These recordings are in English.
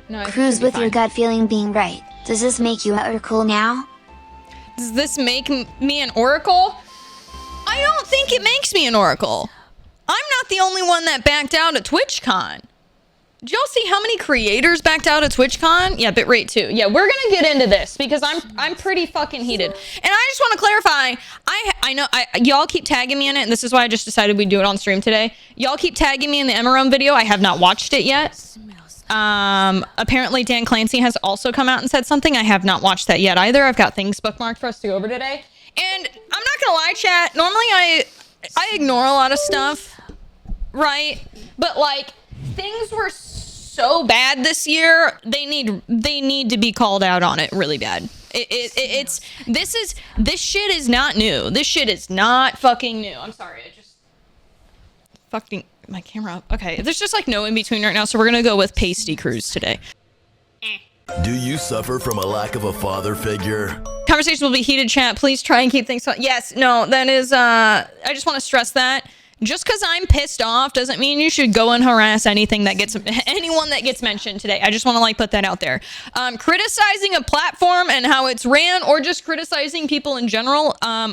No, Cruise with your gut feeling being right. Does this make you a oracle now? Does this make me an oracle? I don't think it makes me an oracle. I'm not the only one that backed out at TwitchCon. Did y'all see how many creators backed out at TwitchCon? Yeah, bitrate too. Yeah, we're gonna get into this because I'm pretty fucking heated. And I just want to clarify, I know y'all keep tagging me in it, and this is why I just decided we'd do it on stream today. Y'all keep tagging me in the Emerald video. I have not watched it yet. Apparently Dan Clancy has also come out and said something. I have not watched that yet either. I've got things bookmarked for us to go over today. And I'm not gonna lie, chat, normally I ignore a lot of stuff, right? But like, things were so bad this year, they need to be called out on it really bad. This shit is not new. This shit is not fucking new. I'm sorry, I just fucking my camera up. Okay, there's just like no in between right now, so we're gonna go with Pasty Cruise today. Do you suffer from a lack of a father figure? Conversation will be heated, chat. Please try and keep things fun. Yes, no, that is, I just want to stress that. Just because I'm pissed off doesn't mean you should go and harass anyone that gets mentioned today. I just want to like put that out there. Criticizing a platform and how it's ran, or just criticizing people in general. I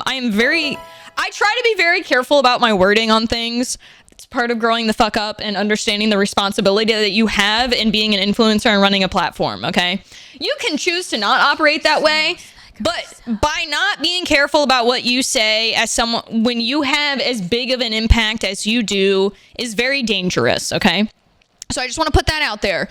try to be very careful about my wording on things. It's part of growing the fuck up and understanding the responsibility that you have in being an influencer and running a platform, okay? You can choose to not operate that way, but by not being careful about what you say as someone, when you have as big of an impact as you do, is very dangerous, okay? So I just want to put that out there.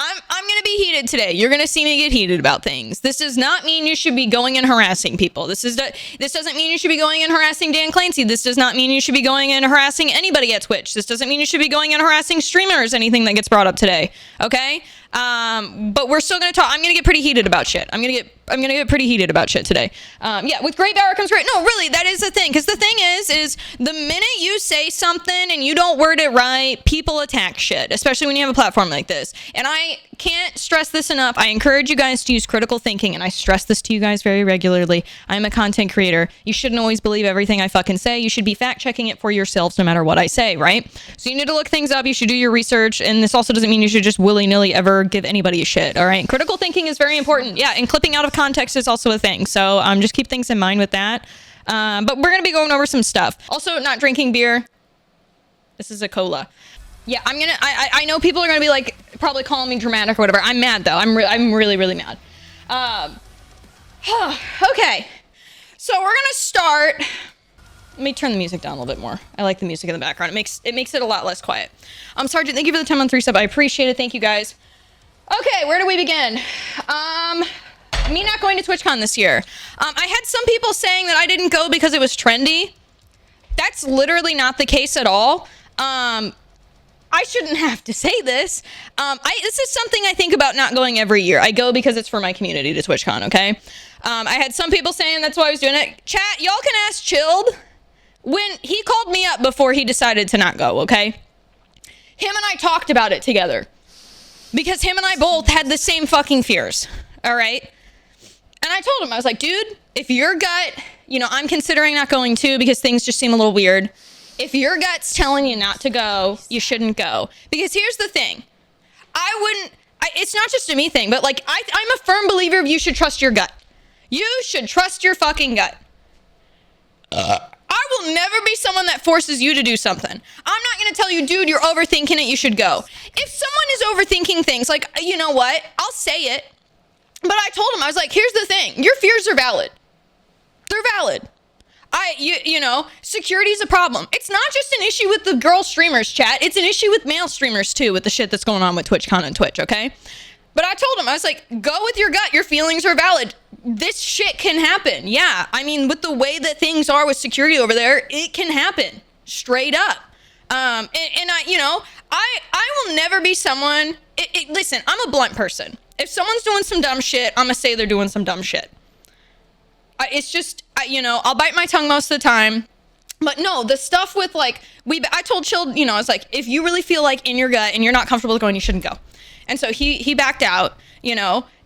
I'm going to be heated today. You're going to see me get heated about things. This does not mean you should be going and harassing people. This doesn't mean you should be going and harassing Dan Clancy. This does not mean you should be going and harassing anybody at Twitch. This doesn't mean you should be going and harassing streamers, anything that gets brought up today. Okay? But we're still going to talk. I'm going to get pretty heated about shit. I'm going to get pretty heated about shit today. Yeah, with great power comes great. No, really, that is the thing. Because the thing is the minute you say something and you don't word it right, people attack shit, especially when you have a platform like this. And I can't stress this enough. I encourage you guys to use critical thinking, and I stress this to you guys very regularly. I'm a content creator. You shouldn't always believe everything I fucking say. You should be fact-checking it for yourselves no matter what I say, right? So you need to look things up. You should do your research, and this also doesn't mean you should just willy-nilly ever give anybody a shit, all right? Critical thinking is very important. Yeah, and clipping out of context is also a thing. So just keep things in mind with that. But we're gonna be going over some stuff. Also, not drinking beer. This is a cola. Yeah, I know people are gonna be like probably calling me dramatic or whatever. I'm mad though. I'm really mad. Okay, so we're gonna start. Let me turn the music down a little bit more. I like the music in the background. It makes it a lot less quiet. Sergeant, thank you for the 10 on 3 sub. I appreciate it. Thank you guys. Okay, where do we begin? Me not going to TwitchCon this year. I had some people saying that I didn't go because it was trendy. That's literally not the case at all. I shouldn't have to say this. This is something I think about not going every year. I go because it's for my community to TwitchCon, okay? I had some people saying that's why I was doing it. Chat, y'all can ask Chilled when he called me up before he decided to not go, okay? Him and I talked about it together because him and I both had the same fucking fears, all right? And I told him, I was like, dude, if your gut, I'm considering not going too because things just seem a little weird. If your gut's telling you not to go, you shouldn't go. Because here's the thing. It's not just a me thing, but like, I'm a firm believer of you should trust your gut. You should trust your fucking gut. I will never be someone that forces you to do something. I'm not going to tell you, dude, you're overthinking it, you should go. If someone is overthinking things, like, you know what? I'll say it. But I told him, I was like, here's the thing. Your fears are valid. They're valid. Security is a problem. It's not just an issue with the girl streamers, chat. It's an issue with male streamers too, with the shit that's going on with TwitchCon and Twitch, okay? But I told him, I was like, go with your gut. Your feelings are valid. This shit can happen. Yeah, I mean, with the way that things are with security over there, it can happen. Straight up. I will never be someone... Listen, I'm a blunt person. If someone's doing some dumb shit, I'm gonna say they're doing some dumb shit. It's just, I'll bite my tongue most of the time. But no, the stuff with like, I told Chilled, I was like, if you really feel like in your gut and you're not comfortable with going, you shouldn't go. And so he backed out, and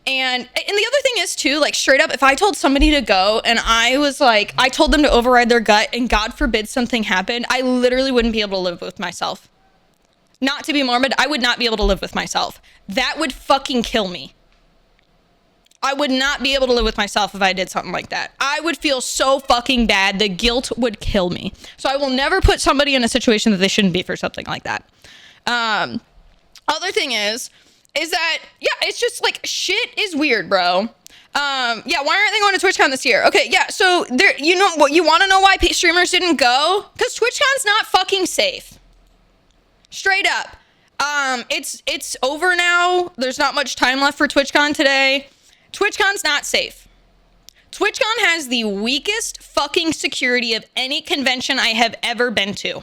the other thing is too, like straight up, if I told somebody to go and I was like, I told them to override their gut and God forbid something happened, I literally wouldn't be able to live with myself. Not to be morbid, I would not be able to live with myself. That would fucking kill me. I would not be able to live with myself if I did something like that. I would feel so fucking bad. The guilt would kill me. So I will never put somebody in a situation that they shouldn't be for something like that. Other thing is that, yeah, it's just like shit is weird, bro. Yeah, why aren't they going to TwitchCon this year? Okay, yeah, so there, you know what, you want to know why streamers didn't go? Because TwitchCon's not fucking safe. Straight up. It's over now. There's not much time left for TwitchCon today. TwitchCon's not safe. TwitchCon has the weakest fucking security of any convention I have ever been to.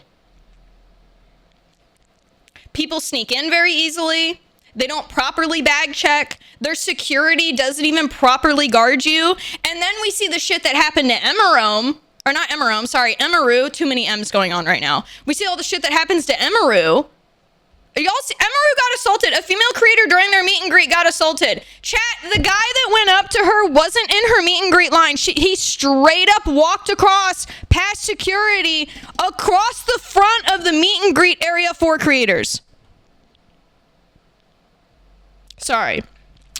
People sneak in very easily. They don't properly bag check. Their security doesn't even properly guard you. And then we see the shit that happened to Emerome, or not Emerome, sorry, Emeru. Too many M's going on right now. We see all the shit that happens to Emeru. Y'all see, Emeru got assaulted. A female creator during their meet and greet got assaulted. Chat, the guy that went up to her wasn't in her meet and greet line. He straight up walked across past security across the front of the meet and greet area for creators. Sorry,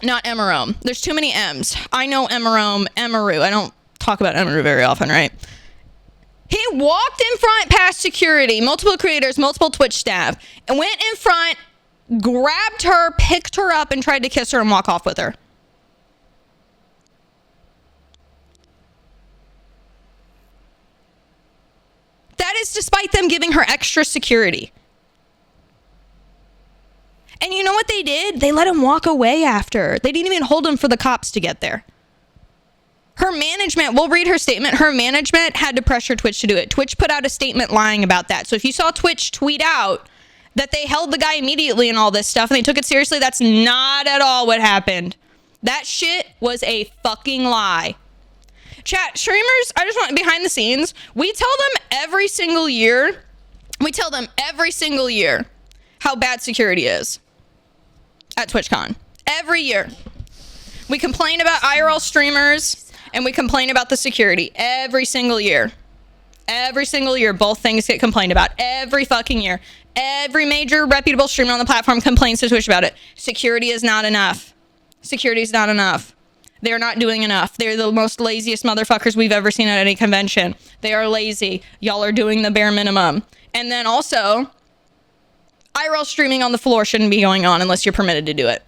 not Emerome. There's too many M's. I know Emerome, Emeru. I don't talk about Emeru very often, right? He walked in front past security, multiple creators, multiple Twitch staff, and went in front, grabbed her, picked her up, and tried to kiss her and walk off with her. That is despite them giving her extra security. And you know what they did? They let him walk away after. They didn't even hold him for the cops to get there. Her management, we'll read her statement. Her management had to pressure Twitch to do it. Twitch put out a statement lying about that. So if you saw Twitch tweet out that they held the guy immediately and all this stuff and they took it seriously, that's not at all what happened. That shit was a fucking lie. Chat, streamers, I just want behind the scenes. We tell them every single year how bad security is at TwitchCon. Every year. We complain about IRL streamers and we complain about the security every single year. Every single year, both things get complained about. Every fucking year. Every major reputable streamer on the platform complains to Twitch about it. Security is not enough. Security is not enough. They're not doing enough. They're the most laziest motherfuckers we've ever seen at any convention. They are lazy. Y'all are doing the bare minimum. And then also, IRL streaming on the floor shouldn't be going on unless you're permitted to do it.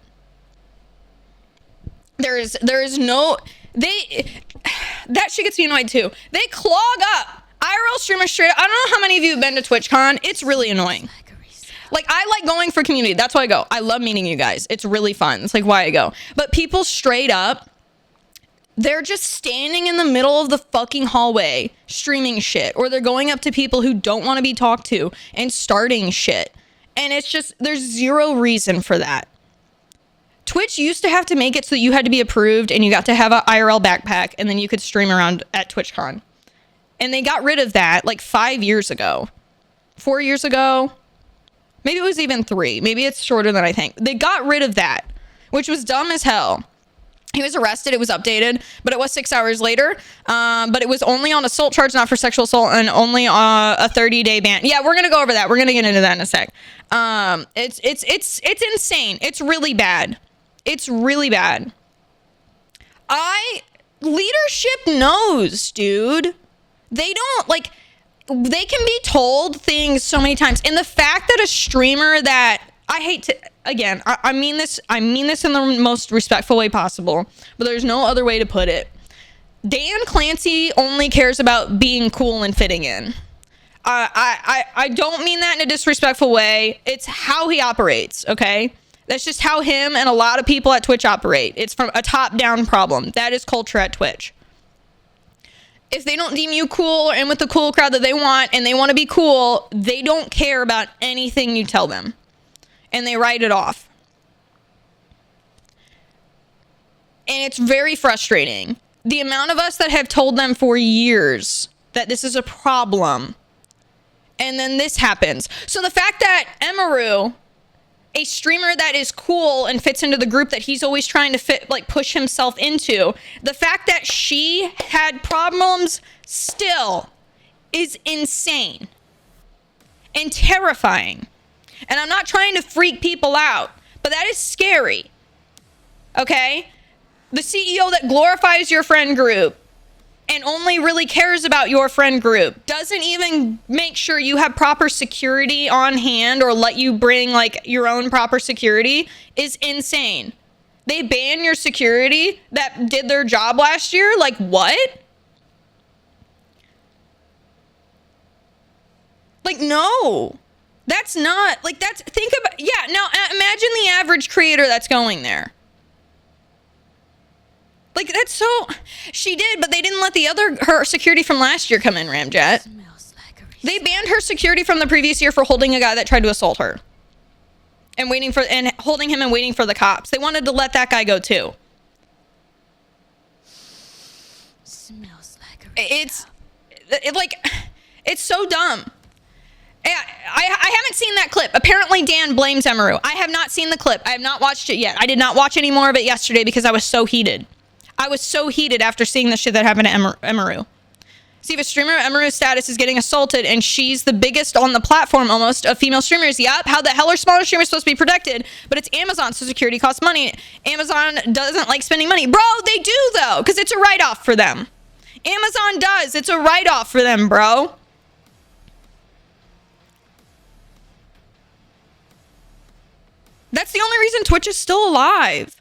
There is no, that shit gets me annoyed too. They clog up IRL streamers straight up. I don't know how many of you have been to TwitchCon. It's really annoying. Like, I like going for community. That's why I go. I love meeting you guys. It's really fun. It's like why I go. But people straight up, they're just standing in the middle of the fucking hallway streaming shit. Or they're going up to people who don't want to be talked to and starting shit. And it's just, there's zero reason for that. Twitch used to have to make it so that you had to be approved and you got to have an IRL backpack and then you could stream around at TwitchCon. And they got rid of that like 5 years ago. 4 years ago. Maybe it was even 3. Maybe it's shorter than I think. They got rid of that, which was dumb as hell. He was arrested. It was updated, but it was 6 hours later. But it was only on assault charge, not for sexual assault, and only a 30-day ban. Yeah, we're gonna go over that. We're gonna get into that in a sec. It's insane. It's really bad. It's really bad. Leadership knows, dude. They don't, like, they can be told things so many times. And the fact that a streamer that, I hate to, again, I mean this in the most respectful way possible, but there's no other way to put it. Dan Clancy only cares about being cool and fitting in. I don't mean that in a disrespectful way. It's how he operates, okay? That's just how him and a lot of people at Twitch operate. It's from a top-down problem. That is culture at Twitch. If they don't deem you cool and with the cool crowd that they want and they want to be cool, they don't care about anything you tell them. And they write it off. And it's very frustrating. The amount of us that have told them for years that this is a problem. And then this happens. So the fact that Emeru, a streamer that is cool and fits into the group that he's always trying to fit, like push himself into, the fact that she had problems still is insane and terrifying. And I'm not trying to freak people out, but that is scary. Okay? The CEO that glorifies your friend group and only really cares about your friend group doesn't even make sure you have proper security on hand or let you bring like your own proper security is insane. They ban your security that did their job last year? Like what? Like, no. That's not, like, that's, think about, yeah, now imagine the average creator that's going there. Like, that's so, she did, but they didn't let her security from last year come in, Ramjet. They banned her security from the previous year for holding a guy that tried to assault her. And holding him and waiting for the cops. They wanted to let that guy go too. Smells like It's so dumb. I haven't seen that clip. Apparently Dan blames Emaru. I have not seen the clip. I have not watched it yet. I did not watch any more of it yesterday because I was so heated. I was so heated after seeing the shit that happened to Emaru. See, if a streamer Emaru's status is getting assaulted and she's the biggest on the platform almost of female streamers, yep, how the hell are smaller streamers supposed to be protected? But it's Amazon, so security costs money. Amazon doesn't like spending money. Bro, they do though, because it's a write-off for them. Amazon does. It's a write-off for them, bro. That's the only reason Twitch is still alive.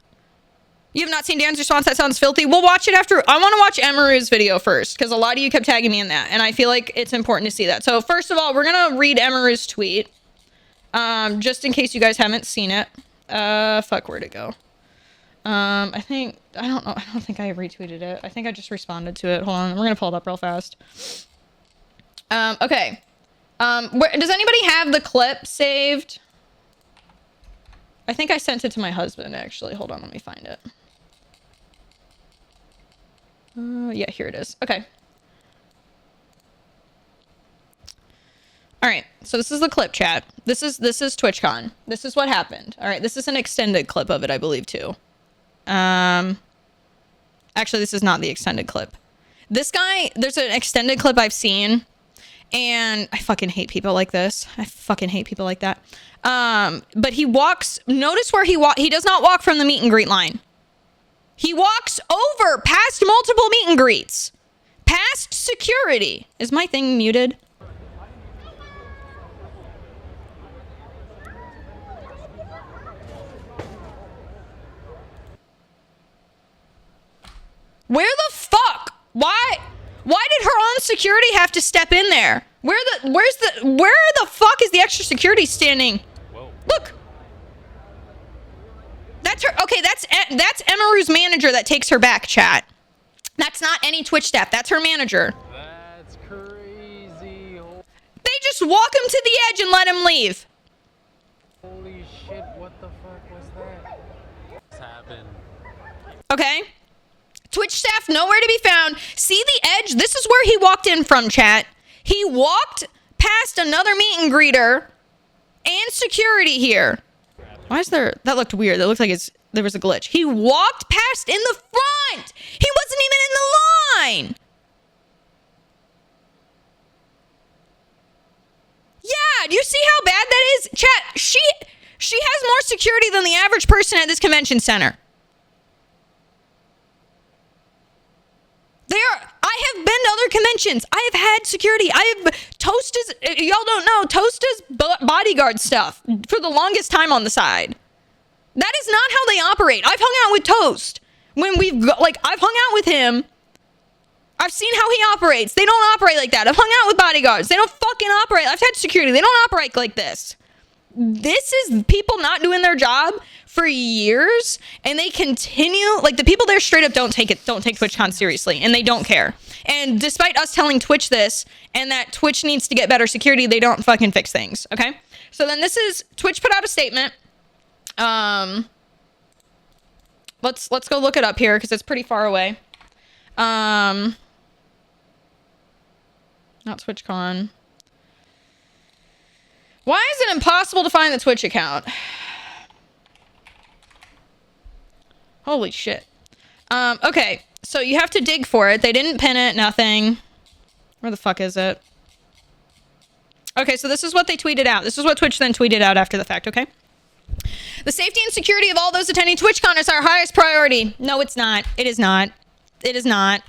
You have not seen Dan's response? That sounds filthy. We'll watch it after. I want to watch Emaru's video first because a lot of you kept tagging me in that. And I feel like it's important to see that. So first of all, we're going to read Emaru's tweet. Just in case you guys haven't seen it. Fuck, where'd it go? I don't know. I don't think I retweeted it. I think I just responded to it. Hold on. We're going to pull it up real fast. Okay. Does anybody have the clip saved? I think I sent it to my husband, actually. Hold on, let me find it. Yeah, here it is. Okay. All right, so this is the clip, chat. This is TwitchCon. This is what happened. All right, this is an extended clip of it, I believe, too. Actually, this is not the extended clip. This guy, there's an extended clip I've seen, and I fucking hate people like this. I fucking hate people like that. But he walks, notice where he does not walk from the meet and greet line. He walks over past multiple meet and greets, past security. Is my thing muted? Where the fuck? Why did her own security have to step in there? Where the fuck is the extra security standing? Whoa. Look. That's her. Okay, that's Emaru's manager that takes her back, chat. That's not any Twitch staff. That's her manager. That's crazy. They just walk him to the edge and let him leave. Holy shit, what the fuck was that? What's happened? Okay. Twitch staff nowhere to be found. See the edge? This is where he walked in from, chat. He walked past another meet and greeter and security here. Why is there... That looked weird. That looked like there was a glitch. He walked past in the front. He wasn't even in the line. Yeah, do you see how bad that is? Chat, she has more security than the average person at this convention center. I have been to other conventions. I have had security. Toast is, y'all don't know, Toast is bodyguard stuff for the longest time on the side. That is not how they operate. I've hung out with Toast. I've hung out with him. I've seen how he operates. They don't operate like that. I've hung out with bodyguards. They don't fucking operate. I've had security. They don't operate like this. This is people not doing their job for years, and they continue, like, the people there straight up don't take TwitchCon seriously, and they don't care. And despite us telling Twitch this, and that Twitch needs to get better security, they don't fucking fix things, okay? So then Twitch put out a statement. Let's go look it up here, because it's pretty far away. Not TwitchCon. Why is it impossible to find the Twitch account? Holy shit. Okay, so you have to dig for it. They didn't pin it, nothing. Where the fuck is it? Okay, so this is what they tweeted out. This is what Twitch then tweeted out after the fact, okay? The safety and security of all those attending TwitchCon is our highest priority. No, it's not. It is not. It is not.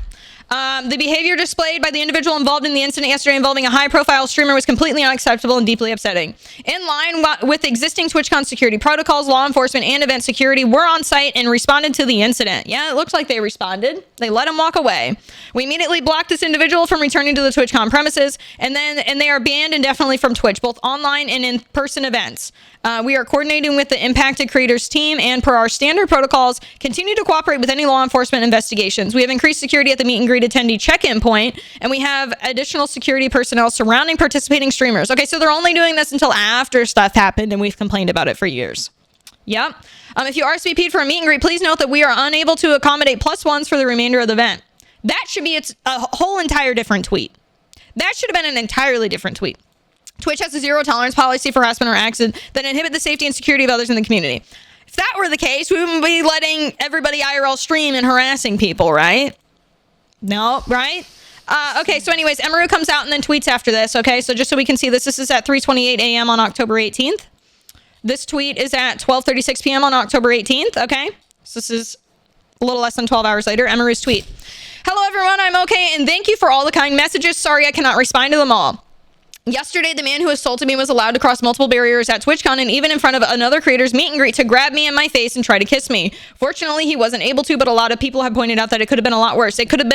The behavior displayed by the individual involved in the incident yesterday involving a high-profile streamer was completely unacceptable and deeply upsetting. In line with existing TwitchCon security protocols, law enforcement and event security were on site and responded to the incident. Yeah, it looks like they responded. They let him walk away. We immediately blocked this individual from returning to the TwitchCon premises, and they are banned indefinitely from Twitch, both online and in-person events. We are coordinating with the impacted creators team and per our standard protocols, continue to cooperate with any law enforcement investigations. We have increased security at the meet and greet attendee check-in point, and we have additional security personnel surrounding participating streamers. Okay, so they're only doing this until after stuff happened, and we've complained about it for years. Yep. If you RSVP'd for a meet and greet, please note that we are unable to accommodate +1s for the remainder of the event. That should be a whole entire different tweet. That should have been an entirely different tweet. Twitch has a zero tolerance policy for harassment or accident that inhibit the safety and security of others in the community. If that were the case, we wouldn't be letting everybody IRL stream and harassing people, right? No, right? Okay, so anyways, Emaru comes out and then tweets after this, okay? So just so we can see this, this is at 3:28 a.m. on October 18th. This tweet is at 12:36 p.m. on October 18th, okay? So this is a little less than 12 hours later. Emaru's tweet. Hello, everyone. I'm okay, and thank you for all the kind messages. Sorry I cannot respond to them all. Yesterday, the man who assaulted me was allowed to cross multiple barriers at TwitchCon and even in front of another creator's meet and greet to grab me in my face and try to kiss me. Fortunately, he wasn't able to, but a lot of people have pointed out that it could have been a lot worse. It could have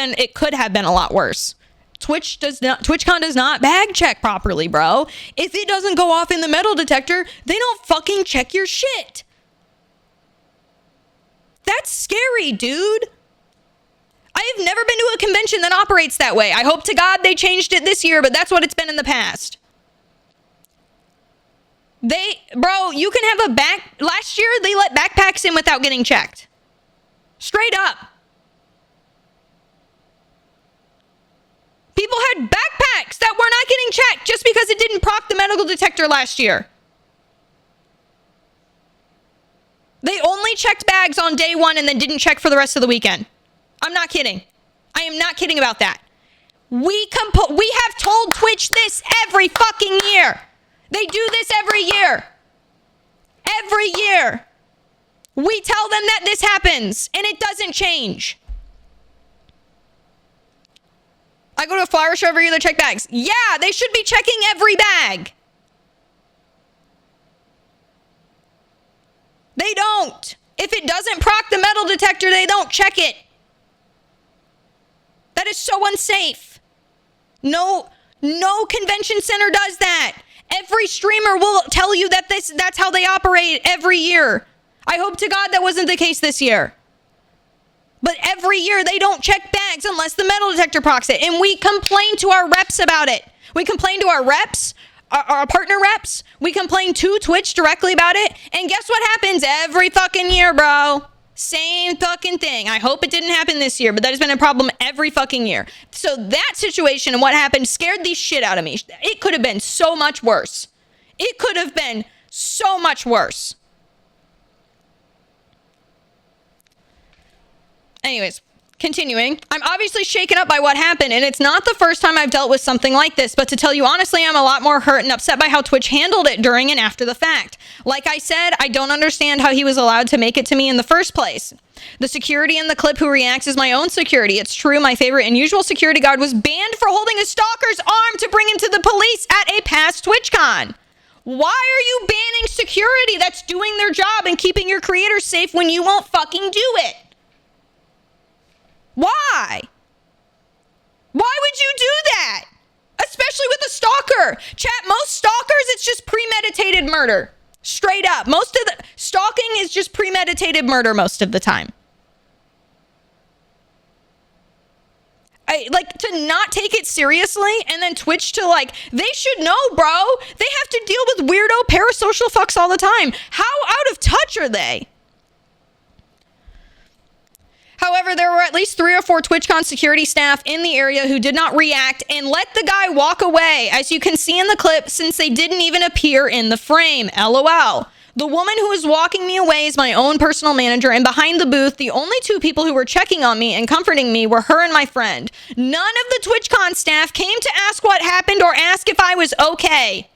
been a lot worse. TwitchCon does not bag check properly, bro. If it doesn't go off in the metal detector, they don't fucking check your shit. That's scary, dude. I have never been to a convention that operates that way. I hope to God they changed it this year, but that's what it's been in the past. Bro, you can have last year they let backpacks in without getting checked. Straight up. People had backpacks that were not getting checked just because it didn't proc the medical detector last year. They only checked bags on day one and then didn't check for the rest of the weekend. I'm not kidding. I am not kidding about that. We have told Twitch this every fucking year. They do this every year. Every year. We tell them that this happens and it doesn't change. I go to a flower show every year, they check bags. Yeah, they should be checking every bag. They don't. If it doesn't proc the metal detector, they don't check it. That is so unsafe. No convention center does that. Every streamer will tell you that that's how they operate every year. I hope to God that wasn't the case this year. But every year they don't check bags unless the metal detector procs it. And we complain to our reps about it. We complain to our reps, our partner reps. We complain to Twitch directly about it. And guess what happens every fucking year, bro? Same fucking thing. I hope it didn't happen this year, but that has been a problem every fucking year. So that situation and what happened scared the shit out of me. It could have been so much worse. It could have been so much worse. Anyways, continuing. I'm obviously shaken up by what happened, and it's not the first time I've dealt with something like this, but to tell you honestly, I'm a lot more hurt and upset by how Twitch handled it during and after the fact. Like I said, I don't understand how he was allowed to make it to me in the first place. The security in the clip who reacts is my own security. It's true, my favorite and usual security guard was banned for holding a stalker's arm to bring him to the police at a past TwitchCon. Why are you banning security that's doing their job and keeping your creators safe when you won't fucking do it? Why? Why would you do that? Especially with a stalker. Chat, most stalkers, it's just premeditated murder. Straight up. Most of the stalking is just premeditated murder most of the time. Like, to not take it seriously and then Twitch to, like, they should know, bro. They have to deal with weirdo parasocial fucks all the time. How out of touch are they? However, there were at least 3 or 4 TwitchCon security staff in the area who did not react and let the guy walk away, as you can see in the clip, since they didn't even appear in the frame. LOL. The woman who was walking me away is my own personal manager, and behind the booth, the only two people who were checking on me and comforting me were her and my friend. None of the TwitchCon staff came to ask what happened or ask if I was okay.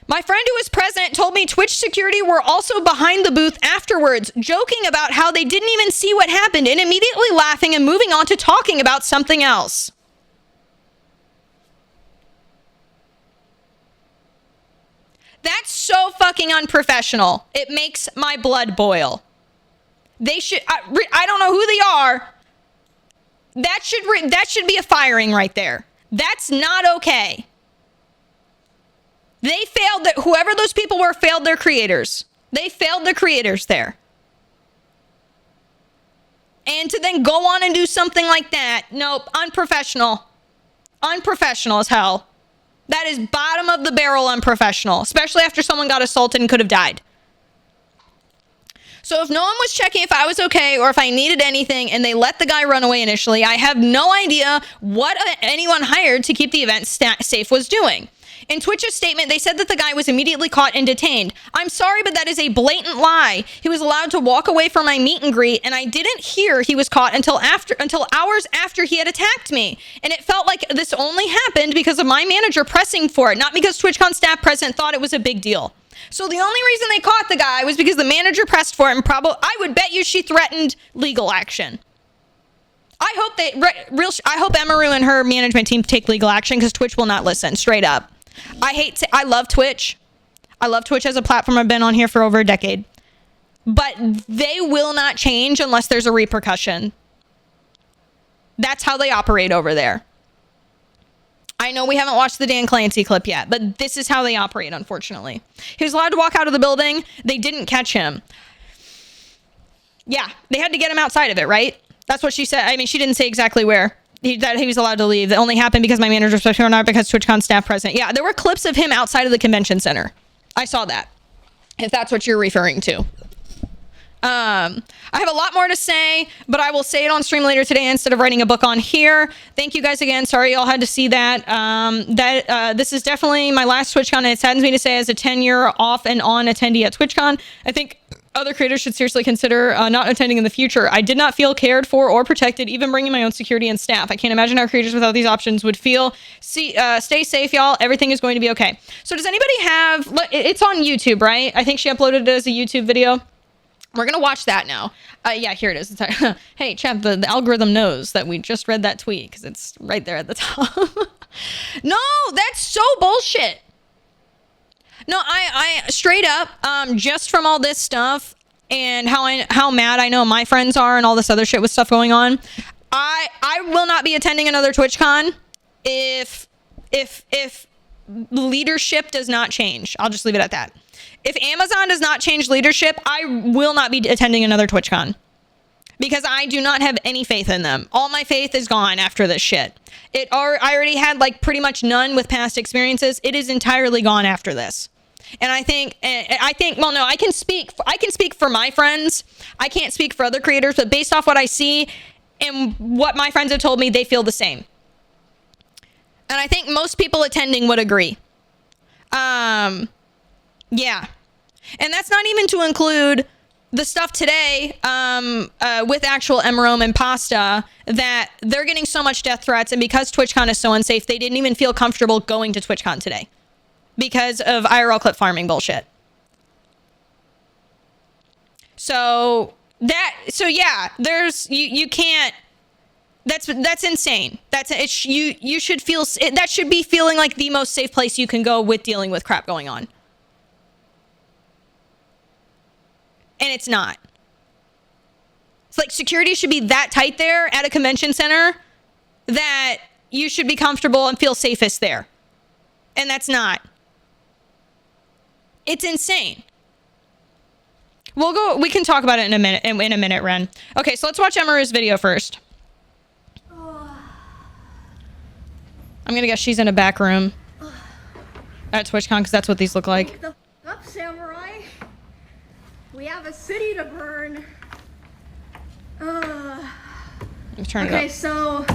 My friend who was present told me Twitch security were also behind the booth afterwards, joking about how they didn't even see what happened and immediately laughing and moving on to talking about something else. That's so fucking unprofessional. It makes my blood boil. They should, I don't know who they are. That should be a firing right there. That's not okay. They failed, whoever those people were failed their creators. They failed the creators there. And to then go on and do something like that, nope, unprofessional. Unprofessional as hell. That is bottom of the barrel unprofessional, especially after someone got assaulted and could have died. So if no one was checking if I was okay or if I needed anything and they let the guy run away initially, I have no idea what anyone hired to keep the event safe was doing. In Twitch's statement, they said that the guy was immediately caught and detained. I'm sorry, but that is a blatant lie. He was allowed to walk away from my meet and greet, and I didn't hear he was caught until hours after he had attacked me. And it felt like this only happened because of my manager pressing for it, not because TwitchCon staff present thought it was a big deal. So the only reason they caught the guy was because the manager pressed for it, and I would bet you she threatened legal action. I hope I hope Emaru and her management team take legal action because Twitch will not listen, straight up. I love Twitch. I love Twitch as a platform. I've been on here for over a decade. But they will not change unless there's a repercussion. That's how they operate over there. I know we haven't watched the Dan Clancy clip yet, but this is how they operate, unfortunately. He was allowed to walk out of the building. They didn't catch him. Yeah, they had to get him outside of it, right? That's what she said. I mean, she didn't say exactly where. That he was allowed to leave. That only happened because my manager was here, not because TwitchCon staff present. Yeah, there were clips of him outside of the convention center. I saw that. If that's what you're referring to. I have a lot more to say, but I will say it on stream later today instead of writing a book on here. Thank you guys again. Sorry y'all had to see that. This is definitely my last TwitchCon, and it saddens me to say as a 10-year off and on attendee at TwitchCon, I think other creators should seriously consider not attending in the future. I did not feel cared for or protected, even bringing my own security and staff. I can't imagine how creators without these options would feel. Stay safe, y'all. Everything is going to be okay. So does anybody have... It's on YouTube, right? I think she uploaded it as a YouTube video. We're going to watch that now. Yeah, here it is. Hey, chat, the algorithm knows that we just read that tweet because it's right there at the top. No, that's so bullshit. No, I straight up, just from all this stuff and how mad I know my friends are and all this other shit with stuff going on, I will not be attending another TwitchCon if leadership does not change. I'll just leave it at that. If Amazon does not change leadership, I will not be attending another TwitchCon because I do not have any faith in them. All my faith is gone after this shit. I already had like pretty much none with past experiences. It is entirely gone after this. And I think, well, no, I can speak for my friends. I can't speak for other creators, but based off what I see and what my friends have told me, they feel the same. And I think most people attending would agree. Yeah. And that's not even to include the stuff today with actual Emerome and Pasta that they're getting so much death threats. And because TwitchCon is so unsafe, they didn't even feel comfortable going to TwitchCon today because of IRL clip farming bullshit. So yeah, there's, you can't, that's insane. You should feel, that should be feeling like the most safe place you can go with dealing with crap going on. And it's not. It's like security should be that tight there at a convention center that you should be comfortable and feel safest there. And that's not. It's insane. We can talk about it in a minute, Ren. Okay, so let's watch Emaru's video first. I'm gonna guess she's in a back room at TwitchCon because that's what these look like. Wake the up, samurai. We have a city to burn. Turn it up. Okay, so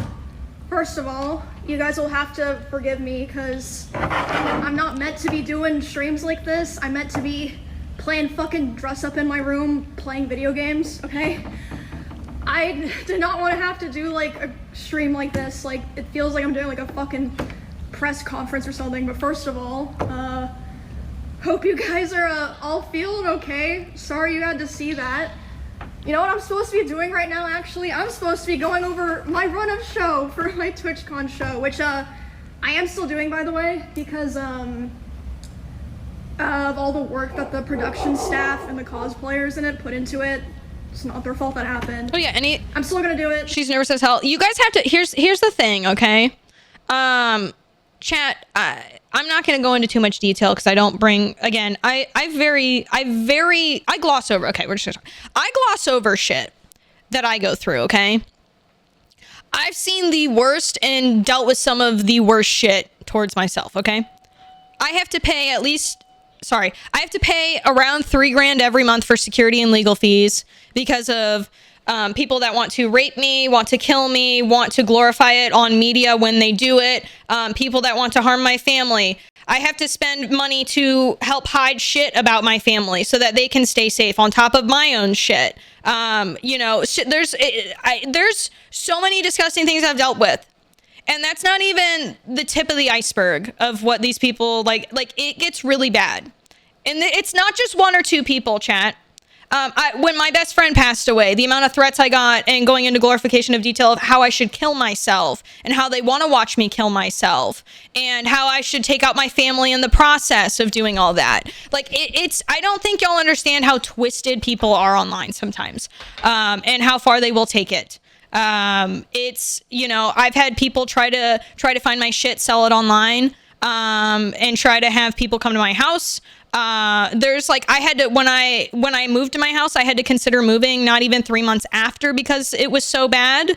First of all, you guys will have to forgive me because I'm not meant to be doing streams like this. I'm meant to be playing fucking dress up in my room, playing video games, okay? I did not want to have to do like a stream like this. Like, it feels like I'm doing like a fucking press conference or something. But first of all, hope you guys are all feeling okay. Sorry you had to see that. You know what I'm supposed to be doing right now, actually? I'm supposed to be going over my run-up show for my TwitchCon show, which I am still doing, by the way, because of all the work that the production staff and the cosplayers in it put into it. It's not their fault that happened. Oh yeah, I'm still gonna do it. She's nervous as hell. You guys have to, here's the thing, okay? Chat, I'm not going to go into too much detail because I don't bring, again, I gloss over, okay, we're just gonna talk. I gloss over shit that I go through, okay? I've seen the worst and dealt with some of the worst shit towards myself, okay? I have to pay I have to pay around $3,000 every month for security and legal fees because of people that want to rape me, want to kill me, want to glorify it on media when they do it, people that want to harm my family. I have to spend money to help hide shit about my family so that they can stay safe on top of my own shit. You know, there's so many disgusting things I've dealt with. And that's not even the tip of the iceberg of what these people like it gets really bad. And it's not just one or two people, chat. When my best friend passed away, the amount of threats I got and going into glorification of detail of how I should kill myself and how they want to watch me kill myself and how I should take out my family in the process of doing all that. Like I don't think y'all understand how twisted people are online sometimes, and how far they will take it. It's, you know, I've had people try to find my shit, sell it online, and try to have people come to my house. There's like, I had to, when I moved to my house, I had to consider moving not even 3 months after because it was so bad,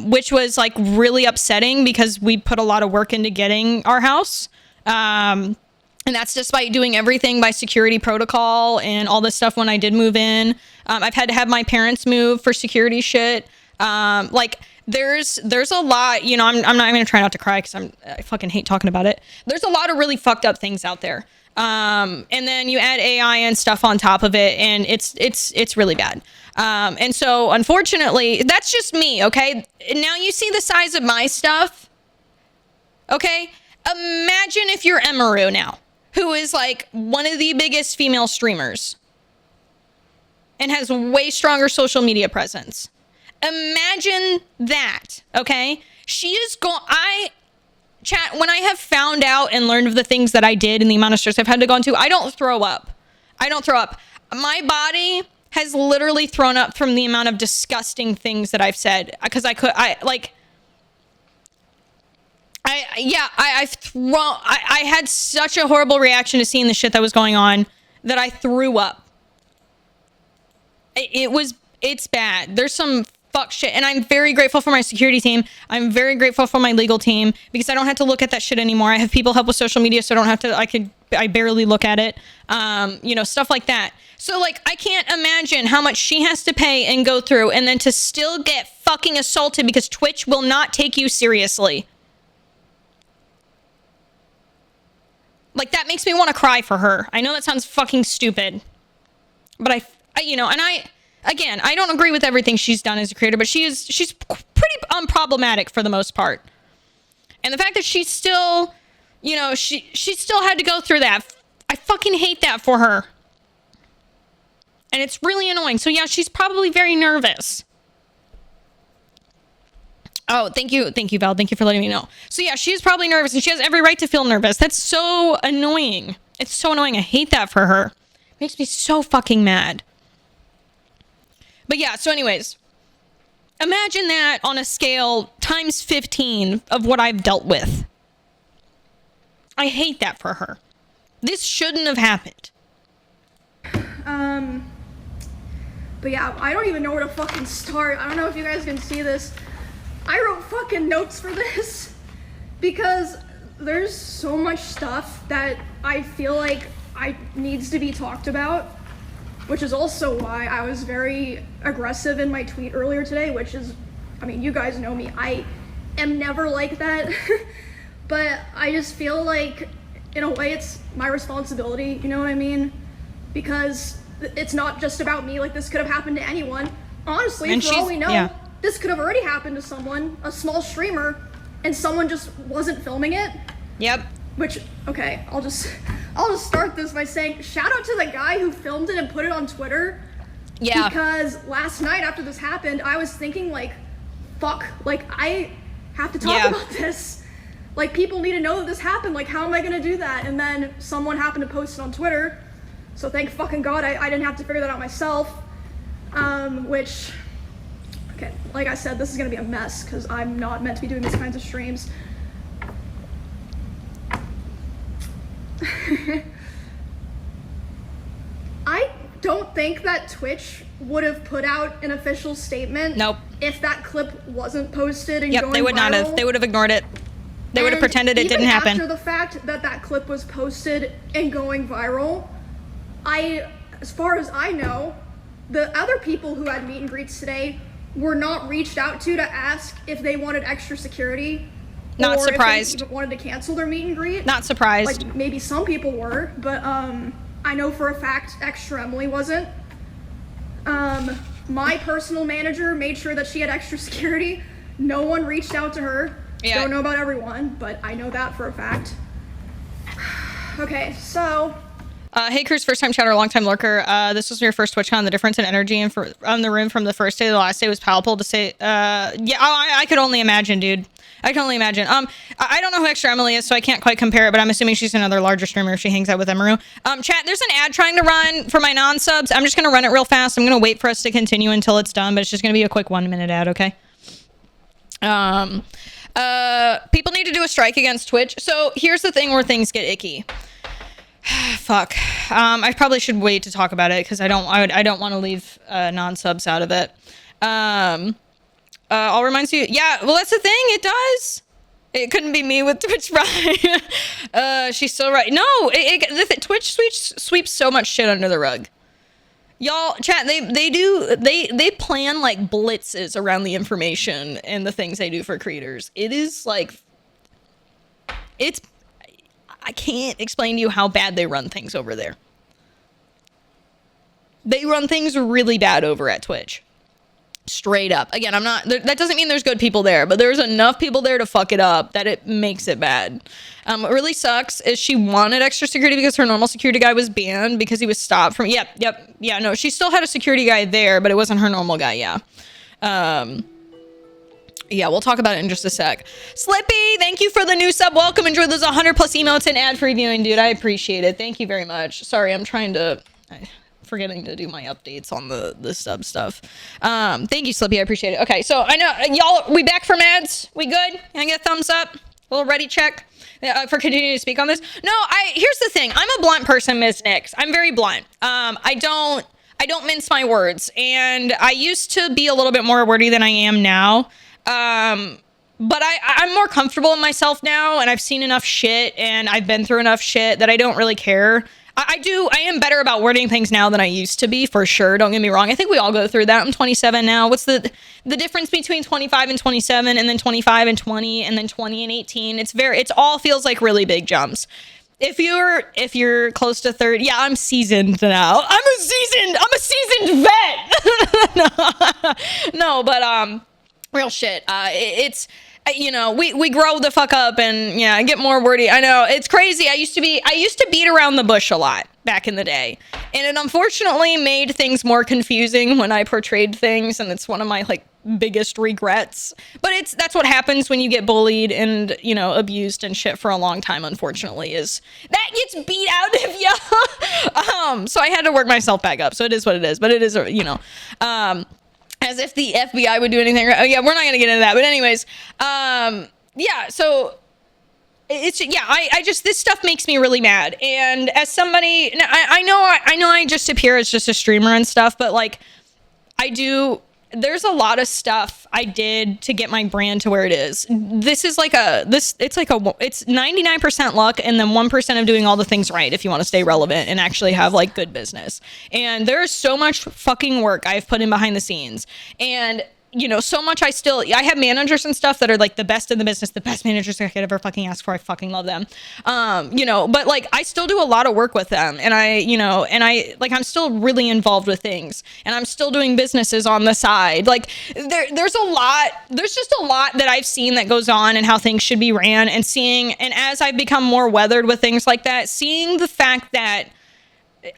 which was like really upsetting because we put a lot of work into getting our house. And that's despite doing everything by security protocol and all this stuff when I did move in. I've had to have my parents move for security shit. Like there's a lot, you know, I'm not going to try not to cry because I fucking hate talking about it. There's a lot of really fucked up things out there. And then you add AI and stuff on top of it, and it's really bad. And so unfortunately, that's just me, okay? Now you see the size of my stuff, okay? Imagine if you're Emaru now, who is like one of the biggest female streamers and has way stronger social media presence. Imagine that, okay? She is Chat, when I have found out and learned of the things that I did and the amount of stress I've had to go into, I don't throw up. My body has literally thrown up from the amount of disgusting things that I've said. Because I had such a horrible reaction to seeing the shit that was going on that I threw up. It's bad. There's some fuck shit, and I'm very grateful for my security team. I'm very grateful for my legal team because I don't have to look at that shit anymore. I have people help with social media, so I don't have to. I barely look at it. You know, stuff like that. So like, I can't imagine how much she has to pay and go through, and then to still get fucking assaulted because Twitch will not take you seriously. Like, that makes me want to cry for her. I know that sounds fucking stupid, but I you know, and again, I don't agree with everything she's done as a creator, but she's pretty unproblematic for the most part. And the fact that she's still, you know, she still had to go through that. I fucking hate that for her. And it's really annoying. So yeah, she's probably very nervous. Oh, thank you, Val. Thank you for letting me know. So yeah, she's probably nervous and she has every right to feel nervous. That's so annoying. It's so annoying. I hate that for her. It makes me so fucking mad. But yeah, so anyways, imagine that on a scale times 15 of what I've dealt with. I hate that for her. This shouldn't have happened. But yeah, I don't even know where to fucking start. I don't know if you guys can see this. I wrote fucking notes for this because there's so much stuff that I feel like needs to be talked about, which is also why I was very aggressive in my tweet earlier today, which is, I mean, you guys know me. I am never like that. But I just feel like, in a way, it's my responsibility, you know what I mean? Because it's not just about me, like this could have happened to anyone. Honestly, And for all she's- we know, yeah. this could have already happened to someone, a small streamer, and someone just wasn't filming it. Yep. Which, okay, I'll just start this by saying, shout out to the guy who filmed it and put it on Twitter. Yeah. Because last night after this happened, I was thinking like, fuck, like I have to talk Yeah. about this. Like people need to know that this happened, like how am I gonna do that? And then someone happened to post it on Twitter. So thank fucking God I didn't have to figure that out myself. Which, okay, like I said, this is gonna be a mess because I'm not meant to be doing these kinds of streams. I don't think that Twitch would have put out an official statement. Nope. If that clip wasn't posted and Yep, going they would not have. viral. They would have ignored it. They would have And pretended it even didn't happen. After the fact that that clip was posted and going viral, as far as I know, the other people who had meet and greets today were not reached out to ask if they wanted extra security. Not or surprised. If they even wanted to cancel their meet and greet. Not surprised. Like maybe some people were, but I know for a fact Extra Emily wasn't. My personal manager made sure that she had extra security. No one reached out to her. Yeah. Don't know about everyone, but I know that for a fact. Okay, so Hey Cruz, first time chatter, long time lurker. This was your first TwitchCon. The difference in energy and on the room from the first day to the last day was palpable. To say, yeah, I could only imagine, dude. I can only imagine. I don't know who Extra Emily is, so I can't quite compare it, but I'm assuming she's another larger streamer if she hangs out with Emaru. Chat, there's an ad trying to run for my non-subs. I'm just gonna run it real fast. I'm gonna wait for us to continue until it's done, but it's just gonna be a quick 1-minute ad, okay? People need to do a strike against Twitch. So here's the thing where things get icky. Fuck. I probably should wait to talk about it because I don't want to leave non-subs out of it. All reminds you. Yeah, well, that's the thing. It does. It couldn't be me with Twitch Prime. She's so right. No, Twitch sweeps so much shit under the rug. Y'all, chat, they plan like blitzes around the information and the things they do for creators. It is like, I can't explain to you how bad they run things over there. They run things really bad over at Twitch. Straight up. Again, that doesn't mean there's good people there, but there's enough people there to fuck it up that it makes it bad. What really sucks is she wanted extra security because her normal security guy was banned because he was stopped from, yeah, no, she still had a security guy there, but it wasn't her normal guy, yeah. Yeah, we'll talk about it in just a sec. Slippy, thank you for the new sub. Welcome. Enjoy those 100+ emotes and ad-free viewing, dude. I appreciate it. Thank you very much. Sorry, I'm forgetting to do my updates on the sub stuff. Thank you, Slippy. I appreciate it. Okay, so I know y'all, we back from ads? We good? Can I get a thumbs up? A little ready check for continuing to speak on this? No, here's the thing. I'm a blunt person, Ms. Nix. I'm very blunt. I don't mince my words, and I used to be a little bit more wordy than I am now. But I'm more comfortable in myself now, and I've seen enough shit, and I've been through enough shit that I don't really care. I am better about wording things now than I used to be, for sure. Don't get me wrong. I think we all go through that. I'm 27 now. What's the difference between 25 and 27, and then 25 and 20, and then 20 and 18? It's all feels like really big jumps. If you're close to 30, yeah, I'm seasoned now. I'm a seasoned vet. No, but real shit. It's, you know, we grow the fuck up and yeah, get more wordy. I know it's crazy. I used to beat around the bush a lot back in the day, and it unfortunately made things more confusing when I portrayed things, and it's one of my like biggest regrets. But that's what happens when you get bullied and, you know, abused and shit for a long time, unfortunately, is that gets beat out of you. So I had to work myself back up. So it is what it is, but it is, you know, as if the FBI would do anything. Oh yeah, we're not gonna get into that. But anyways, yeah. So it's, yeah. I just, this stuff makes me really mad. And as somebody, I know I just appear as just a streamer and stuff, but like there's a lot of stuff I did to get my brand to where it is. It's 99% luck and then 1% of doing all the things right if you want to stay relevant and actually have like good business. And there's so much fucking work I've put in behind the scenes. And you know, so much I have managers and stuff that are like the best in the business, the best managers I could ever fucking ask for. I fucking love them. You know, but like I still do a lot of work with them, and I'm still really involved with things, and I'm still doing businesses on the side. Like there's just a lot that I've seen that goes on and how things should be ran, and as I've become more weathered with things like that, seeing the fact that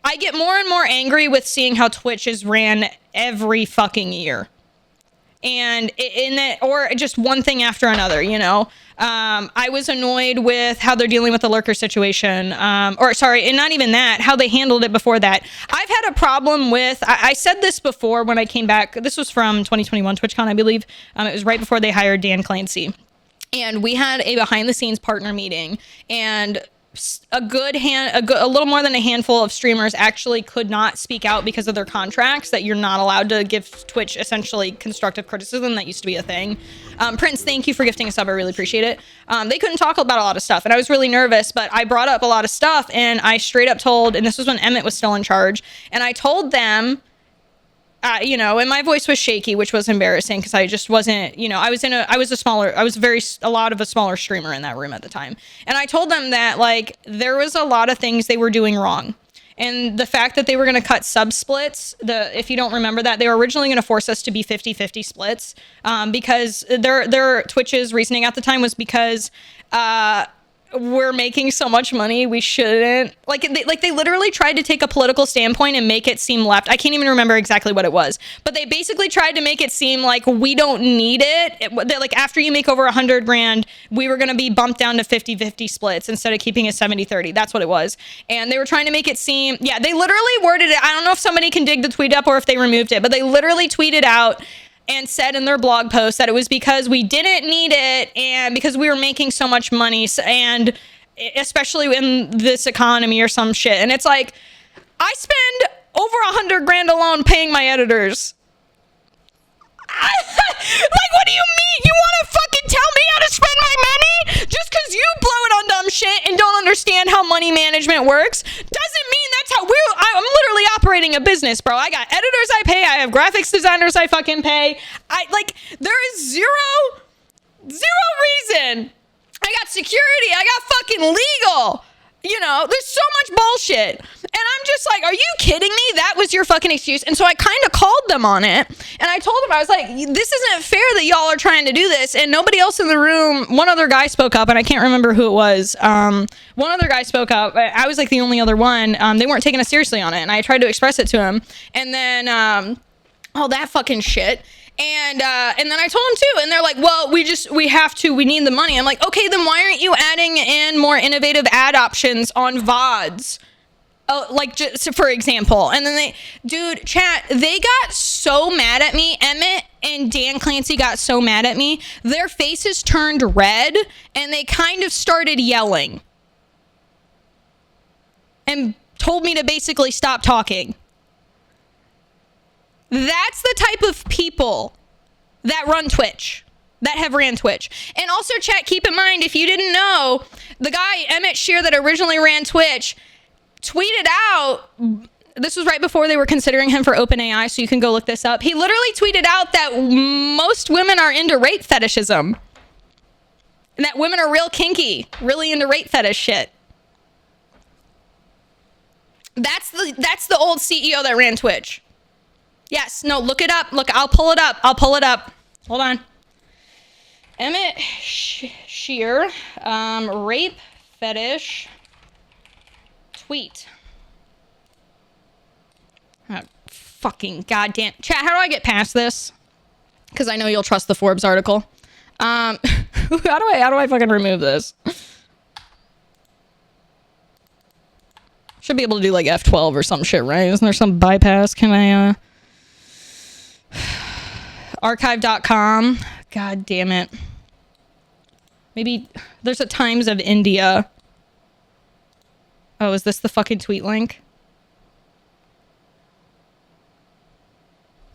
I get more and more angry with seeing how Twitch is ran every fucking year. And or just one thing after another, you know. I was annoyed with how they're dealing with the lurker situation, and not even that, how they handled it before that. I've had a problem with, I said this before when I came back. This was from 2021 TwitchCon, I believe. It was right before they hired Dan Clancy. And we had a behind the scenes partner meeting, and a little more than a handful of streamers actually could not speak out because of their contracts, that you're not allowed to give Twitch essentially constructive criticism. That used to be a thing. Prince, thank you for gifting a sub. I really appreciate it. They couldn't talk about a lot of stuff, and I was really nervous, but I brought up a lot of stuff, and I straight up told, and this was when Emmett was still in charge, and I told them, you know, and my voice was shaky, which was embarrassing because I just wasn't, you know, I was a lot of a smaller streamer in that room at the time. And I told them that, like, there was a lot of things they were doing wrong. And the fact that they were going to cut sub splits, if you don't remember that, they were originally going to force us to be 50-50 splits, because their Twitch's reasoning at the time was because, we're making so much money, we shouldn't, they literally tried to take a political standpoint and make it seem left. I can't even remember exactly what it was, but they basically tried to make it seem like we don't need it. Like after you make over 100 grand, we were going to be bumped down to 50-50 splits instead of keeping it 70-30. That's what it was. And they were trying to make it seem, yeah, they literally worded it. I don't know if somebody can dig the tweet up or if they removed it, but they literally tweeted out and said in their blog post that it was because we didn't need it and because we were making so much money, and especially in this economy or some shit. And it's like, I spend over 100 grand alone paying my editors. Like, what do you mean? You want to fucking tell me how to spend my money? Just because you blow it on dumb shit and don't understand how money management works doesn't mean that's how I'm literally operating a business, bro. I got editors I pay. I have graphics designers I fucking pay. There is zero reason. I got security. I got fucking legal. You know, there's so much bullshit. And I'm just like, are you kidding me? That was your fucking excuse. And so I kind of called them on it. And I told them, I was like, this isn't fair that y'all are trying to do this. And nobody else in the room, one other guy spoke up, and I can't remember who it was. One other guy spoke up. I was like the only other one. They weren't taking us seriously on it. And I tried to express it to him. And then, all that fucking shit. And then I told them too, and they're like, well, we need the money. I'm like, okay, then why aren't you adding in more innovative ad options on VODs? Oh, like, just for example. And then chat, they got so mad at me. Emmett and Dan Clancy got so mad at me. Their faces turned red, and they kind of started yelling. And told me to basically stop talking. That's the type of people that run Twitch, that have ran Twitch. And also, chat, keep in mind, if you didn't know, the guy, Emmett Shear, that originally ran Twitch, tweeted out, this was right before they were considering him for OpenAI, so you can go look this up. He literally tweeted out that most women are into rape fetishism. And that women are real kinky, really into rape fetish shit. That's the old CEO that ran Twitch. Yes, no, look it up. Look, I'll pull it up. Hold on. Emmett Shear, rape fetish tweet. Oh, fucking goddamn. Chat, how do I get past this? Because I know you'll trust the Forbes article. How do I fucking remove this? Should be able to do like F12 or some shit, right? Isn't there some bypass? Can I, archive.com. God damn it. Maybe there's a Times of India. Oh, is this the fucking tweet link?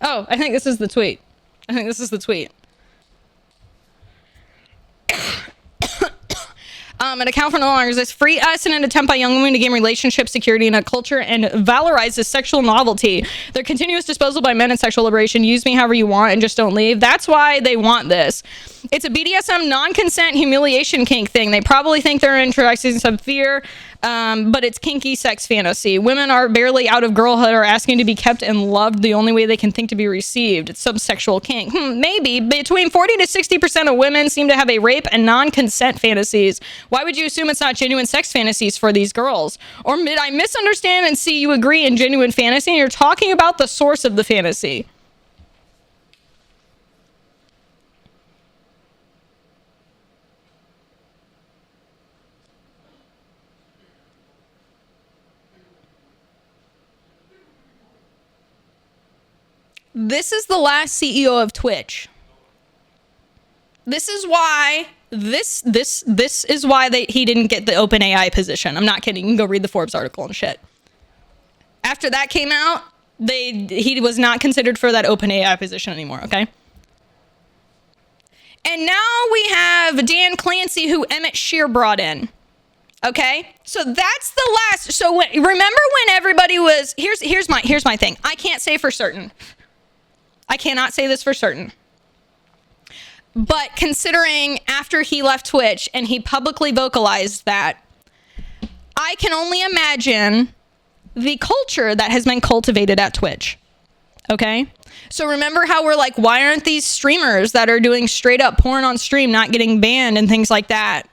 Oh, I think this is the tweet. An account for no longer exists. Free us in an attempt by young women to gain relationship security in a culture and valorizes sexual novelty. Their continuous disposal by men and sexual liberation. Use me however you want and just don't leave. That's why they want this. It's a BDSM non-consent humiliation kink thing. They probably think they're introducing some fear, but it's kinky sex fantasy. Women are barely out of girlhood or asking to be kept and loved the only way they can think to be received. It's some sexual kink. Maybe. Between 40 to 60% of women seem to have a rape and non-consent fantasies. Why would you assume it's not genuine sex fantasies for these girls? Or did I misunderstand and see you agree in genuine fantasy and you're talking about the source of the fantasy? This is the last CEO of Twitch. This is why this is why he didn't get the OpenAI position. I'm not kidding. You can go read the Forbes article and shit. After that came out, he was not considered for that OpenAI position anymore, okay? And now we have Dan Clancy, who Emmett Shear brought in. Okay, so that's the last. So remember when everybody was here's my thing. I can't say for certain. I cannot say this for certain. But considering after he left Twitch and he publicly vocalized that, I can only imagine the culture that has been cultivated at Twitch. Okay? So remember how we're like, why aren't these streamers that are doing straight up porn on stream not getting banned and things like that?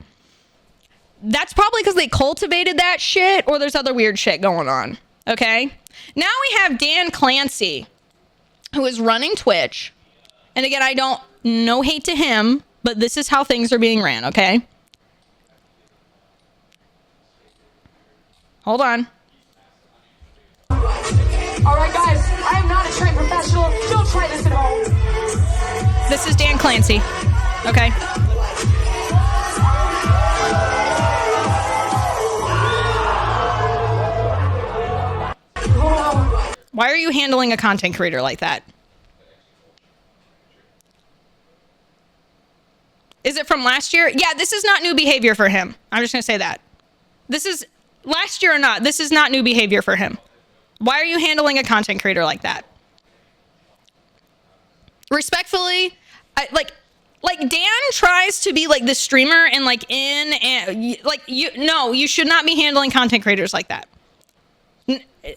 That's probably because they cultivated that shit or there's other weird shit going on. Okay? Now we have Dan Clancy, who is running Twitch. And again, no hate to him, but this is how things are being ran, okay? Hold on. All right, guys, I am not a trained professional. Don't try this at home. This is Dan Clancy, okay? Why are you handling a content creator like that? Is it from last year? Yeah, this is not new behavior for him. I'm just going to say that. This is last year or not. This is not new behavior for him. Why are you handling a content creator like that? Respectfully, like Dan tries to be like the streamer and like you should not be handling content creators like that.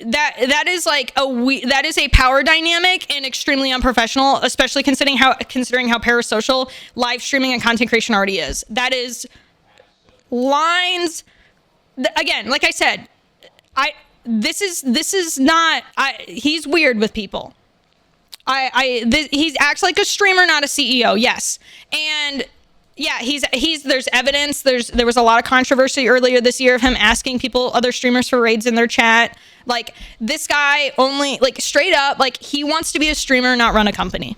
That is like that is a power dynamic and extremely unprofessional, especially considering how parasocial live streaming and content creation already is. That is lines. Again, like I said, this is not. He's weird with people. He acts like a streamer, not a CEO. Yes, and. Yeah, there's evidence. There was a lot of controversy earlier this year of him asking other streamers for raids in their chat. Like, this guy only, like, straight up, like, he wants to be a streamer, not run a company.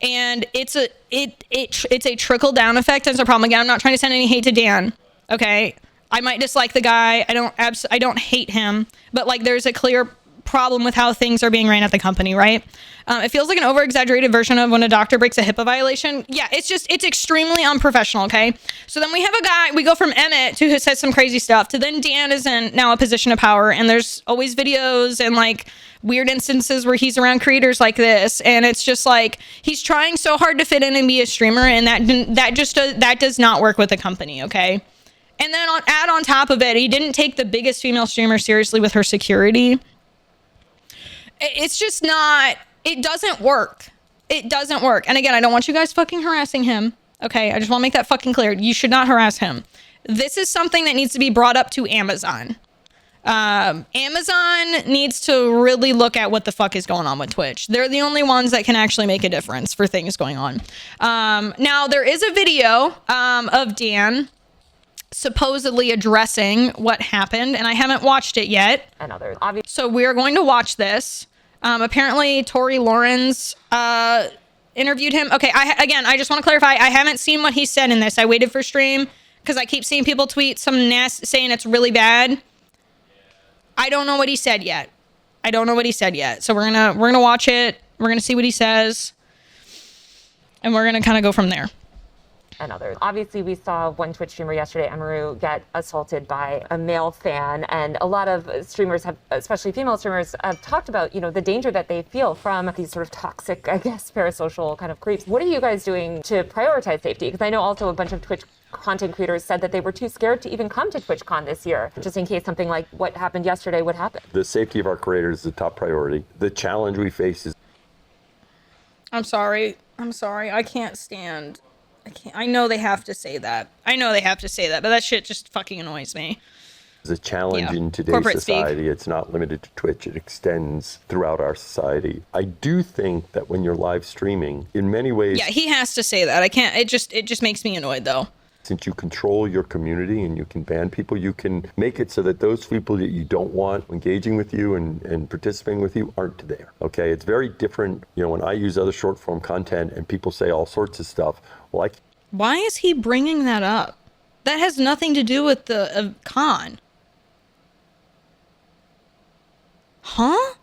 And it's a trickle down effect. That's a problem. Again, I'm not trying to send any hate to Dan. Okay, I might dislike the guy. I don't hate him, but like, there's a clear problem with how things are being ran at the company, right? It feels like an over-exaggerated version of when a doctor breaks a HIPAA violation. Yeah, it's extremely unprofessional, okay? So then we have a guy, we go from Emmett, who says some crazy stuff, to then Dan is in now a position of power, and there's always videos and like weird instances where he's around creators like this, and it's just like, he's trying so hard to fit in and be a streamer, and that does not work with the company, okay? And then add on top of it, he didn't take the biggest female streamer seriously with her security. It's just not, it doesn't work. It doesn't work. And again, I don't want you guys fucking harassing him. Okay, I just want to make that fucking clear. You should not harass him. This is something that needs to be brought up to Amazon. Amazon needs to really look at what the fuck is going on with Twitch. They're the only ones that can actually make a difference for things going on. Now, there is a video of Dan supposedly addressing what happened, and I haven't watched it yet. So we're going to watch this. Apparently Tori Lawrence interviewed him. Okay, I just want to clarify, I haven't seen what he said in this. I waited for stream because I keep seeing people tweet some saying it's really bad. I don't know what he said yet. So we're gonna watch it. We're gonna see what he says, and we're gonna kind of go from there. and others. Obviously, we saw one Twitch streamer yesterday, Amaru, get assaulted by a male fan, and a lot of streamers have, especially female streamers, have talked about, you know, the danger that they feel from these sort of toxic, I guess, parasocial kind of creeps. What are you guys doing to prioritize safety? Because I know also a bunch of Twitch content creators said that they were too scared to even come to TwitchCon this year, just in case something like what happened yesterday would happen. The safety of our creators is the top priority. The challenge we face is... I'm sorry. I can't stand. I know they have to say that. But that shit just fucking annoys me. It's a challenge in today's Corporate society. speak. It's not limited to Twitch. It extends throughout our society. I do think that when you're live streaming, in many ways... Yeah, he has to say that. I can't. It just makes me annoyed, though. Since you control your community and you can ban people, you can make it so that those people that you don't want engaging with you and participating with you aren't there. Okay, it's very different. You know, when I use other short form content and people say all sorts of stuff, well, Why is he bringing that up? That has nothing to do with the con. Huh?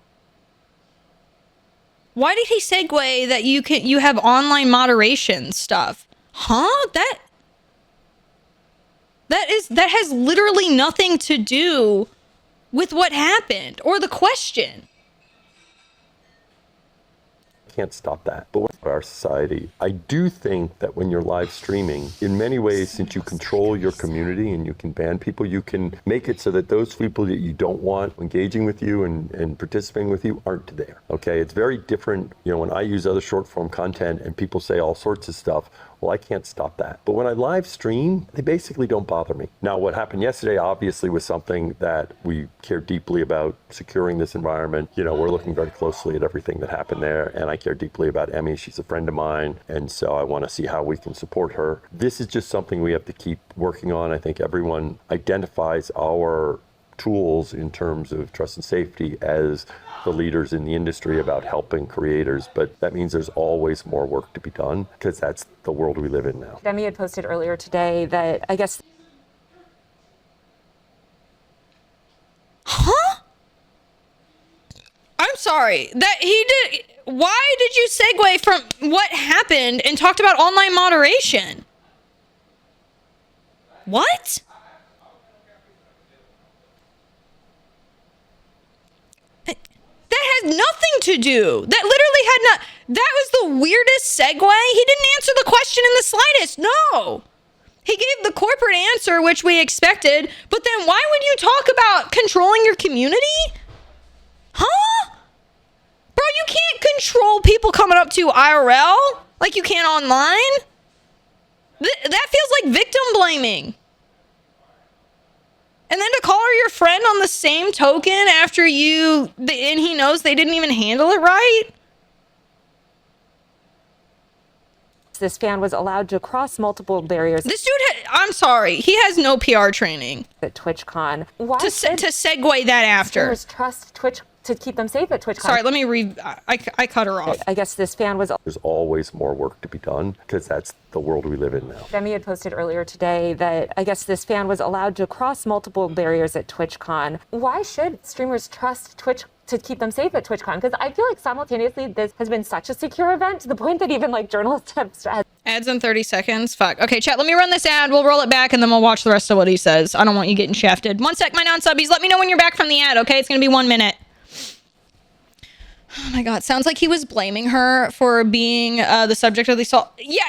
Why did he segue that you have online moderation stuff? Huh? That has literally nothing to do with what happened or the question. can't stop that. But with our society, I do think that when you're live streaming, in many ways, since you control your community and you can ban people, you can make it so that those people that you don't want engaging with you and participating with you aren't there. Okay, it's very different. You know, when I use other short form content and people say all sorts of stuff, well, I can't stop that. But when I live stream, they basically don't bother me. Now, what happened yesterday obviously was something that we care deeply about, securing this environment. You know, we're looking very closely at everything that happened there, and I care deeply about Emmy. She's a friend of mine, and so I want to see how we can support her. This is just something we have to keep working on. I think everyone identifies our tools in terms of trust and safety as the leaders in the industry about helping creators, but that means there's always more work to be done because that's the world we live in now. Demi had posted earlier today that I guess... Huh? I'm sorry. That he did... Why did you segue from what happened and talked about online moderation? What? That has nothing to do. That literally had not... That was the weirdest segue. He didn't answer the question in the slightest. No. He gave the corporate answer, which we expected, but then why would you talk about controlling your community? Huh? Bro, you can't control people coming up to you IRL like you can online. That feels like victim blaming. And then to call her your friend on the same token after and he knows they didn't even handle it right? This fan was allowed to cross multiple barriers. This dude, I'm sorry, he has no PR training. At TwitchCon. Why to segue that after. Streamers trust Twitch to keep them safe at TwitchCon. Sorry, let me I cut her off. I guess this fan was... There's always more work to be done because that's the world we live in now. Demi had posted earlier today that I guess this fan was allowed to cross multiple barriers at TwitchCon. Why should streamers trust Twitch to keep them safe at TwitchCon? Because I feel like simultaneously this has been such a secure event to the point that even like journalists have stressed. Ads in 30 seconds. Fuck. Okay, chat, let me run this ad. We'll roll it back and then we'll watch the rest of what he says. I don't want you getting shafted. 1 sec, my non-subbies. Let me know when you're back from the ad, okay? It's gonna be 1 minute. Oh my God, sounds like he was blaming her for being the subject of the assault. Yeah,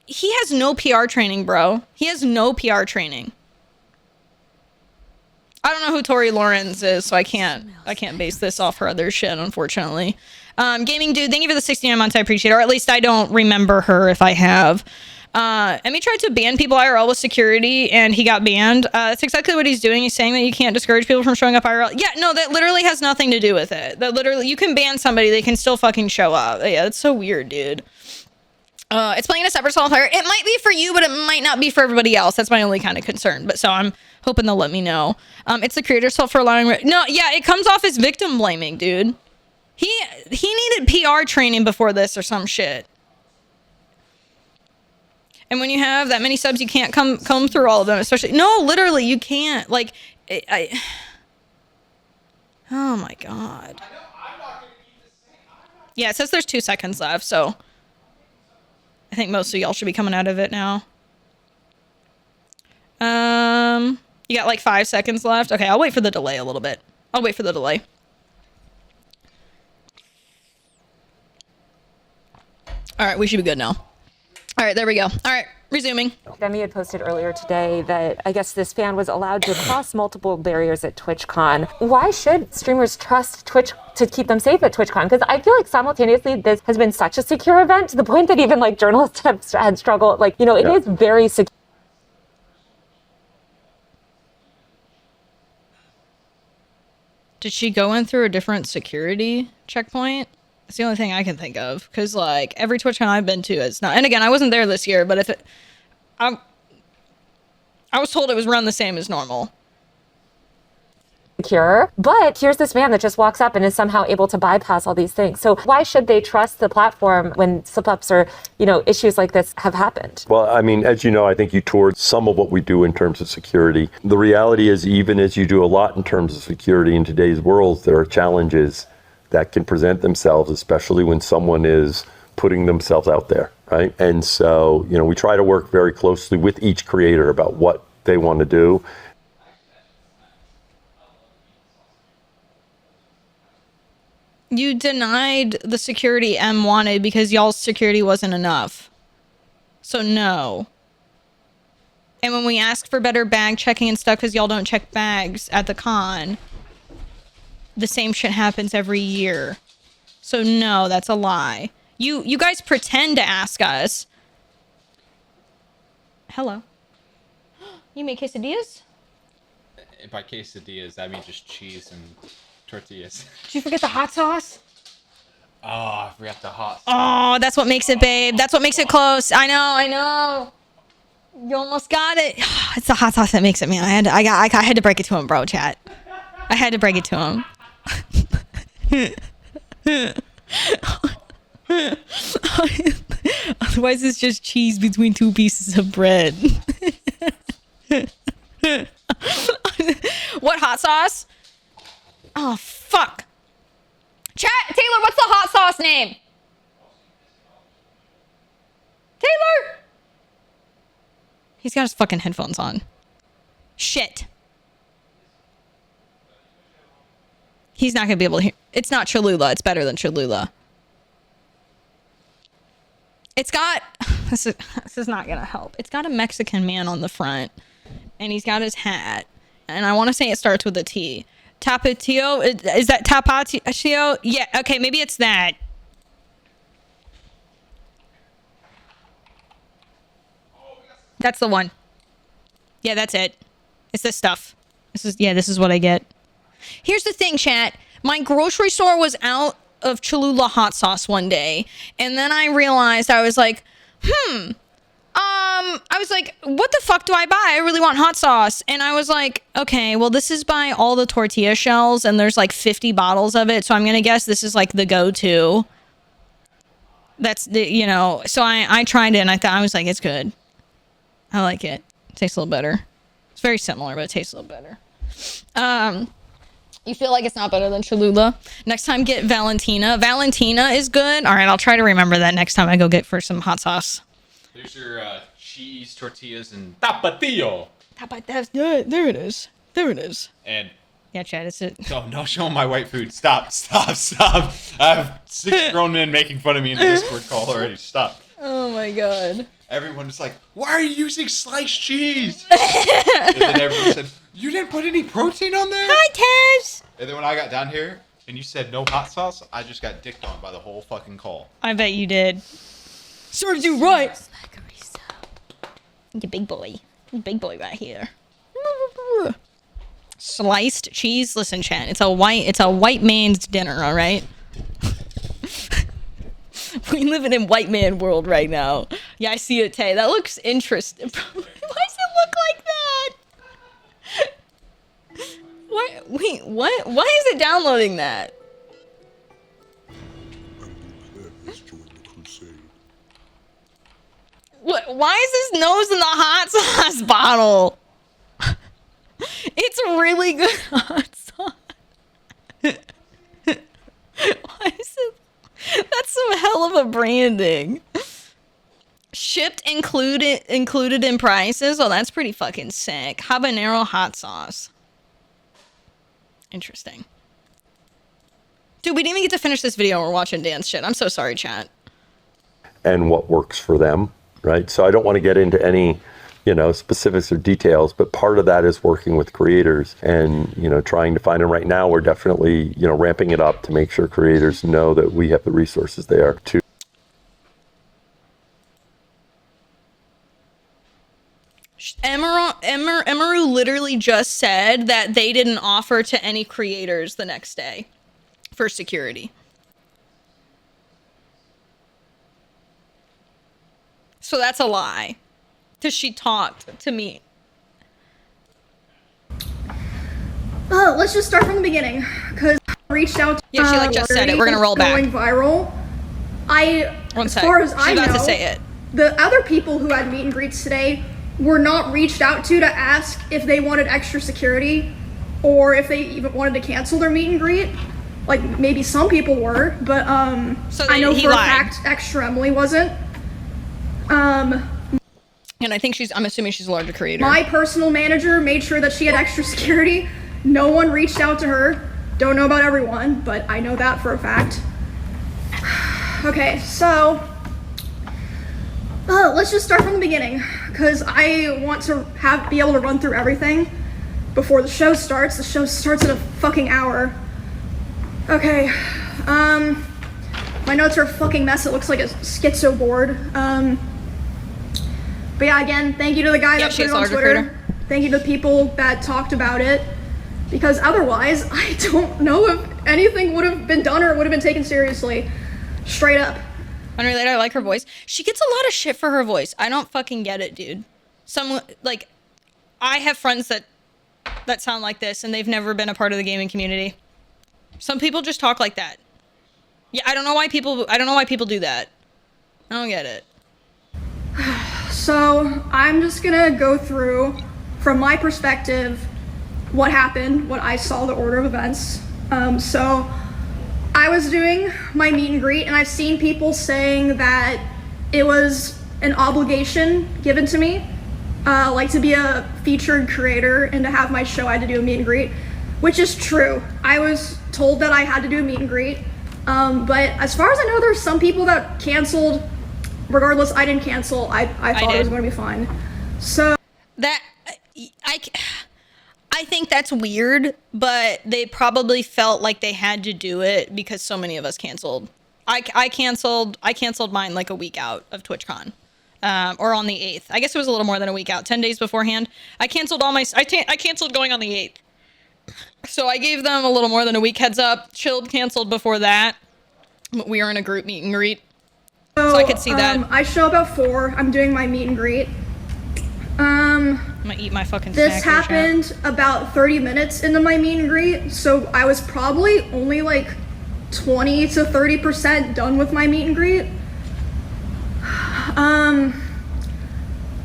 he has no PR training, bro. He has no PR training. I don't know who Tori Lawrence is, so I can't base this off her other shit, unfortunately. Gaming Dude, thank you for the 69 months. I appreciate it. Or at least I don't remember her if I have. Emmy tried to ban people IRL with security and he got banned. That's exactly what he's doing. He's saying that you can't discourage people from showing up IRL. Yeah, no, that literally has nothing to do with it. That literally, you can ban somebody, they can still fucking show up. Yeah, that's so weird, dude. It's playing a separate solo player. It might be for you, but it might not be for everybody else. That's my only kind of concern. But so I'm hoping they'll let me know. It's the creator's fault for allowing... No, yeah, it comes off as victim blaming, dude. He needed PR training before this or some shit. And when you have that many subs, you can't comb through all of them, especially... No, literally, you can't. Like, oh my God. Yeah, it says there's 2 seconds left, so... I think most of y'all should be coming out of it now. You got like 5 seconds left. Okay, I'll wait for the delay a little bit. I'll wait for the delay. All right, we should be good now. All right, there we go. All right, resuming. Demi had posted earlier today that I guess this fan was allowed to cross multiple barriers at TwitchCon. Why should streamers trust Twitch to keep them safe at TwitchCon? Because I feel like simultaneously this has been such a secure event to the point that even like journalists have had struggled. Like, you know, it is very secure. Did she go in through a different security checkpoint? It's the only thing I can think of. Because, like, every TwitchCon I've been to, it's not... And again, I wasn't there this year, but if it... I was told it was run the same as normal. Secure, but here's this man that just walks up and is somehow able to bypass all these things. So why should they trust the platform when slip-ups or, you know, issues like this have happened? Well, I mean, as you know, I think you toured some of what we do in terms of security. The reality is, even as you do a lot in terms of security in today's world, there are challenges that can present themselves, especially when someone is putting themselves out there, right? And so, you know, we try to work very closely with each creator about what they want to do. You denied the security M wanted because y'all's security wasn't enough. So no. And when we asked for better bag checking and stuff because y'all don't check bags at the con, the same shit happens every year. So no, that's a lie. You guys pretend to ask us. Hello. You make quesadillas? By quesadillas, I mean just cheese and tortillas. Did you forget the hot sauce? Oh, I forgot the hot sauce. Oh, that's what makes it, babe. That's what makes it close. I know. You almost got it. It's the hot sauce that makes it, man. I had to break it to him, bro, chat. I had to break it to him. Otherwise, it's just cheese between 2 pieces of bread. What hot sauce? Oh, fuck. Chat, Taylor, what's the hot sauce name? Taylor! He's got his fucking headphones on. Shit. He's not gonna be able to hear. It's not Cholula. It's better than Cholula. It's got... This is not gonna help. It's got a Mexican man on the front. And he's got his hat. And I want to say it starts with a T. Tapatio? Is that Tapatio? Yeah, okay, maybe it's that. That's the one. Yeah, that's it. It's this stuff. This is what I get. Here's the thing, chat. My grocery store was out of Cholula hot sauce one day. And then I realized, I was like, I was like, what the fuck do I buy? I really want hot sauce. And I was like, okay, well, this is by all the tortilla shells and there's like 50 bottles of it. So I'm going to guess this is like the go-to. That's the, you know, so I tried it and I was like, it's good. I like it. It tastes a little better. It's very similar, but it tastes a little better. You feel like it's not better than Cholula? Next time, get Valentina. Valentina is good. All right, I'll try to remember that next time I go get for some hot sauce. There's your cheese, tortillas, and tapatio. Yeah, there it is. There it is. And yeah, Chad, it's it. No, show my white food. Stop. I have 6 grown men making fun of me in the Discord call already. Stop. Oh my god. Everyone was like, why are you using sliced cheese? And then everyone said, you didn't put any protein on there? Hi, Tez. And then when I got down here and you said no hot sauce, I just got dicked on by the whole fucking call. I bet you did. Serves you right. Like a result. You big boy. You big boy right here. Sliced cheese. Listen, Chan, it's a white man's dinner, all right? We live in white man world right now. Yeah, I see it, Tay. That looks interesting. Why does it look like that? What? Wait, what? Why is it downloading that? What? Why is his nose in the hot sauce bottle? It's really good hot sauce. Why is it? That's some hell of a branding. Shipped included in prices. Oh, that's pretty fucking sick. Habanero hot sauce. Interesting. Dude, we didn't even get to finish this video. We're watching dance shit. I'm so sorry, chat. And what works for them, right? So I don't want to get into any, specifics or details, but part of that is working with creators and, trying to find them. Right now, we're definitely, ramping it up to make sure creators know that we have the resources there to. Emaru literally just said that they didn't offer to any creators the next day for security. So that's a lie. Because she talked to me. Let's just start from the beginning. Because I reached out to yeah, she just said it. We're gonna roll back. Going viral. As far as I know, about to say it. The other people who had meet and greets today were not reached out to ask if they wanted extra security or if they even wanted to cancel their meet and greet. Like, maybe some people were, but so I know for a fact Extra Emily wasn't. And I think I'm assuming she's a larger creator. My personal manager made sure that she had extra security. No one reached out to her. Don't know about everyone, but I know that for a fact. Okay, so let's just start from the beginning, because I want to be able to run through everything before the show starts. The show starts in a fucking hour. Okay, my notes are a fucking mess. It looks like a schizo board. But yeah, again, thank you to the guy that put it on Twitter. Recruiter. Thank you to the people that talked about it, because otherwise, I don't know if anything would have been done or would have been taken seriously. Straight up. Unrelated, I like her voice. She gets a lot of shit for her voice. I don't fucking get it, dude. I have friends that sound like this, and they've never been a part of the gaming community. Some people just talk like that. Yeah, I don't know why people do that. I don't get it. So, I'm just gonna go through, from my perspective, what happened, what I saw, the order of events. So, I was doing my meet and greet, and I've seen people saying that it was an obligation given to me, to be a featured creator and to have my show, I had to do a meet and greet, which is true. I was told that I had to do a meet and greet, but as far as I know, there's some people that canceled. Regardless, I didn't cancel. I thought it was going to be fine. So I think that's weird, but they probably felt like they had to do it because so many of us canceled. I canceled mine like a week out of TwitchCon, or on the 8th. I guess it was a little more than a week out, 10 days beforehand. I canceled I canceled going on the 8th. So I gave them a little more than a week heads up. Chilled canceled before that. We were in a group meet and greet. So I could see that. I show up at 4. I'm doing my meet and greet. I'm gonna eat my fucking snack. This happened about 30 minutes into my meet and greet, so I was probably only like 20 to 30% done with my meet and greet.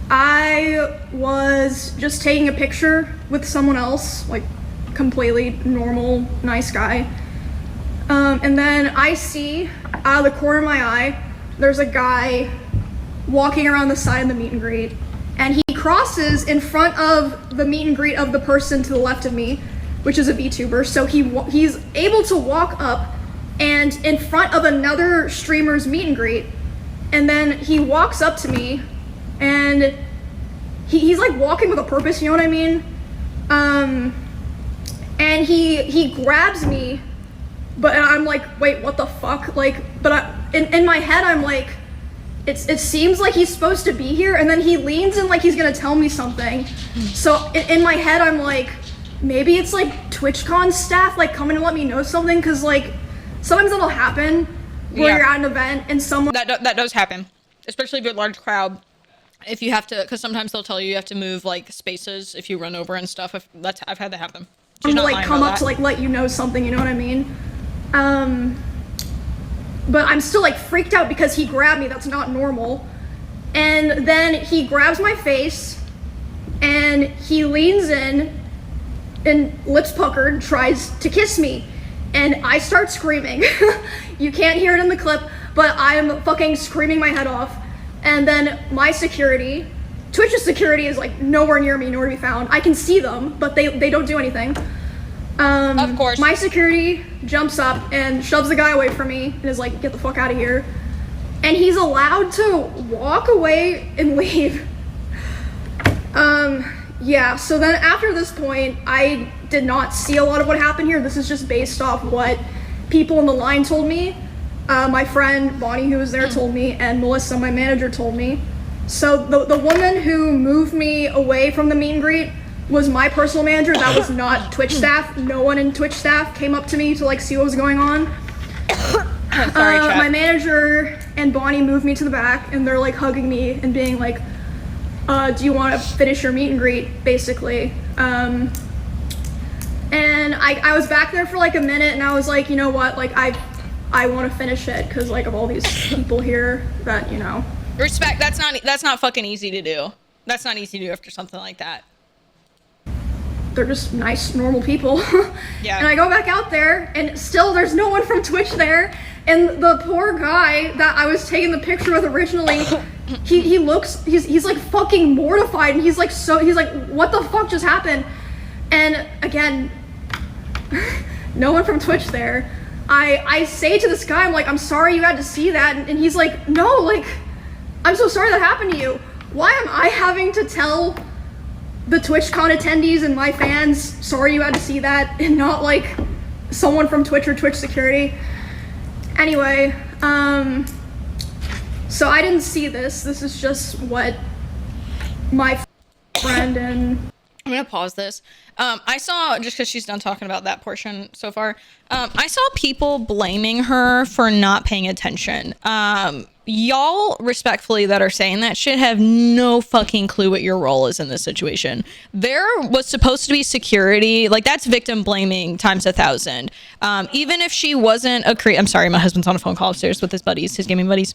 I was just taking a picture with someone else, like completely normal, nice guy. And then I see out of the corner of my eye, there's a guy walking around the side of the meet and greet, and he crosses in front of the meet and greet of the person to the left of me, which is a VTuber. So he's able to walk up and in front of another streamer's meet and greet, and then he walks up to me, and he's like walking with a purpose, you know what I mean? And he grabs me, but I'm like, wait, what the fuck? In my head, I'm like, it seems like he's supposed to be here, and then he leans in like he's gonna tell me something. So in my head, I'm like, maybe it's like TwitchCon staff like coming to let me know something, because like sometimes that'll happen where you're at an event and someone that does happen, especially if you're a large crowd. If you have to, because sometimes they'll tell you have to move like spaces if you run over and stuff. I've had that happen. Like come up to like let you know something, you know what I mean? But I'm still like freaked out because he grabbed me. That's not normal. And then he grabs my face and he leans in and lips puckered, tries to kiss me. And I start screaming. You can't hear it in the clip, but I'm fucking screaming my head off. And then my security, Twitch's security is like nowhere near me, nowhere to be found. I can see them, but they don't do anything. Of course. My security jumps up and shoves the guy away from me and is like, get the fuck out of here. And he's allowed to walk away and leave. Yeah, so then after this point, I did not see a lot of what happened here. This is just based off what people in the line told me. My friend Bonnie, who was there, told me, and Melissa, my manager, told me. So the woman who moved me away from the meet and greet was my personal manager. That was not Twitch staff. No one in Twitch staff came up to me to like see what was going on. I'm sorry, chat. My manager and Bonnie moved me to the back, and they're like hugging me and being like, do you want to finish your meet and greet, basically. And I was back there for like a minute, and I was like, you know what, like I want to finish it because like of all these people here that, you know. Respect. That's not fucking easy to do. That's not easy to do after something like that. They're just nice, normal people. Yeah. And I go back out there, and still there's no one from Twitch there. And the poor guy that I was taking the picture with originally, he's like fucking mortified, and he's like, what the fuck just happened? And again, no one from Twitch there. I say to this guy, I'm like, I'm sorry you had to see that, and he's like, no, like, I'm so sorry that happened to you. Why am I having to tell the TwitchCon attendees and my fans, sorry you had to see that, and not like someone from Twitch or Twitch security? Anyway, so I didn't see this. This is just what my friend and... I'm gonna pause this. I saw, just because she's done talking about that portion so far, I saw people blaming her for not paying attention. Y'all respectfully that are saying that shit have no fucking clue what your role is in this situation. There was supposed to be security, like that's victim blaming times 1,000. Even if she wasn't a creator, I'm sorry, my husband's on a phone call upstairs with his buddies, his gaming buddies.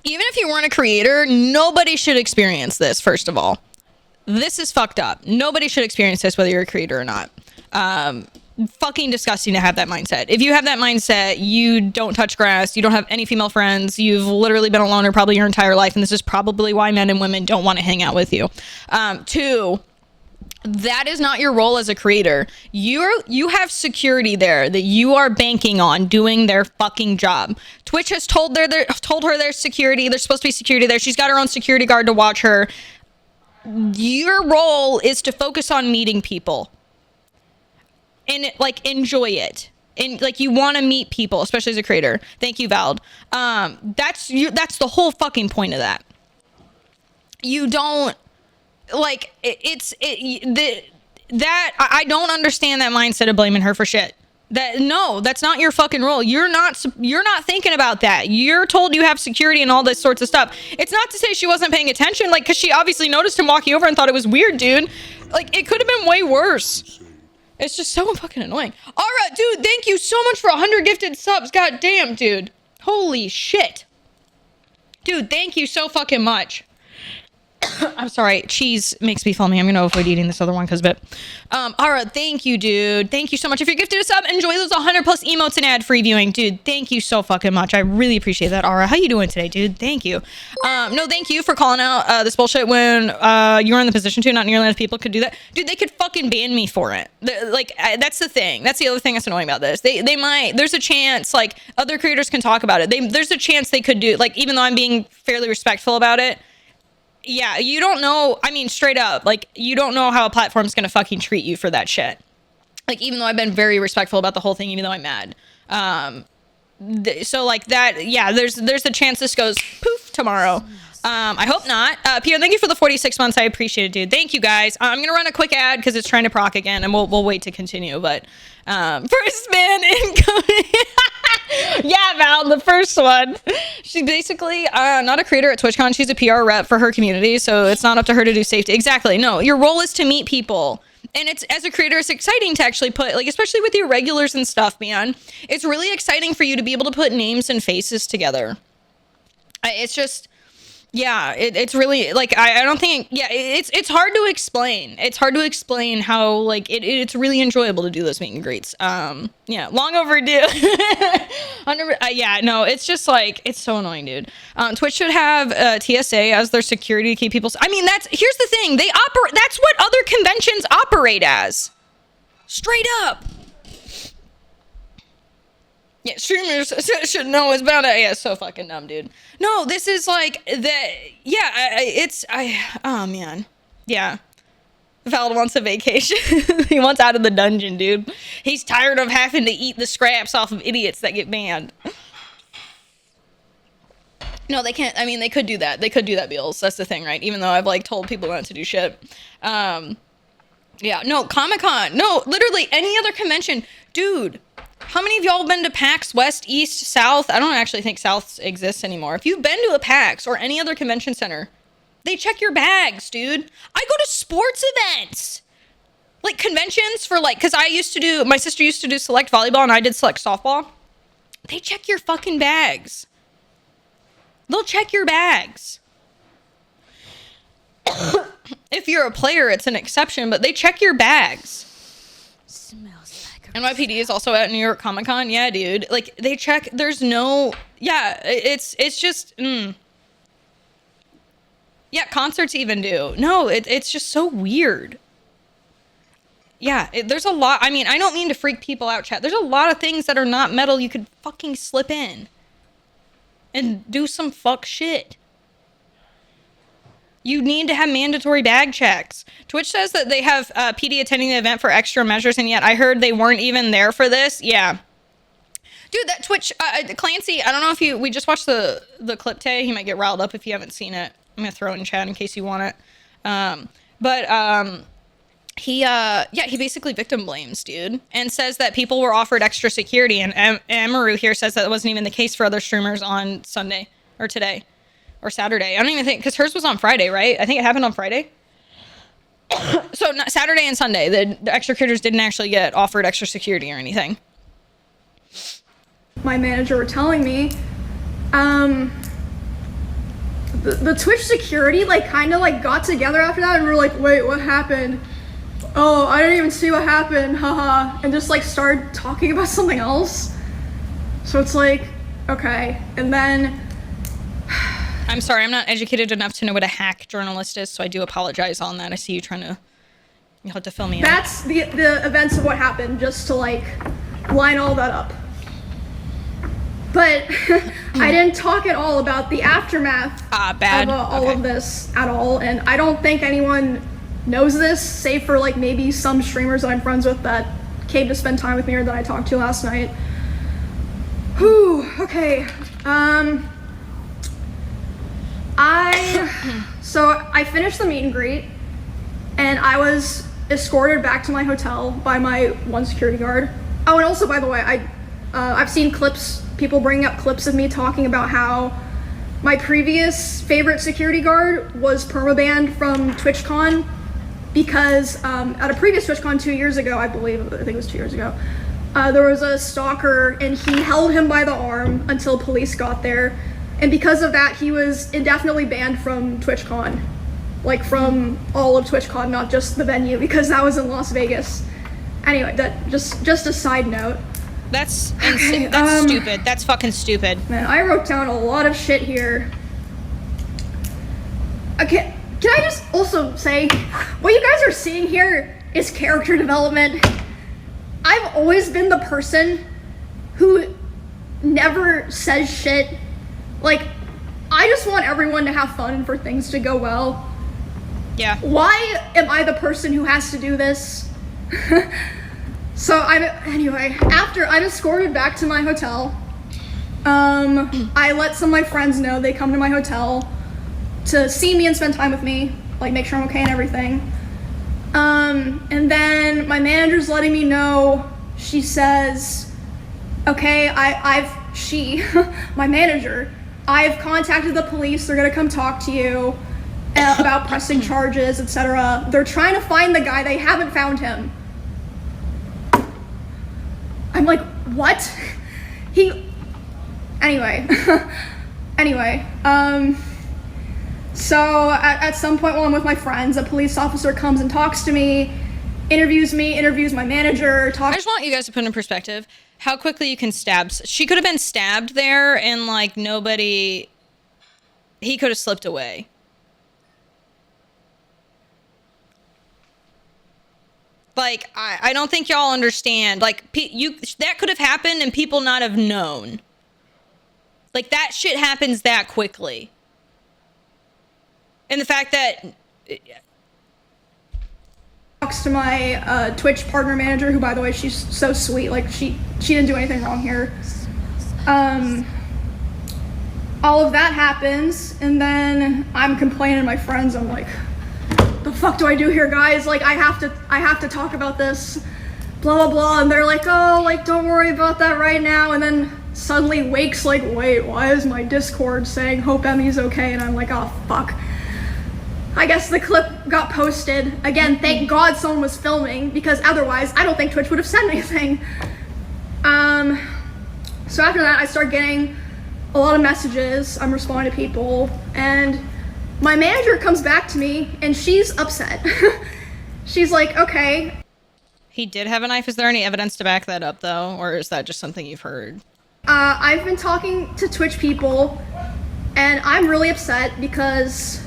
Even if you weren't a creator, nobody should experience this, first of all. This is fucked up. Nobody should experience this, whether you're a creator or not. Fucking disgusting to have that mindset. If you have that mindset, you don't touch grass, you don't have any female friends, you've literally been a loner probably your entire life, and this is probably why men and women don't want to hang out with you. Two, that is not your role as a creator. You have security there that you are banking on doing their fucking job. Twitch has told her there's security. There's supposed to be security there. She's got her own security guard to watch her. Your role is to focus on meeting people and like enjoy it, and like you want to meet people, especially as a creator. Thank you, Vald. That's the whole fucking point of that. You don't like I don't understand that mindset of blaming her for shit. That's not your fucking role. You're not thinking about that. You're told you have security and all this sorts of stuff. It's not to say she wasn't paying attention, like, because she obviously noticed him walking over and thought it was weird, dude. Like, it could have been way worse. It's just so fucking annoying. All right, dude, thank you so much for 100 gifted subs. God damn, dude. Holy shit. Dude, thank you so fucking much. I'm sorry, cheese makes me foamy. I'm gonna avoid eating this other one because of it. Ara, thank you, dude. Thank you so much. If you're gifted a sub, enjoy those 100 plus emotes and ad-free viewing, dude. Thank you so fucking much. I really appreciate that, Ara. How you doing today, dude? Thank you. No, thank you for calling out this bullshit when you were in the position to. Not nearly enough people could do that, dude. They could fucking ban me for it. That's the thing. That's the other thing that's annoying about this. They might. There's a chance, like, other creators can talk about it. There's a chance they could do, like, even though I'm being fairly respectful about it. Yeah, you don't know, I mean, straight up, like, you don't know how a platform's gonna fucking treat you for that shit. Like, even though I've been very respectful about the whole thing, even though I'm mad. So, like, that, yeah, there's a chance this goes poof tomorrow. I hope not. Pio, thank you for the 46 months. I appreciate it, dude. Thank you, guys. I'm gonna run a quick ad because it's trying to proc again, and we'll wait to continue, but first man incoming. Yeah, Val, the first one. She's basically not a creator at TwitchCon. She's a PR rep for her community, so it's not up to her to do safety. Exactly. No, your role is to meet people. And it's, as a creator, it's exciting to actually put, like, especially with your regulars and stuff, man. It's really exciting for you to be able to put names and faces together. It's just, Yeah, it's really like I don't think it's hard to explain. It's hard to explain how like it's really enjoyable to do those meet and greets. Yeah, long overdue. Yeah, no, it's just like it's so annoying, dude. Twitch should have TSA as their security to keep people. I mean, here's the thing. They operate. That's what other conventions operate as. Straight up. Yeah, streamers should know it's about it. Yeah, it's so fucking dumb, dude. No, this is like the oh man. Yeah. Valid wants a vacation. He wants out of the dungeon, dude. He's tired of having to eat the scraps off of idiots that get banned. No, they can't. I mean, they could do that. They could do that, Beals. That's the thing, right? Even though I've like told people not to do shit. Yeah, no, Comic-Con. No, literally any other convention. Dude, how many of y'all been to PAX West, East, South? I don't actually think South exists anymore. If you've been to a PAX or any other convention center, they check your bags, dude. I go to sports events. Like conventions for like, cause my sister used to do select volleyball and I did select softball. They check your fucking bags. They'll check your bags. If you're a player, it's an exception, but they check your bags. Smells like NYPD is also at New York Comic Con. Yeah, dude. Like they check. There's no. Yeah, it's just. Yeah, concerts even do. No, it's just so weird. Yeah, there's a lot. I mean, I don't mean to freak people out, chat. There's a lot of things that are not metal you could fucking slip in and do some fuck shit. You need to have mandatory bag checks. Twitch says that they have PD attending the event for extra measures, and yet I heard they weren't even there for this. Yeah. Dude, that Twitch, Clancy, I don't know if we just watched the clip today. He might get riled up if you haven't seen it. I'm going to throw it in chat in case you want it. He basically victim blames, dude, and says that people were offered extra security, and Amaru here says that wasn't even the case for other streamers on Sunday or today. Or Saturday. I don't even think, because hers was on Friday, right? I think it happened on Friday. So Saturday and Sunday, the extra creators didn't actually get offered extra security or anything. My manager were telling me, the Twitch security like kind of like got together after that and we were like, wait, what happened? Oh, I didn't even see what happened, haha, and just like started talking about something else. So it's like, okay, and then I'm sorry, I'm not educated enough to know what a hack journalist is, so I do apologize on that. I see you trying to, you'll have to fill me in. That's the events of what happened, just to like line all that up. But I didn't talk at all about the aftermath of all of this at all, and I don't think anyone knows this, save for like maybe some streamers that I'm friends with that came to spend time with me or that I talked to last night. Whew, okay. So I finished the meet and greet, and I was escorted back to my hotel by my one security guard. Oh, and also, by the way, I've seen clips, people bringing up clips of me talking about how my previous favorite security guard was permabanned from TwitchCon because at a previous TwitchCon 2 years ago, I think it was 2 years ago, there was a stalker and he held him by the arm until police got there. And because of that, he was indefinitely banned from TwitchCon. Like from all of TwitchCon, not just the venue, because that was in Las Vegas. Anyway, that just a side note. That's insane. That's stupid. That's fucking stupid. Man, I wrote down a lot of shit here. Okay, can I just also say, what you guys are seeing here is character development. I've always been the person who never says shit. Like, I just want everyone to have fun and for things to go well. Yeah. Why am I the person who has to do this? So anyway, after I'm escorted back to my hotel, I let some of my friends know they come to my hotel to see me and spend time with me, like make sure I'm okay and everything. And then my manager's letting me know, she says, okay, my manager, I've contacted the police, they're gonna come talk to you about pressing charges, etc. They're trying to find the guy, they haven't found him. I'm like, what? Anyway, So at some point while I'm with my friends, a police officer comes and talks to me, interviews my manager, I just want you guys to put in perspective how quickly you can stab. She could have been stabbed there and like nobody, he could have slipped away. Like, I don't think y'all understand. Like, that could have happened and people not have known. Like, that shit happens that quickly. And the fact that... Talks to my Twitch partner manager, who, by the way, she's so sweet. Like, she didn't do anything wrong here. All of that happens, and then I'm complaining to my friends. I'm like, the fuck do I do here, guys? Like, I have to talk about this, blah blah blah. And they're like, oh, like, don't worry about that right now. And then suddenly Wake's like, wait, why is my Discord saying hope Emmy's okay? And I'm like, oh fuck. I guess the clip got posted. Again, thank God someone was filming, because otherwise I don't think Twitch would have said anything. So after that, I start getting a lot of messages. I'm responding to people, and my manager comes back to me, and she's upset. She's like, okay. He did have a knife. Is there any evidence to back that up, though? Or is that just something you've heard? I've been talking to Twitch people, and I'm really upset because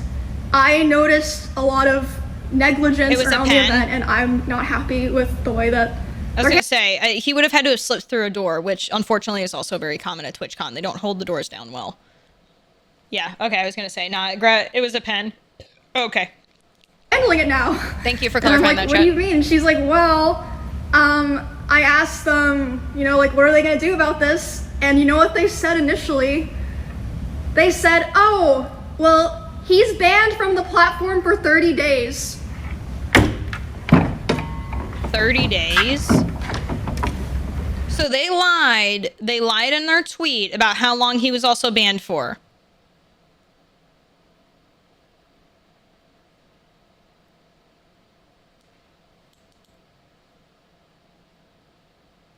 I noticed a lot of negligence around the event, and I'm not happy with the way that... I was gonna say, he would have had to have slipped through a door, which unfortunately is also very common at TwitchCon. They don't hold the doors down well. Yeah, okay, I was gonna say, nah, it was a pen. Okay. Handling it now. Thank you for clarifying that, What do you mean? She's like, well, I asked them, you know, like, what are they gonna do about this? And you know what they said initially? They said, oh, well, he's banned from the platform for 30 days. 30 days? So they lied. They lied in their tweet about how long he was also banned for.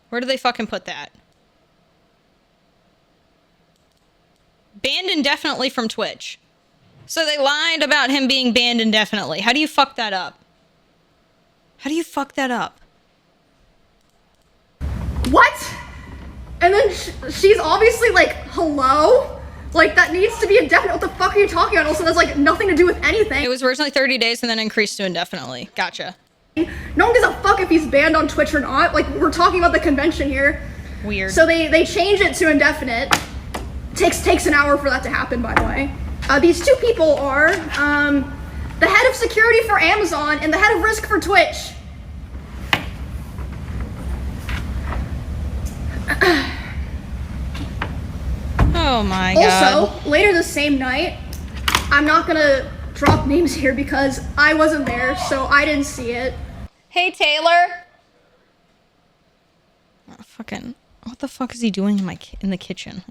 Where do they fucking put that? Banned indefinitely from Twitch. So they lied about him being banned indefinitely. How do you fuck that up? How do you fuck that up? What? And then she's obviously like, hello? Like, that needs to be indefinite. What the fuck are you talking about? Also, that's like nothing to do with anything. It was originally 30 days and then increased to indefinitely. Gotcha. No one gives a fuck if he's banned on Twitch or not. Like, we're talking about the convention here. Weird. So they changed it to indefinite. Takes an hour for that to happen, by the way. These two people are the head of security for Amazon and the head of risk for Twitch. Oh my god. Also, later the same night, I'm not gonna drop names here because I wasn't there, so I didn't see it. Hey, Taylor. Oh, fucking, what the fuck is he doing in the kitchen?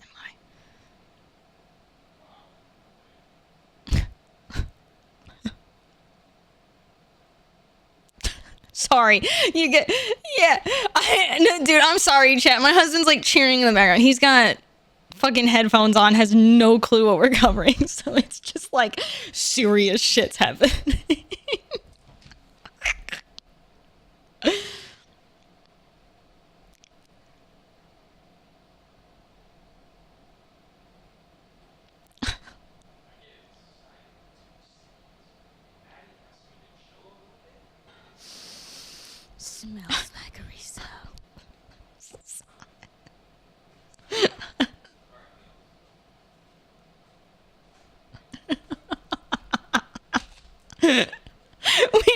Sorry, you get, yeah, no, dude, I'm sorry, chat. My husband's like cheering in the background. He's got fucking headphones on, has no clue what we're covering, so it's just like serious shit's happening. Smells like a risotto. We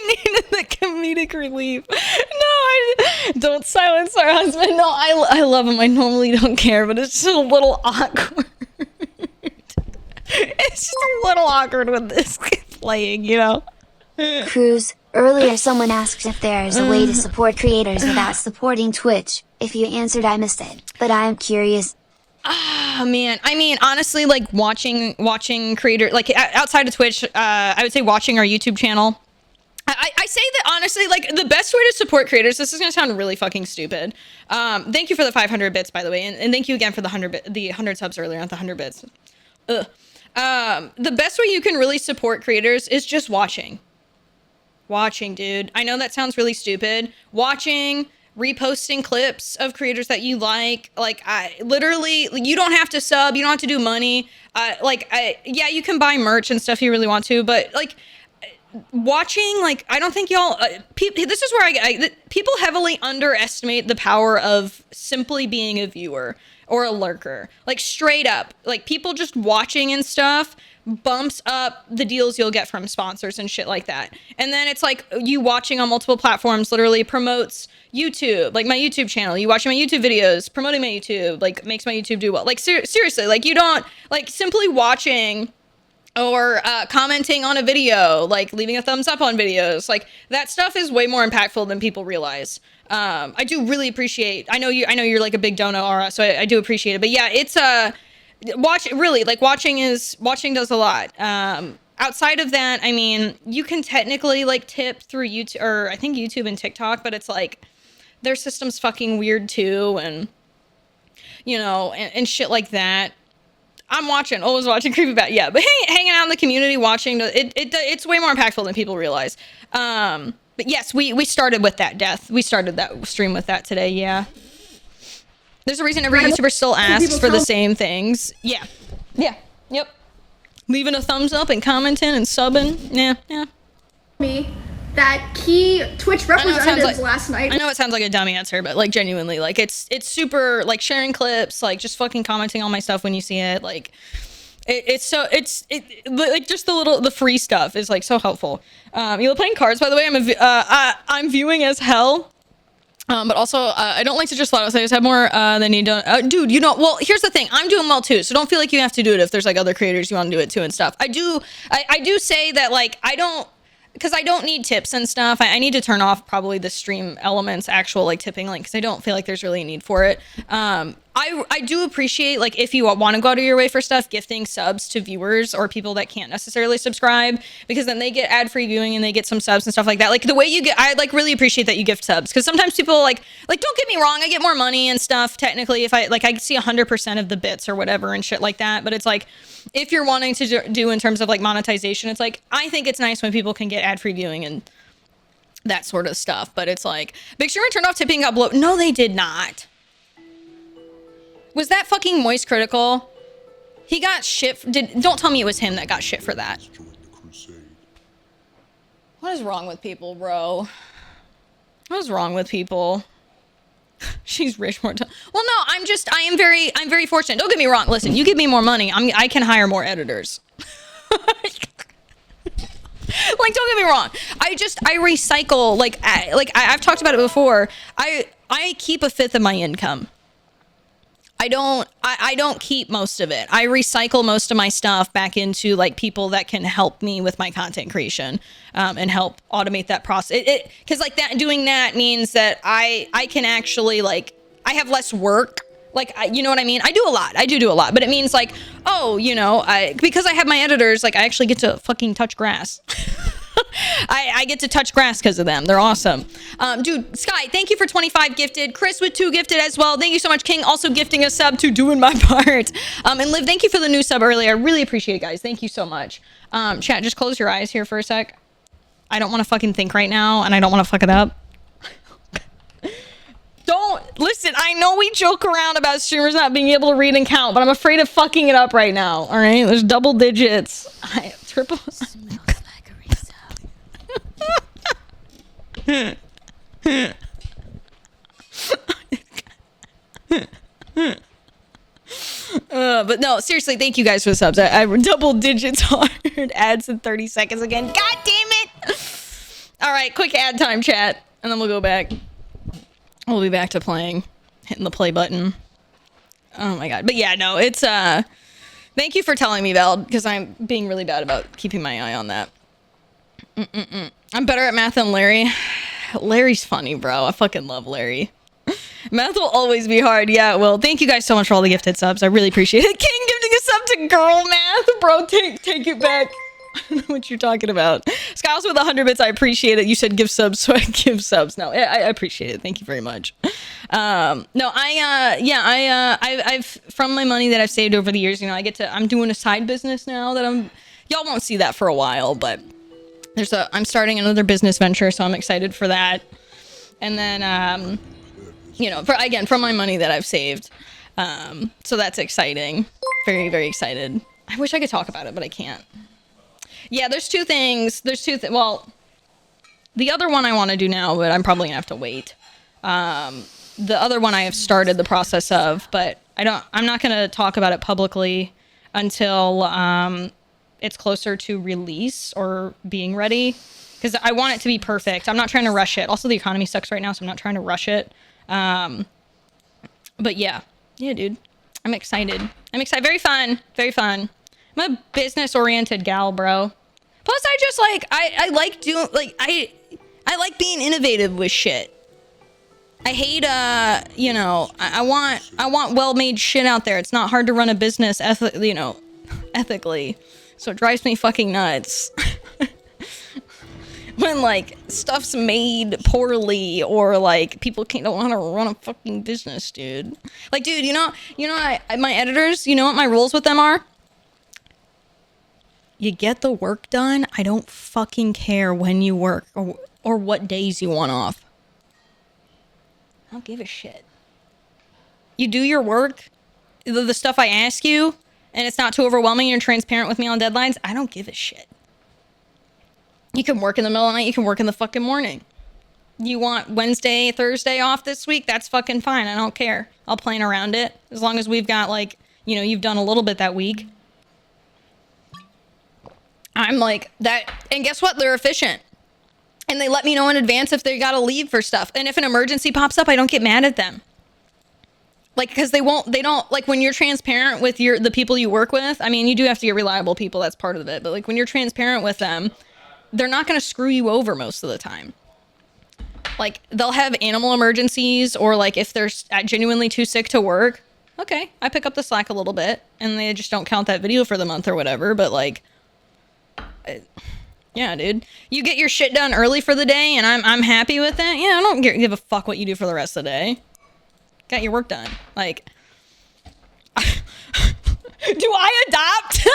needed the comedic relief. No, don't silence our husband. No, I love him. I normally don't care, but it's just a little awkward. It's just a little awkward with this playing, you know? Cruz, earlier someone asked if there is a way to support creators without supporting Twitch. If you answered, I missed it, but I am curious. Oh man, I mean, honestly, like watching creator, like outside of Twitch, I would say watching our YouTube channel. I say that honestly, like the best way to support creators, this is gonna sound really fucking stupid. Thank you for the 500 bits, by the way, and thank you again for the 100 subs earlier, not the 100 bits. Ugh. The best way you can really support creators is just watching. Watching, dude. I know that sounds really stupid. Watching, reposting clips of creators that you like. Like, I literally, you don't have to sub. You don't have to do money. Yeah, you can buy merch and stuff if you really want to, but like, watching, like, I don't think y'all, this is where people heavily underestimate the power of simply being a viewer or a lurker. Like, straight up, like, people just watching and stuff bumps up the deals you'll get from sponsors and shit like that. And then it's like you watching on multiple platforms literally promotes YouTube, like my YouTube channel. You watching my YouTube videos, promoting my YouTube, like makes my YouTube do well. Like seriously, like you don't, like simply watching or commenting on a video, like leaving a thumbs up on videos, like that stuff is way more impactful than people realize. I do really appreciate, I know you're like a big donor, Aura, so I do appreciate it. But yeah, it's watching does a lot. Outside of that, I mean, you can technically like tip through YouTube, or I think YouTube and TikTok, but it's like their system's fucking weird too, and you know, and shit like that. I'm always watching Creepy Bat. Yeah, but hanging out in the community, watching it's way more impactful than people realize. But yes, we started with that death. We started that stream with that today. Yeah. There's a reason every YouTuber still asks for the same things. Yeah. Yeah. Yep. Leaving a thumbs up and commenting and subbing. Yeah. Me that key Twitch representatives last night. I know it sounds like a dumb answer, but like genuinely, like it's super, like sharing clips, like just fucking commenting on my stuff when you see it. Like it's like just the free stuff is like so helpful. You love playing cards, by the way. I'm viewing as hell. But also, I don't like to just flat out say I just have more than you don't. Dude, you know, well, here's the thing. I'm doing well too, so don't feel like you have to do it if there's like other creators you want to do it too and stuff. I do say that, like, because I don't need tips and stuff. I need to turn off probably the stream elements, actual like tipping, like, because I don't feel like there's really a need for it. I do appreciate, like, if you want to go out of your way for stuff, gifting subs to viewers or people that can't necessarily subscribe, because then they get ad-free viewing and they get some subs and stuff like that. Like the way you get, I like really appreciate that you gift subs, because sometimes people like don't get me wrong, I get more money and stuff technically if I see 100% of the bits or whatever and shit like that. But it's like, if you're wanting to do in terms of like monetization, it's like, I think it's nice when people can get ad-free viewing and that sort of stuff. But it's like, Big Streamer turned off tipping, got blow. No, they did not. Was that fucking Moist Critical? He got shit. Don't tell me it was him that got shit for that. What is wrong with people, bro? What is wrong with people? She's rich more time. Well, no, I'm very fortunate. Don't get me wrong. Listen, you give me more money, I can hire more editors. Like, don't get me wrong. I recycle, I've talked about it before. I keep a fifth of my income. I don't keep most of it. I recycle most of my stuff back into like people that can help me with my content creation, and help automate that process. Because like that, doing that means that I can actually, like, I have less work. Like, you know what I mean? I do a lot. I do a lot. But it means like, oh, you know, because I have my editors, like I actually get to fucking touch grass. I get to touch grass because of them. They're awesome. Dude, Sky, thank you for 25 gifted. Chris with 2 gifted as well. Thank you so much. King also gifting a sub to Doing My Part. And Liv, thank you for the new sub earlier. I really appreciate it, guys. Thank you so much. Chat, just close your eyes here for a sec. I don't want to fucking think right now, and I don't want to fuck it up. Don't listen. I know we joke around about streamers not being able to read and count, but I'm afraid of fucking it up right now. All right, there's double digits. Triple. But no, seriously, thank you guys for the subs. I double digits hard. Ads in 30 seconds again. God damn it! All right, quick ad time, chat, and then we'll go back. We'll be back to playing, hitting the play button. Oh my god, but yeah, no, it's thank you for telling me, Val, because I'm being really bad about keeping my eye on that. I'm better at math than Larry. Larry's funny, bro. I fucking love Larry. Math will always be hard. Yeah, well, thank you guys so much for all the gifted subs. I really appreciate it. King gifting a sub to girl math. Bro, take it back. I don't know what you're talking about. Skiles with 100 bits. I appreciate it. You said give subs, so I give subs. No, I appreciate it. Thank you very much. No, I've from my money that I've saved over the years, you know, I'm doing a side business now that y'all won't see that for a while, but I'm starting another business venture, so I'm excited for that. And then, you know, from my money that I've saved. So that's exciting. Very, very excited. I wish I could talk about it, but I can't. Yeah, there's two things. Well, the other one I want to do now, but I'm probably gonna have to wait. The other one I have started the process of, but I'm not gonna talk about it publicly until it's closer to release or being ready, because I want it to be perfect. I'm not trying to rush it. Also, the economy sucks right now, so I'm not trying to rush it. But yeah, dude, I'm excited. Very fun. I'm a business-oriented gal, bro. Plus, I just I like doing, I like being innovative with shit. I hate, you know, I want well-made shit out there. It's not hard to run a business ethically. So it drives me fucking nuts. When, like, stuff's made poorly, or, like, people don't want to run a fucking business, dude. Like, dude, you know, my editors, you know what my rules with them are? You get the work done. I don't fucking care when you work or what days you want off. I don't give a shit. You do your work, the stuff I ask you, and it's not too overwhelming, you're transparent with me on deadlines, I don't give a shit. You can work in the middle of the night, you can work in the fucking morning. You want Wednesday, Thursday off this week? That's fucking fine. I don't care. I'll plan around it. As long as we've got, like, you know, you've done a little bit that week. I'm like that. And guess what? They're efficient. And they let me know in advance if they gotta leave for stuff. And if an emergency pops up, I don't get mad at them. Like, because they don't, like, when you're transparent with the people you work with, I mean, you do have to get reliable people, that's part of it. But, like, when you're transparent with them, they're not going to screw you over most of the time. Like, they'll have animal emergencies, or, like, if they're genuinely too sick to work, okay, I pick up the slack a little bit, and they just don't count that video for the month or whatever, but, like, yeah, dude. You get your shit done early for the day, and I'm happy with it. Yeah, I don't give a fuck what you do for the rest of the day. Got your work done. Like, do I adopt?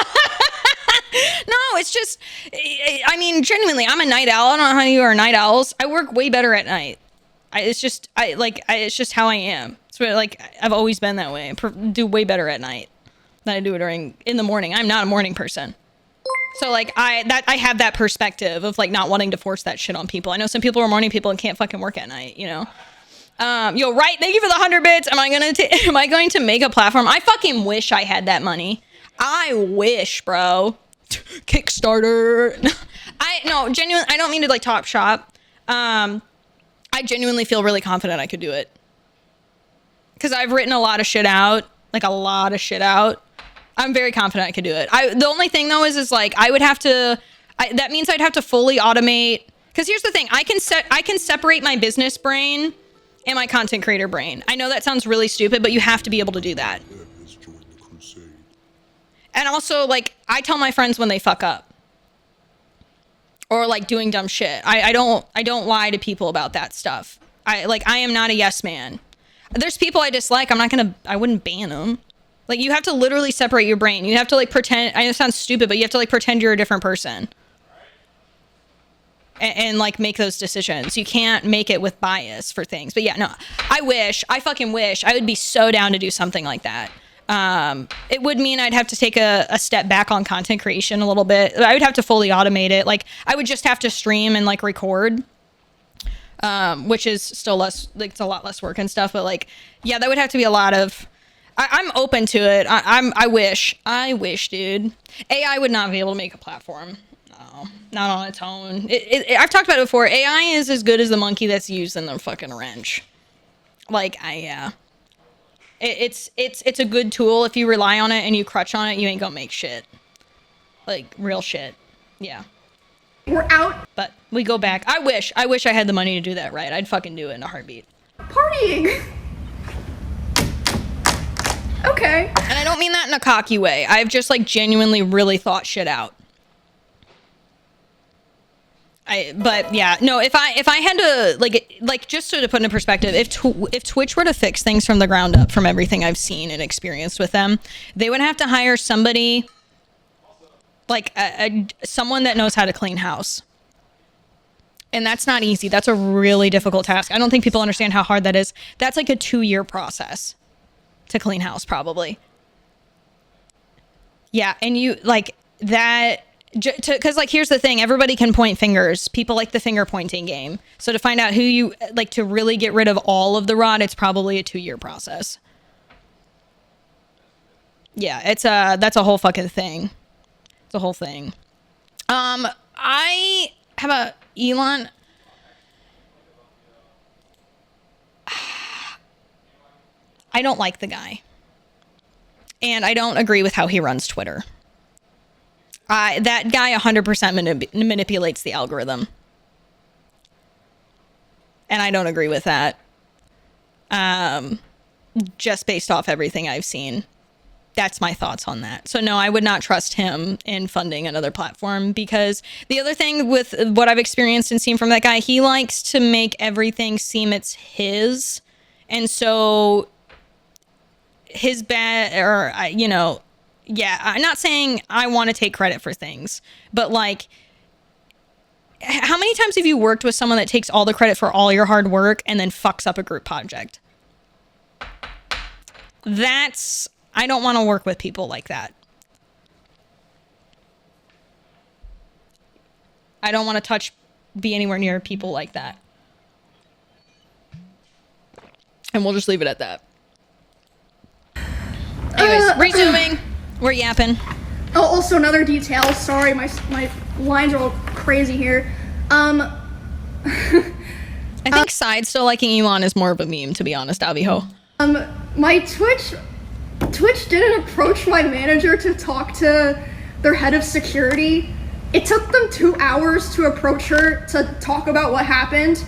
No, it's just, I mean, genuinely, I'm a night owl. I don't know how you are night owls. I work way better at night. It's just how I am. It's really, like, I've always been that way. I do way better at night than I do in the morning. I'm not a morning person. So, like, I have that perspective of, like, not wanting to force that shit on people. I know some people are morning people and can't fucking work at night, you know? Yo, right, thank you for the 100 bits. Am I going to make a platform? I fucking wish I had that money. I wish, bro. Kickstarter. No, genuinely, I don't mean to, like, top shop. I genuinely feel really confident I could do it. Because I've written a lot of shit out. Like, a lot of shit out. I'm very confident I could do it. The only thing, though, is like, I would have to, that means I'd have to fully automate. Because here's the thing. I can separate my business brain and my content creator brain. I know that sounds really stupid, but you have to be able to do that. And also, like, I tell my friends when they fuck up. Or, like, doing dumb shit. I don't lie to people about that stuff. I am not a yes man. There's people I dislike. I wouldn't ban them. Like, you have to literally separate your brain. You have to, like, pretend, I know it sounds stupid, but you have to, like, pretend you're a different person. And like, make those decisions. You can't make it with bias for things. But yeah, no, I fucking wish. I would be so down to do something like that. It would mean I'd have to take a step back on content creation a little bit. I would have to fully automate it. Like, I would just have to stream and, like, record. Which is still less, like, it's a lot less work and stuff. But, like, yeah, that would have to be a lot of... I'm open to it. I wish, dude. AI would not be able to make a platform. No, not on its own. I've talked about it before. AI is as good as the monkey that's used in the fucking wrench. Like, yeah. It's a good tool. If you rely on it and you crutch on it, you ain't gonna make shit. Like, real shit. Yeah. We're out. But we go back. I wish I had the money to do that right. I'd fucking do it in a heartbeat. Partying. Okay. And I don't mean that in a cocky way. I've just, like, genuinely really thought shit out. But yeah, no, if I had to like just to put into perspective, if Twitch were to fix things from the ground up from everything I've seen and experienced with them, they would have to hire somebody like someone that knows how to clean house. And that's not easy. That's a really difficult task. I don't think people understand how hard that is. That's like a 2-year process to clean house, probably. Yeah, and you like that because like here's the thing, everybody can point fingers. People like the finger pointing game. So to find out who you like to really get rid of all of the rot, it's probably a 2-year process. Yeah, that's a whole fucking thing. It's a whole thing. I have a Elon. I don't like the guy. And I don't agree with how he runs Twitter. That guy 100% manipulates the algorithm. And I don't agree with that. Just based off everything I've seen. That's my thoughts on that. So no, I would not trust him in funding another platform, because the other thing with what I've experienced and seen from that guy, he likes to make everything seem it's his. And so his bad, or, you know, yeah, I'm not saying I want to take credit for things, but like, how many times have you worked with someone that takes all the credit for all your hard work and then fucks up a group project? I don't want to work with people like that. I don't want to be anywhere near people like that. And we'll just leave it at that. Anyways, resuming. We're yapping. Oh, also another detail. Sorry, my lines are all crazy here. I think Side still liking Elon is more of a meme, to be honest, Alviho. My Twitch didn't approach my manager to talk to their head of security. It took them 2 hours to approach her to talk about what happened.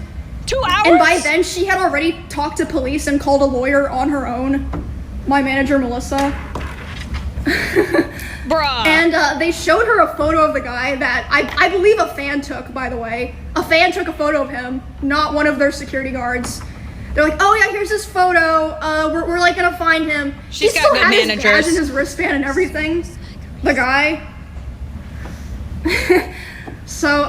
2 hours? And by then, she had already talked to police and called a lawyer on her own. My manager, Melissa. Bruh. And they showed her a photo of the guy that I believe a fan took, by the way. A fan took a photo of him, not one of their security guards. They're like, oh yeah, here's his photo. We're like gonna find him. She's got good managers. His badge and his wristband and everything. The guy. So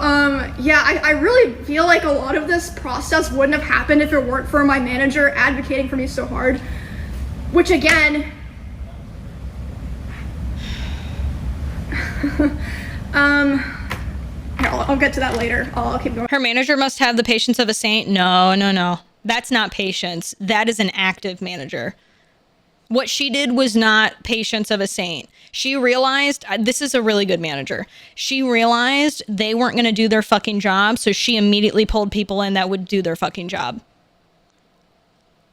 yeah, I really feel like a lot of this process wouldn't have happened if it weren't for my manager advocating for me so hard. Which again, I'll get to that later. I'll keep going. Her manager must have the patience of a saint. No. That's not patience. That is an active manager. What she did was not patience of a saint. She realized, this is a really good manager. She realized they weren't going to do their fucking job, so she immediately pulled people in that would do their fucking job.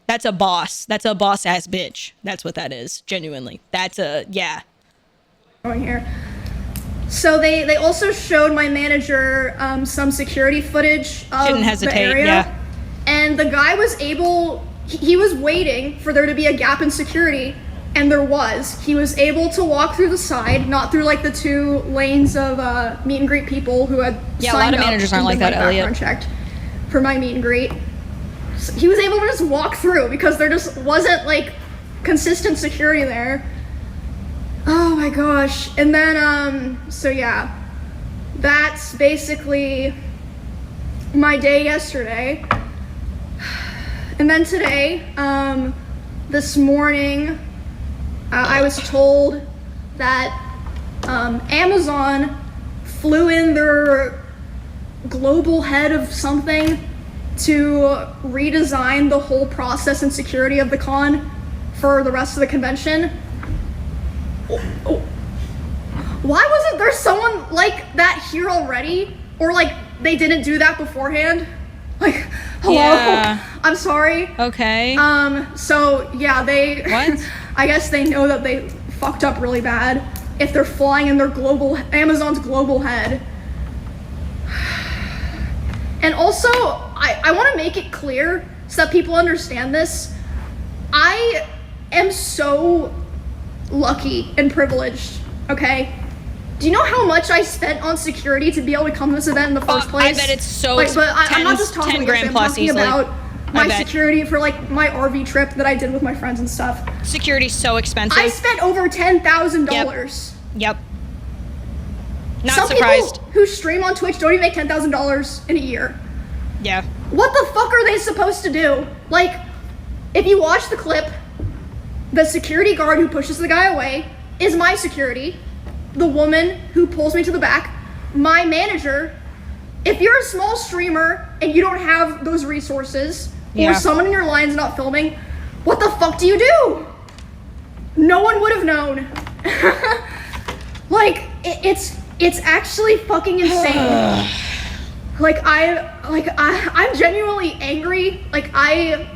That's a boss. That's a boss-ass bitch. That's what that is, genuinely. Yeah. Going here. So they also showed my manager some security footage of Didn't hesitate, the area. yeah. And the guy was able, he was waiting for there to be a gap in security, and there was. He was able to walk through the side, not through like the 2 lanes of meet and greet people who had Yeah, signed a lot of managers aren't like that, Elliot. checked for my meet and greet. So he was able to just walk through because there just wasn't like consistent security there. Oh my gosh. And then, so yeah, that's basically my day yesterday. And then today, this morning, I was told that Amazon flew in their global head of something to redesign the whole process and security of the con for the rest of the convention. Why wasn't there someone like that here already? Or like they didn't do that beforehand? Like, hello? Yeah. I'm sorry. Okay. So yeah, What? I guess they know that they fucked up really bad if they're flying in their Amazon's global head. And also, I want to make it clear so that people understand this. I am so lucky and privileged, okay? Do you know how much I spent on security to be able to come to this event in the first place? I bet it's so like, but I'm not just talking 10 about grand I'm plus talking easily. about my security for like my RV trip that I did with my friends and stuff. Security's so expensive. I spent over $10,000. Yep. Not Some surprised. people who stream on Twitch don't even make $10,000 in a year. Yeah. What the fuck are they supposed to do? Like, if you watch the clip, the security guard who pushes the guy away is my security. The woman who pulls me to the back, my manager. If you're a small streamer and you don't have those resources, or someone in your line's not filming, what the fuck do you do? No one would have known. Like, it's actually fucking insane. I'm genuinely angry. Like, I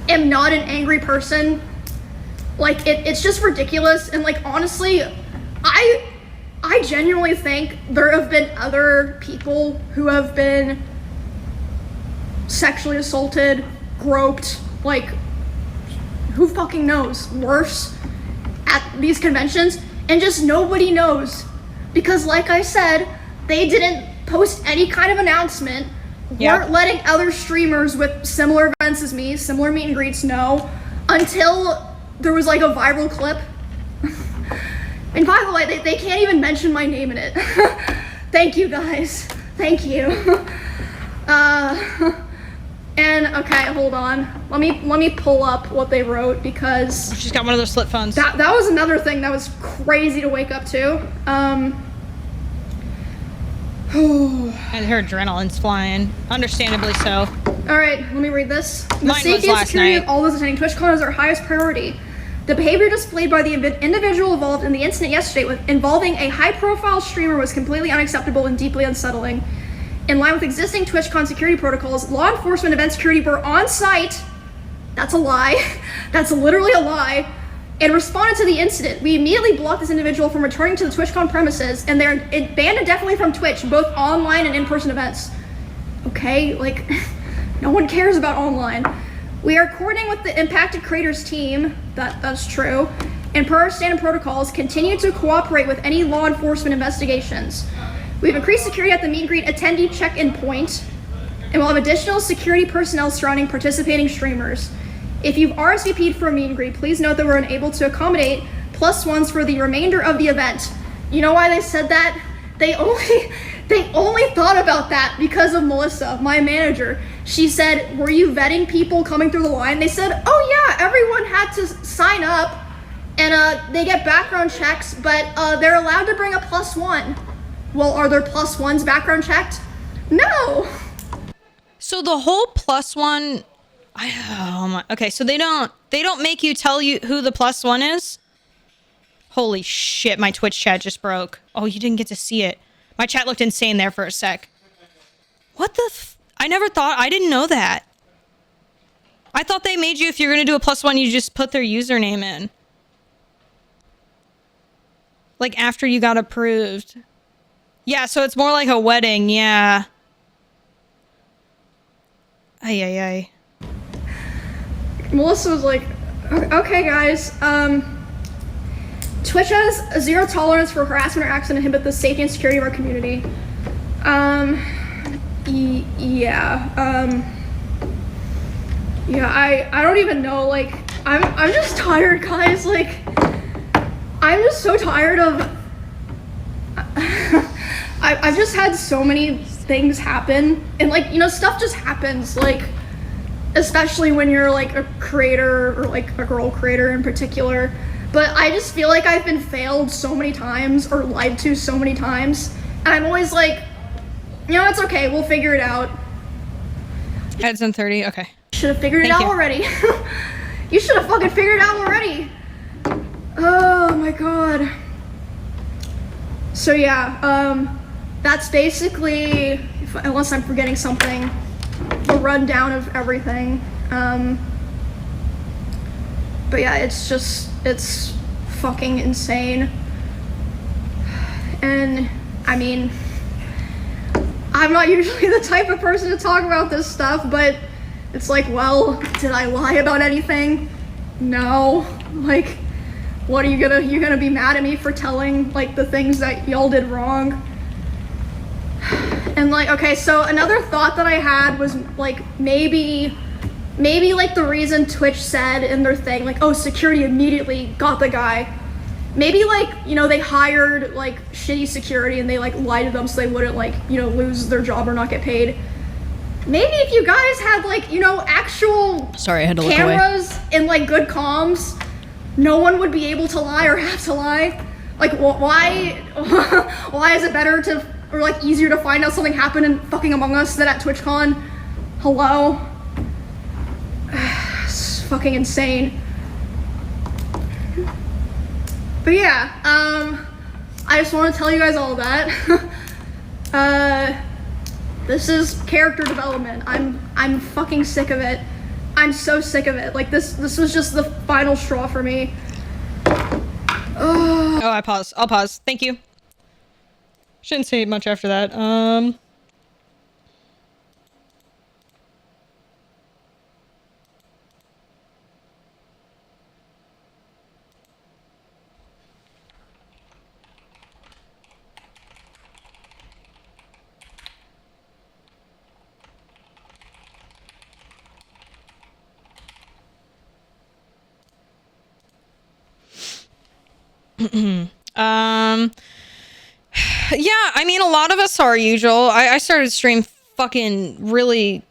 am not an angry person. Like, it's just ridiculous. And like, honestly, I genuinely think there have been other people who have been sexually assaulted, groped, like, who fucking knows, worse, at these conventions, and just nobody knows. Because like I said, they didn't post any kind of announcement, weren't letting other streamers with similar events as me, similar meet and greets know, until there was like a viral clip. And by the way, they can't even mention my name in it. Thank you guys. Thank you. And okay, hold on. Let me pull up what they wrote because she's got one of those flip phones. That was another thing that was crazy to wake up to. And her adrenaline's flying. Understandably so. Alright, let me read this. The Mine safety was and security last of all those attending TwitchCon is our highest priority. The behavior displayed by the individual involved in the incident yesterday involving a high-profile streamer was completely unacceptable and deeply unsettling. In line with existing TwitchCon security protocols, law enforcement event security were on site. That's a lie. That's literally a lie. And responded to the incident. We immediately blocked this individual from returning to the TwitchCon premises, and they're banned indefinitely from Twitch, both online and in-person events. Okay, like, no one cares about online. We are coordinating with the impacted creators team, that's true, and per our standard protocols, continue to cooperate with any law enforcement investigations. We've increased security at the meet and greet attendee check-in point, and we'll have additional security personnel surrounding participating streamers. If you've RSVP'd for a meet and greet, please note that we're unable to accommodate +1s for the remainder of the event. You know why they said that? They only thought about that because of Melissa, my manager. She said, were you vetting people coming through the line? They said, oh yeah, everyone had to sign up and they get background checks, but they're allowed to bring a +1. Well, are there +1s background checked? No. So the whole +1, oh my, okay, so they don't make you tell you who the +1 is? Holy shit, my Twitch chat just broke. Oh, you didn't get to see it. My chat looked insane there for a sec. What the I didn't know that. I thought they made you, if you're gonna do a +1, you just put their username in. Like after you got approved. Yeah, so it's more like a wedding, yeah. Ay. Melissa was like, okay guys, Twitch has zero tolerance for harassment or acts that inhibit the safety and security of our community. I don't even know, like, I'm just tired, guys, like, I'm just so tired of, I've just had so many things happen, and like, you know, stuff just happens, like, especially when you're like a creator, or like a girl creator in particular, but I just feel like I've been failed so many times, or lied to so many times, and I'm always like, you know, it's okay, we'll figure it out. At 10:30, okay. Should have figured it out already. You should have fucking figured it out already. Oh my god. So yeah, that's basically, unless I'm forgetting something, a rundown of everything. But yeah, it's fucking insane. And I mean, I'm not usually the type of person to talk about this stuff, but it's like, well, did I lie about anything? No. Like, What are you gonna be mad at me for telling like the things that y'all did wrong? And like, okay, so another thought that I had was like maybe like the reason Twitch said in their thing, like, oh, security immediately got the guy. Maybe like, you know, they hired like shitty security and they like lied to them so they wouldn't like, you know, lose their job or not get paid. Maybe if you guys had like, you know, actual Sorry, I had to look away. cameras and like good comms, no one would be able to lie or have to lie. Like, why is it better to, or like easier to find out something happened in fucking Among Us than at TwitchCon? Hello? It's fucking insane. But yeah, I just want to tell you guys all that. This is character development. I'm fucking sick of it. I'm so sick of it. Like this was just the final straw for me. Oh, I'll pause. Thank you. Shouldn't say much after that. Yeah, I mean, a lot of us are usual. I started stream fucking really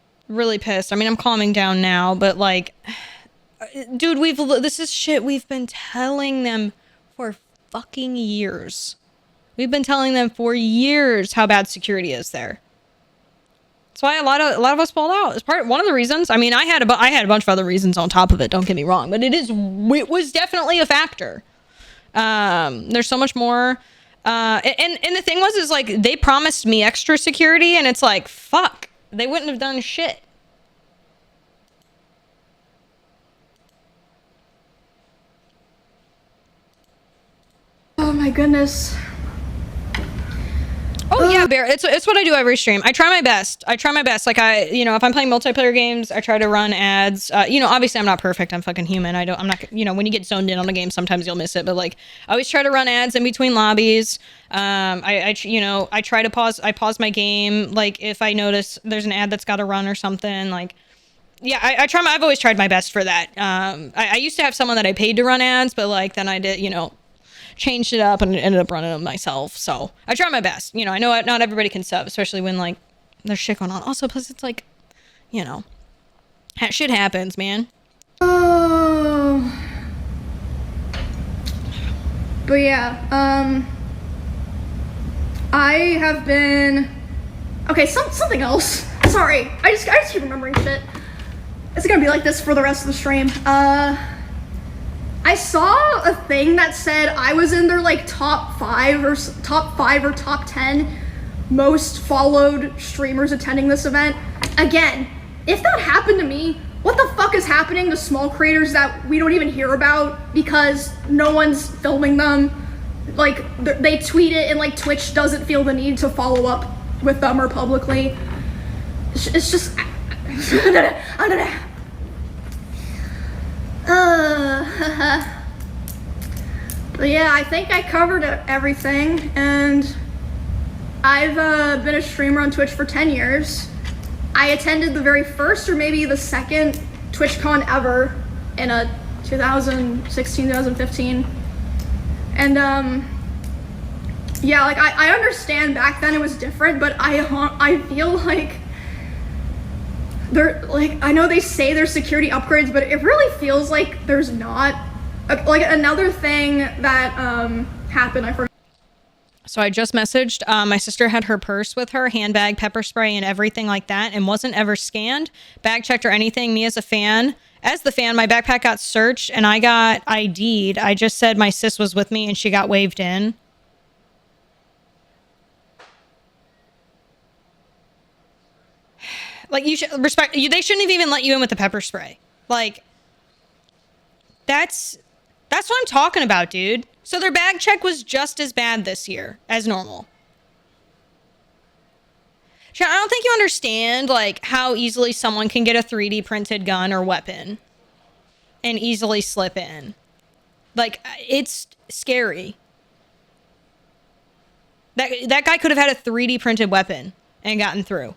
pissed. I mean, I'm calming down now, but like, dude, this is shit we've been telling them for fucking years. We've been telling them for years how bad security is there. That's why a lot of us pulled out. It's one of the reasons. I mean, I had a bunch of other reasons on top of it. Don't get me wrong, but it was definitely a factor. There's so much more. And the thing is like, they promised me extra security and it's like, fuck, they wouldn't have done shit. Oh my goodness. Oh yeah, Bear. It's what I do every stream. I try my best. Like if I'm playing multiplayer games, I try to run ads. Obviously I'm not perfect. I'm fucking human. I'm not, when you get zoned in on a game, sometimes you'll miss it. But like, I always try to run ads in between lobbies. I try to pause. I pause my game. Like if I notice there's an ad that's got to run or something, like, yeah, I've always tried my best for that. I used to have someone that I paid to run ads, but like, then I did, changed it up and ended up running them myself. So I try my best. I know not everybody can sub, especially when like there's shit going on. Also, plus it's like, shit happens, man. Oh. But yeah, I have been, okay, something else. Sorry, I just keep remembering shit. It's gonna be like this for the rest of the stream. I saw a thing that said I was in their like top 5 or top 10 most followed streamers attending this event. Again, if that happened to me, what the fuck is happening to small creators that we don't even hear about because no one's filming them? Like they tweet it and like Twitch doesn't feel the need to follow up with them or publicly. It's just but yeah, I think I covered everything, and I've been a streamer on Twitch for 10 years. I attended the very first or maybe the second TwitchCon ever in 2016, 2015. And yeah, like I understand back then it was different, but I feel like I know they say there's security upgrades, but it really feels like there's not. Like another thing that happened, I forgot. So I just messaged, my sister had her purse with her, handbag, pepper spray, and everything like that, and wasn't ever scanned, bag checked or anything. Me as the fan, my backpack got searched and I got ID'd. I just said my sis was with me and she got waved in. Like, you should respect, they shouldn't have even let you in with the pepper spray. Like, that's what I'm talking about, dude. So their bag check was just as bad this year as normal. I don't think you understand, like, how easily someone can get a 3D printed gun or weapon and easily slip in. Like, it's scary. That guy could have had a 3D printed weapon and gotten through.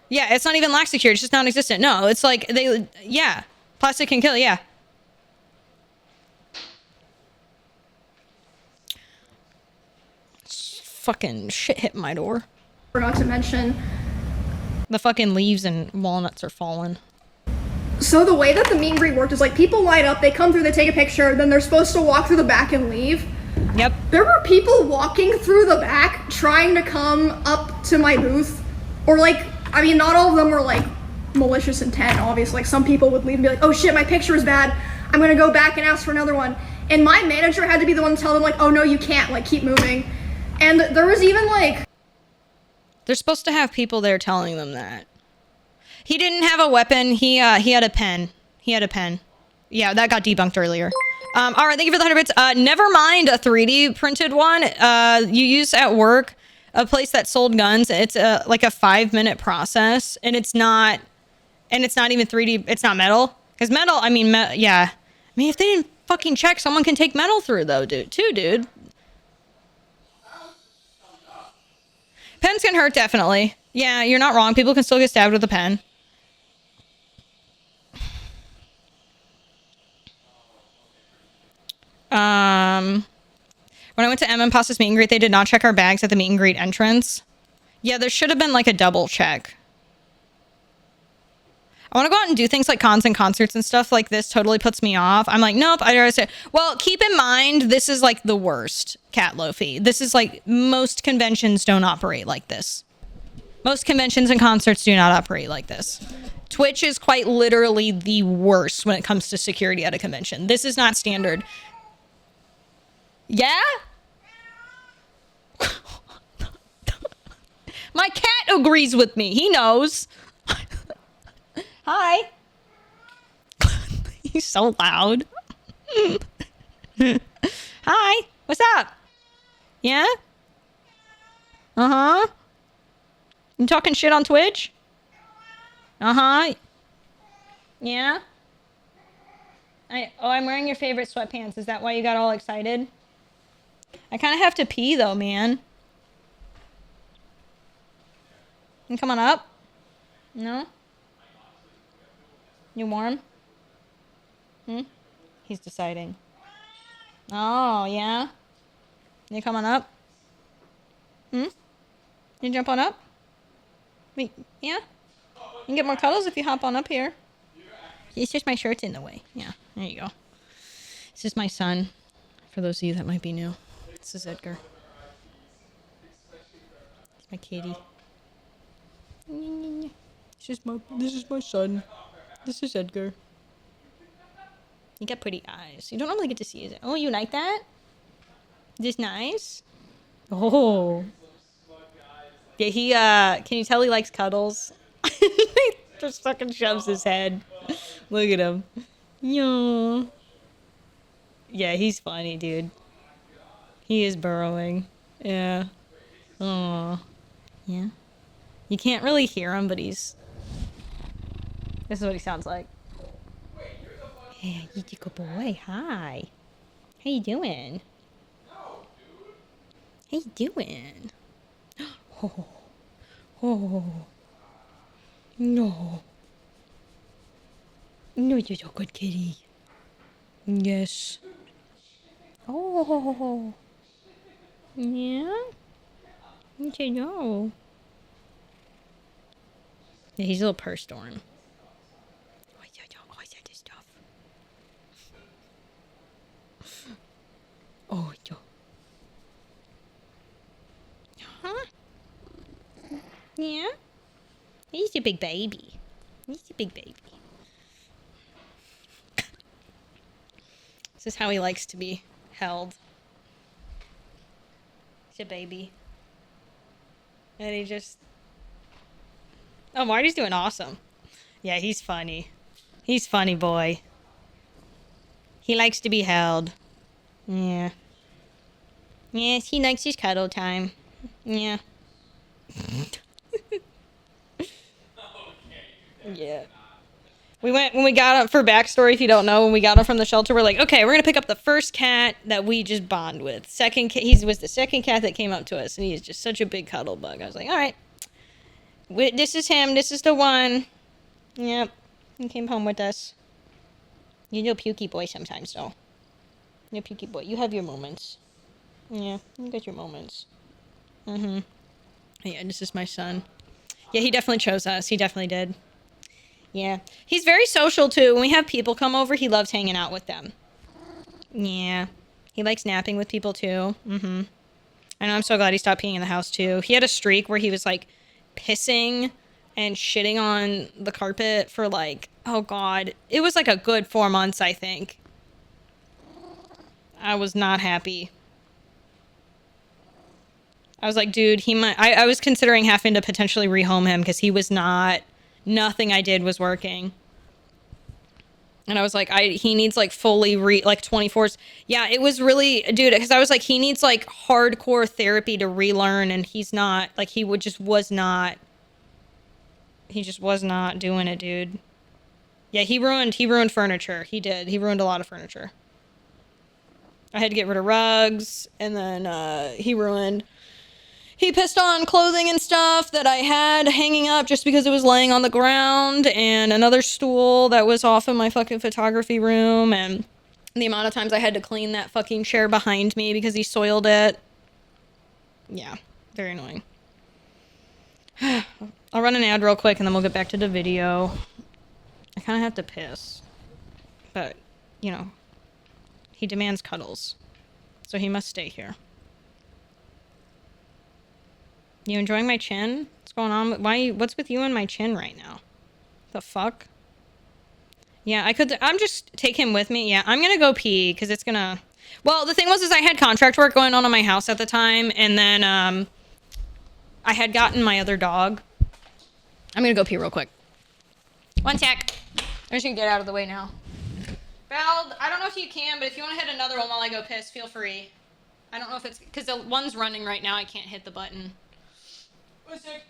Yeah, it's not even lack security. It's just non-existent. No, it's like yeah. Plastic can kill, yeah. Fucking shit hit my door. Forgot to mention. The fucking leaves and walnuts are falling. So the way that the meet and greet worked is like people line up, they come through, they take a picture, then they're supposed to walk through the back and leave. Yep. There were people walking through the back trying to come up to my booth. Or like, I mean, not all of them were like malicious intent, obviously. Like some people would leave and be like, oh shit, my picture is bad. I'm gonna go back and ask for another one. And my manager had to be the one to tell them like, oh no, you can't, like keep moving. And there was even like... They're supposed to have people there telling them that. He didn't have a weapon. He had a pen. He had a pen. Yeah, that got debunked earlier. All right, thank you for the 100 bits. Never mind a 3D printed one. You use at work, a place that sold guns. It's like a 5-minute process, and it's not even 3D. It's not metal. Because metal, I mean, yeah. I mean, if they didn't fucking check, someone can take metal through though, dude. Pens can hurt, definitely. Yeah, you're not wrong. People can still get stabbed with a pen. When I went to M and Pasta's meet and greet, they did not check our bags at the meet and greet entrance. Yeah, there should have been like a double check. I want to go out and do things like cons and concerts and stuff like this. Totally puts me off. I'm like, nope. I say, well, keep in mind, this is like the worst, Cat Lofi. This is like most conventions don't operate like this. Most conventions and concerts do not operate like this. Twitch is quite literally the worst when it comes to security at a convention. This is not standard. Yeah? My cat agrees with me. He knows. Hi. He's so loud. Hi. What's up? Yeah? Uh-huh. You talking shit on Twitch? Uh-huh. Yeah? I'm wearing your favorite sweatpants. Is that why you got all excited? I kind of have to pee, though, man. You come on up? No? You warm? He's deciding. Oh, yeah? You come on up? You jump on up? Wait, yeah? You can get more cuddles if you hop on up here. It's just my shirt's in the way. Yeah, there you go. This is my son, for those of you that might be new. This is Edgar. It's my kitty. This is my son. This is Edgar. You got pretty eyes. You don't normally get to see his. Oh, you like that? Is this nice? Oh. Yeah, he, can you tell he likes cuddles? He just fucking shoves his head. Look at him. Yo. Yeah, he's funny, dude. He is burrowing. Yeah. Oh. Yeah. You can't really hear him, but he's... This is what he sounds like. Hey, you good boy. Hi. How you doing? How you doing? Oh. Oh. No. No, you're a good kitty. Yes. Oh. Yeah? Okay, no. Yeah, he's a little purse storm. Oh, yo. Huh? Yeah? He's a big baby. He's a big baby. This is how he likes to be held. He's a baby. And he just... Oh, Marty's doing awesome. Yeah, he's funny. He's funny, boy. He likes to be held. Yeah. Yes, he likes his cuddle time. Yeah. Yeah. When we got up, for backstory, if you don't know, when we got up from the shelter, we're like, okay, we're gonna pick up the first cat that we just bond with. He was the second cat that came up to us, and he's just such a big cuddle bug. I was like, all right, this is him. This is the one. Yep, he came home with us. You're a pukey boy sometimes, though. You're a pukey boy. You have your moments. Yeah, you got your moments. Mm-hmm. Yeah, this is my son. Yeah, he definitely chose us. He definitely did. Yeah. He's very social, too. When we have people come over, he loves hanging out with them. Yeah. He likes napping with people, too. Mm-hmm. I know, I'm so glad he stopped peeing in the house, too. He had a streak where he was, like, pissing and shitting on the carpet for, like, oh, God. It was, like, a good 4 months, I think. I was not happy. I was like, dude, he might... I was considering having to potentially rehome him because he was not... Nothing I did was working. And I was like, he needs like fully like 24s. Yeah, it was really, dude, because I was like, he needs like hardcore therapy to relearn, and he's not, like, he just was not doing it, dude. Yeah, he ruined furniture. He did. He ruined a lot of furniture. I had to get rid of rugs, and then he pissed on clothing and stuff that I had hanging up just because it was laying on the ground, and another stool that was off in my fucking photography room, and the amount of times I had to clean that fucking chair behind me because he soiled it. Yeah, very annoying. I'll run an ad real quick and then we'll get back to the video. I kind of have to piss. But, you know, he demands cuddles. So he must stay here. You enjoying my chin? What's going on? What's with you and my chin right now? The fuck? Yeah, I'm just take him with me. Yeah, I'm gonna go pee because it's gonna... Well, the thing was I had contract work going on my house at the time, and then I had gotten my other dog. I'm gonna go pee real quick. One sec. I'm just gonna get out of the way now. Val, I don't know if you can, but if you want to hit another one while I go piss, feel free. I don't know if it's... Because the one's running right now, I can't hit the button. One sec.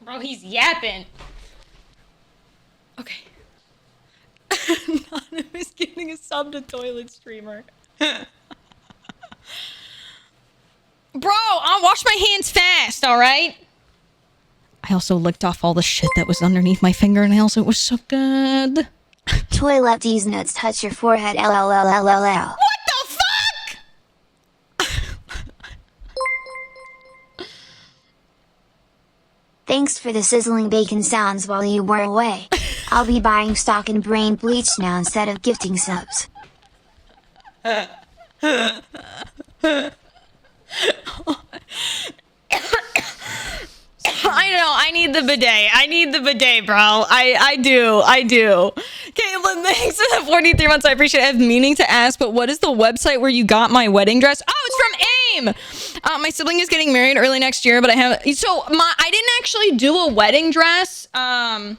Bro, he's yapping. Okay. Anonymous getting a sub to toilet streamer. Bro, I'll wash my hands fast, alright? I also licked off all the shit that was underneath my fingernails. It was so good. Toilet these nuts touch your forehead. LLLLLL. What the fuck? Thanks for the sizzling bacon sounds while you were away. I'll be buying stock in brain bleach now instead of gifting subs. I know, I need the bidet. I need the bidet, bro. I do. Caitlin, thanks for the 43 months. I appreciate it. I have meaning to ask, but what is the website where you got my wedding dress? Oh, it's from AIM. My sibling is getting married early next year, but I didn't actually do a wedding dress. I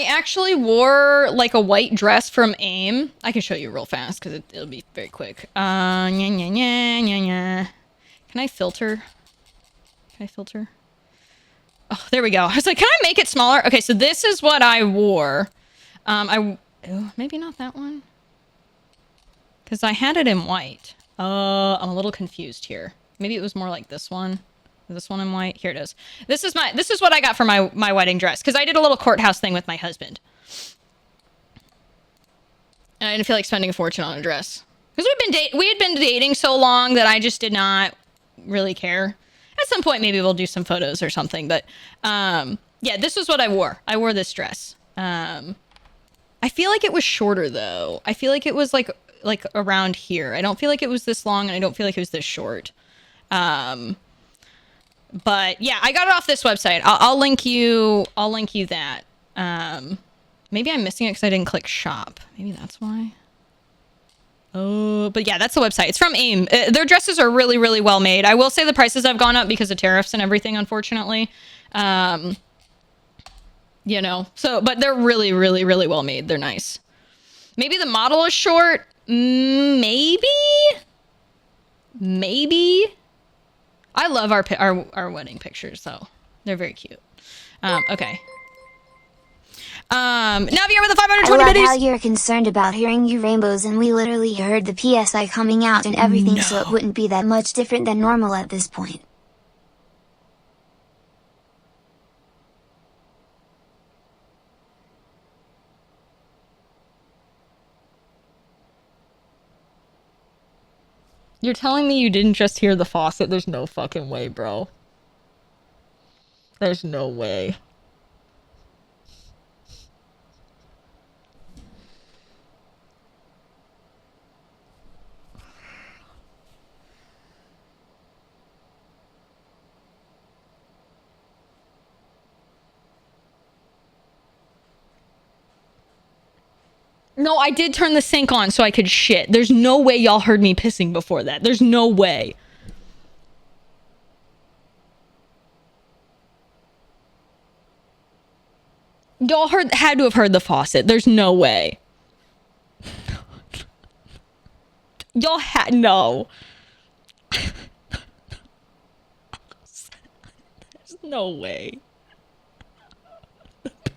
actually wore like a white dress from AIM. I can show you real fast because it'll be very quick. Can I filter? Oh, there we go. I was like, can I make it smaller? Okay, so this is what I wore. Maybe not that one. Because I had it in white. I'm a little confused here. Maybe it was more like this one. Is this one in white? Here it is. This is what I got for my wedding dress. Because I did a little courthouse thing with my husband. And I didn't feel like spending a fortune on a dress. Because we had been dating so long that I just did not really care. At some point, maybe we'll do some photos or something. But yeah, this was what I wore. I wore this dress. I feel like it was shorter though. I feel like it was like around here. I don't feel like it was this long, and I don't feel like it was this short. But yeah, I got it off this website. I'll link you that. Maybe I'm missing it because I didn't click shop. Maybe that's why. Oh, but yeah, that's the website. It's from AIM. Their dresses are really, really well made. I will say the prices have gone up because of tariffs and everything, unfortunately. You know, but they're really, really, really well made. They're nice. Maybe the model is short. Maybe. I love our wedding pictures, though. They're very cute. Okay. Navier with the 520 I love biddies. how you're concerned about hearing you rainbows, and we literally heard the PSI coming out and everything, so it wouldn't be that much different than normal at this point. You're telling me you didn't just hear the faucet? There's no fucking way, bro. There's no way. No, I did turn the sink on so I could shit. There's no way y'all heard me pissing before that. There's no way. Y'all had to have heard the faucet. There's no way. Y'all had no. There's no way.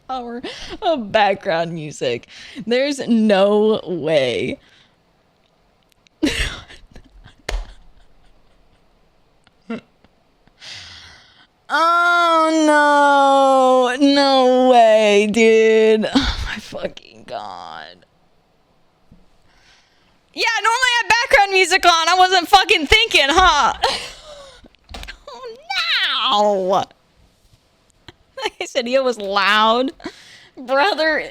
Power of background music. There's no way. Oh no. No way, dude. Oh my fucking god. Yeah, normally I have background music on. I wasn't fucking thinking, huh? Oh no. Like I said, it was loud. Brother.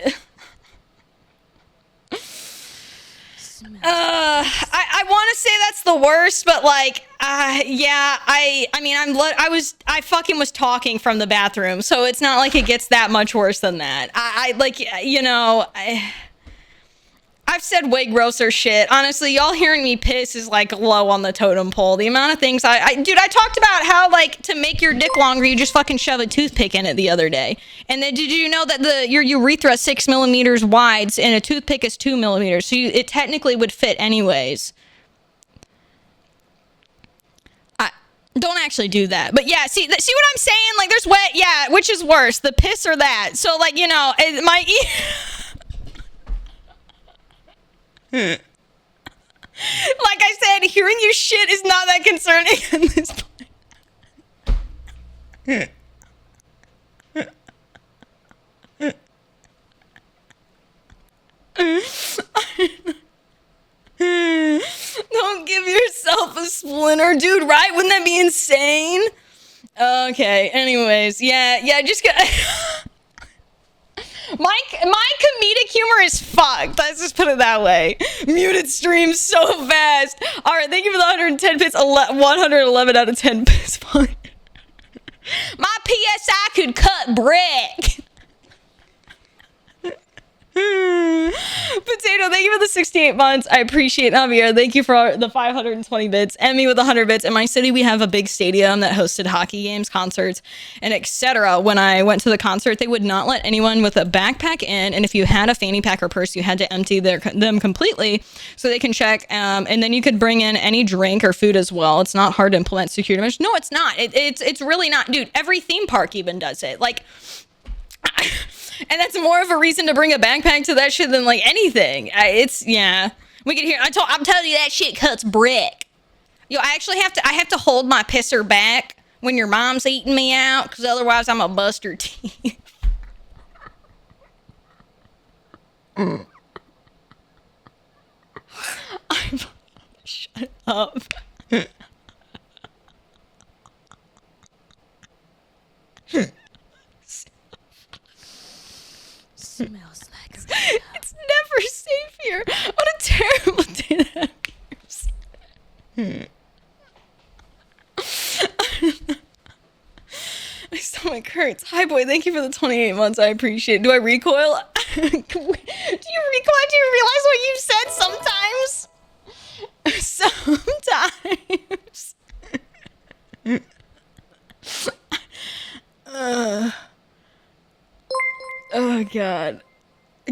I want to say that's the worst, but like, yeah, I fucking was talking from the bathroom, so it's not like it gets that much worse than that. I've said way grosser shit. Honestly, y'all hearing me piss is like low on the totem pole. The amount of things dude, I talked about how like to make your dick longer, you just fucking shove a toothpick in it the other day. And then did you know that your urethra is 6 millimeters wide and a toothpick is 2 millimeters? So it technically would fit anyways. Don't actually do that. But yeah, see what I'm saying? Like, there's wet. Yeah, which is worse, the piss or that? So, like, you know, my like I said, hearing you shit is not that concerning at this point. Don't give yourself a splinter, dude, right? Wouldn't that be insane? Okay, anyways, yeah, just get my comedic humor is fucked. Let's just put it that way. Muted streams so fast. All right, thank you for the 110 bits. 111 out of 10 bits. My PSI could cut brick. Potato, thank you for the 68 months. I appreciate Javier. Thank you for the 520 bits. Emmy with 100 bits. In my city, we have a big stadium that hosted hockey games, concerts, and etc. When I went to the concert, they would not let anyone with a backpack in, and if you had a fanny pack or purse, you had to empty them completely so they can check. And then you could bring in any drink or food as well. It's not hard to implement security measures. No, it's not. It's really not, dude. Every theme park even does it. Like. And that's more of a reason to bring a backpack to that shit than like anything. Yeah. We could hear. I'm telling you, that shit cuts brick. Yo, I actually have to hold my pisser back when your mom's eating me out, because otherwise I'm a bust her teeth. Shut up. Smells like It's never safe here. What a terrible day to have My stomach hurts. Hi, boy. Thank you for the 28 months. I appreciate it. Do I recoil? Do you recoil? Do you realize what you said sometimes? Sometimes. Oh, God.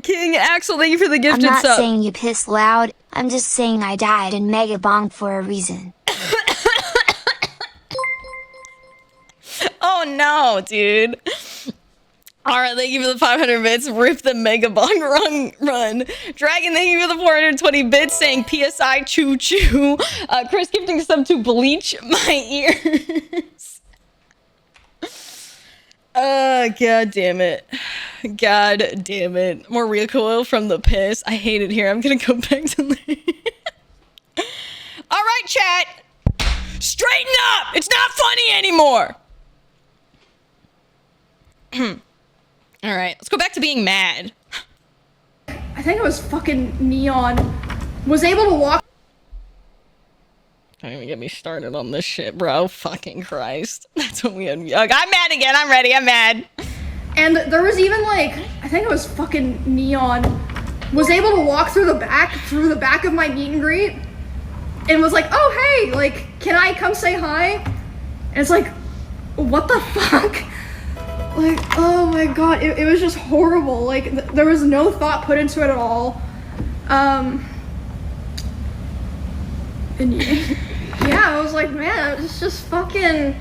King Axel, thank you for the I'm gifted not sub. saying you piss loud, I'm just saying I died in Mega Bong for a reason. Oh no, dude. Alright, thank you for the 500 bits. Rip the Mega Bong run. Dragon, thank you for the 420 bits saying PSI choo choo. Chris gifting some to bleach my ears. God damn it. God damn it. More recoil from the piss. I hate it here. I'm gonna go back to Alright, chat. Straighten up! It's not funny anymore! Alright, let's go back to being mad. I think it was fucking Neon, was able to walk. Don't even get me started on this shit, bro. Fucking Christ. That's what we had. I'm mad again. I'm ready. I'm mad. And there was even like, I think it was fucking Neon, was able to walk through the back of my meet and greet, and was like, oh hey, like, can I come say hi? And it's like, what the fuck? Like, oh my god, it was just horrible. Like, there was no thought put into it at all. And yeah, I was like, man, it's just fucking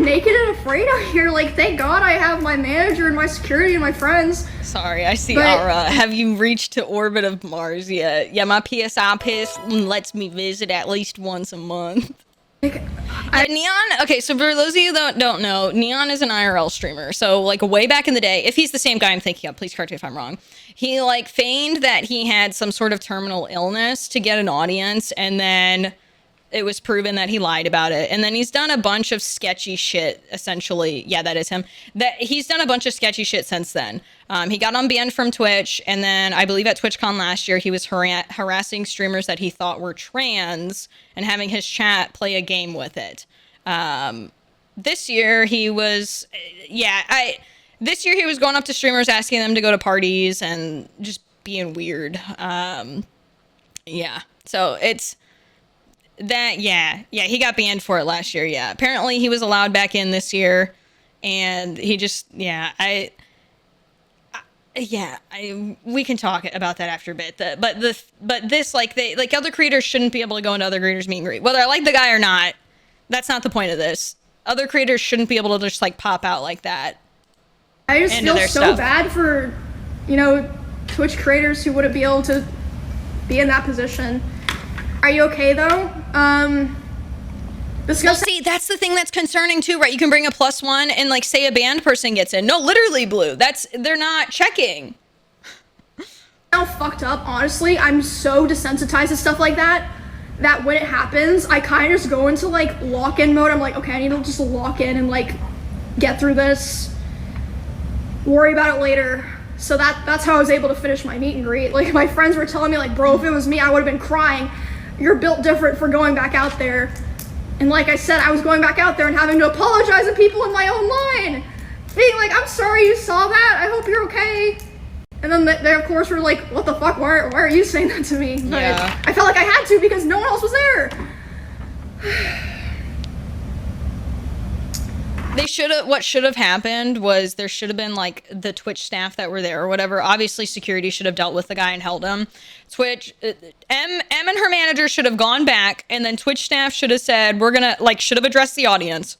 naked and afraid out here. Like, thank God I have my manager and my security and my friends. Sorry, I see But- Aura. Have you reached to orbit of Mars yet? Yeah, my PSI piss lets me visit at least once a month. Like, Neon, okay, so for those of you that don't know, Neon is an IRL streamer. So, like, way back in the day, if he's the same guy I'm thinking of, please correct me if I'm wrong. He, like, feigned that he had some sort of terminal illness to get an audience, and then it was proven that he lied about it. And then he's done a bunch of sketchy shit, essentially. Yeah, that is him. That he's done a bunch of sketchy shit since then. He got unbanned from Twitch, and then I believe at TwitchCon last year, he was harassing streamers that he thought were trans and having his chat play a game with it. This year he was, this year he was going up to streamers asking them to go to parties and just being weird. Yeah, so it's that, yeah, he got banned for it last year. Yeah, apparently he was allowed back in this year, and he just, we can talk about that after a bit. But this, like, other creators shouldn't be able to go into other creators' meet and greet. Whether I like the guy or not, That's not the point of this. Other creators shouldn't be able to just like pop out like that. I just into feel their so stuff. bad for, you know, Twitch creators who wouldn't be able to be in that position. Are you okay though? Well, see, that's the thing that's concerning too, right? You can bring a +1 and like say a banned person gets in. No, literally, Blue. They're not checking. How fucked up, honestly. I'm so desensitized to stuff like that when it happens, I kind of just go into like lock-in mode. I'm like, okay, I need to just lock in and like get through this, worry about it later. So that's how I was able to finish my meet and greet. Like, my friends were telling me like, bro, if it was me, I would have been crying. You're built different for going back out there. And like I said, I was going back out there and having to apologize to people in my own line, being like, I'm sorry you saw that, I hope you're okay. And then they of course were like, what the fuck, why are you saying that to me? But Yeah. I felt like I had to because no one else was there. What should have happened was there should have been like the Twitch staff that were there or whatever. Obviously security should have dealt with the guy and held him. Twitch, M and her manager should have gone back, and then Twitch staff should have said, should have addressed the audience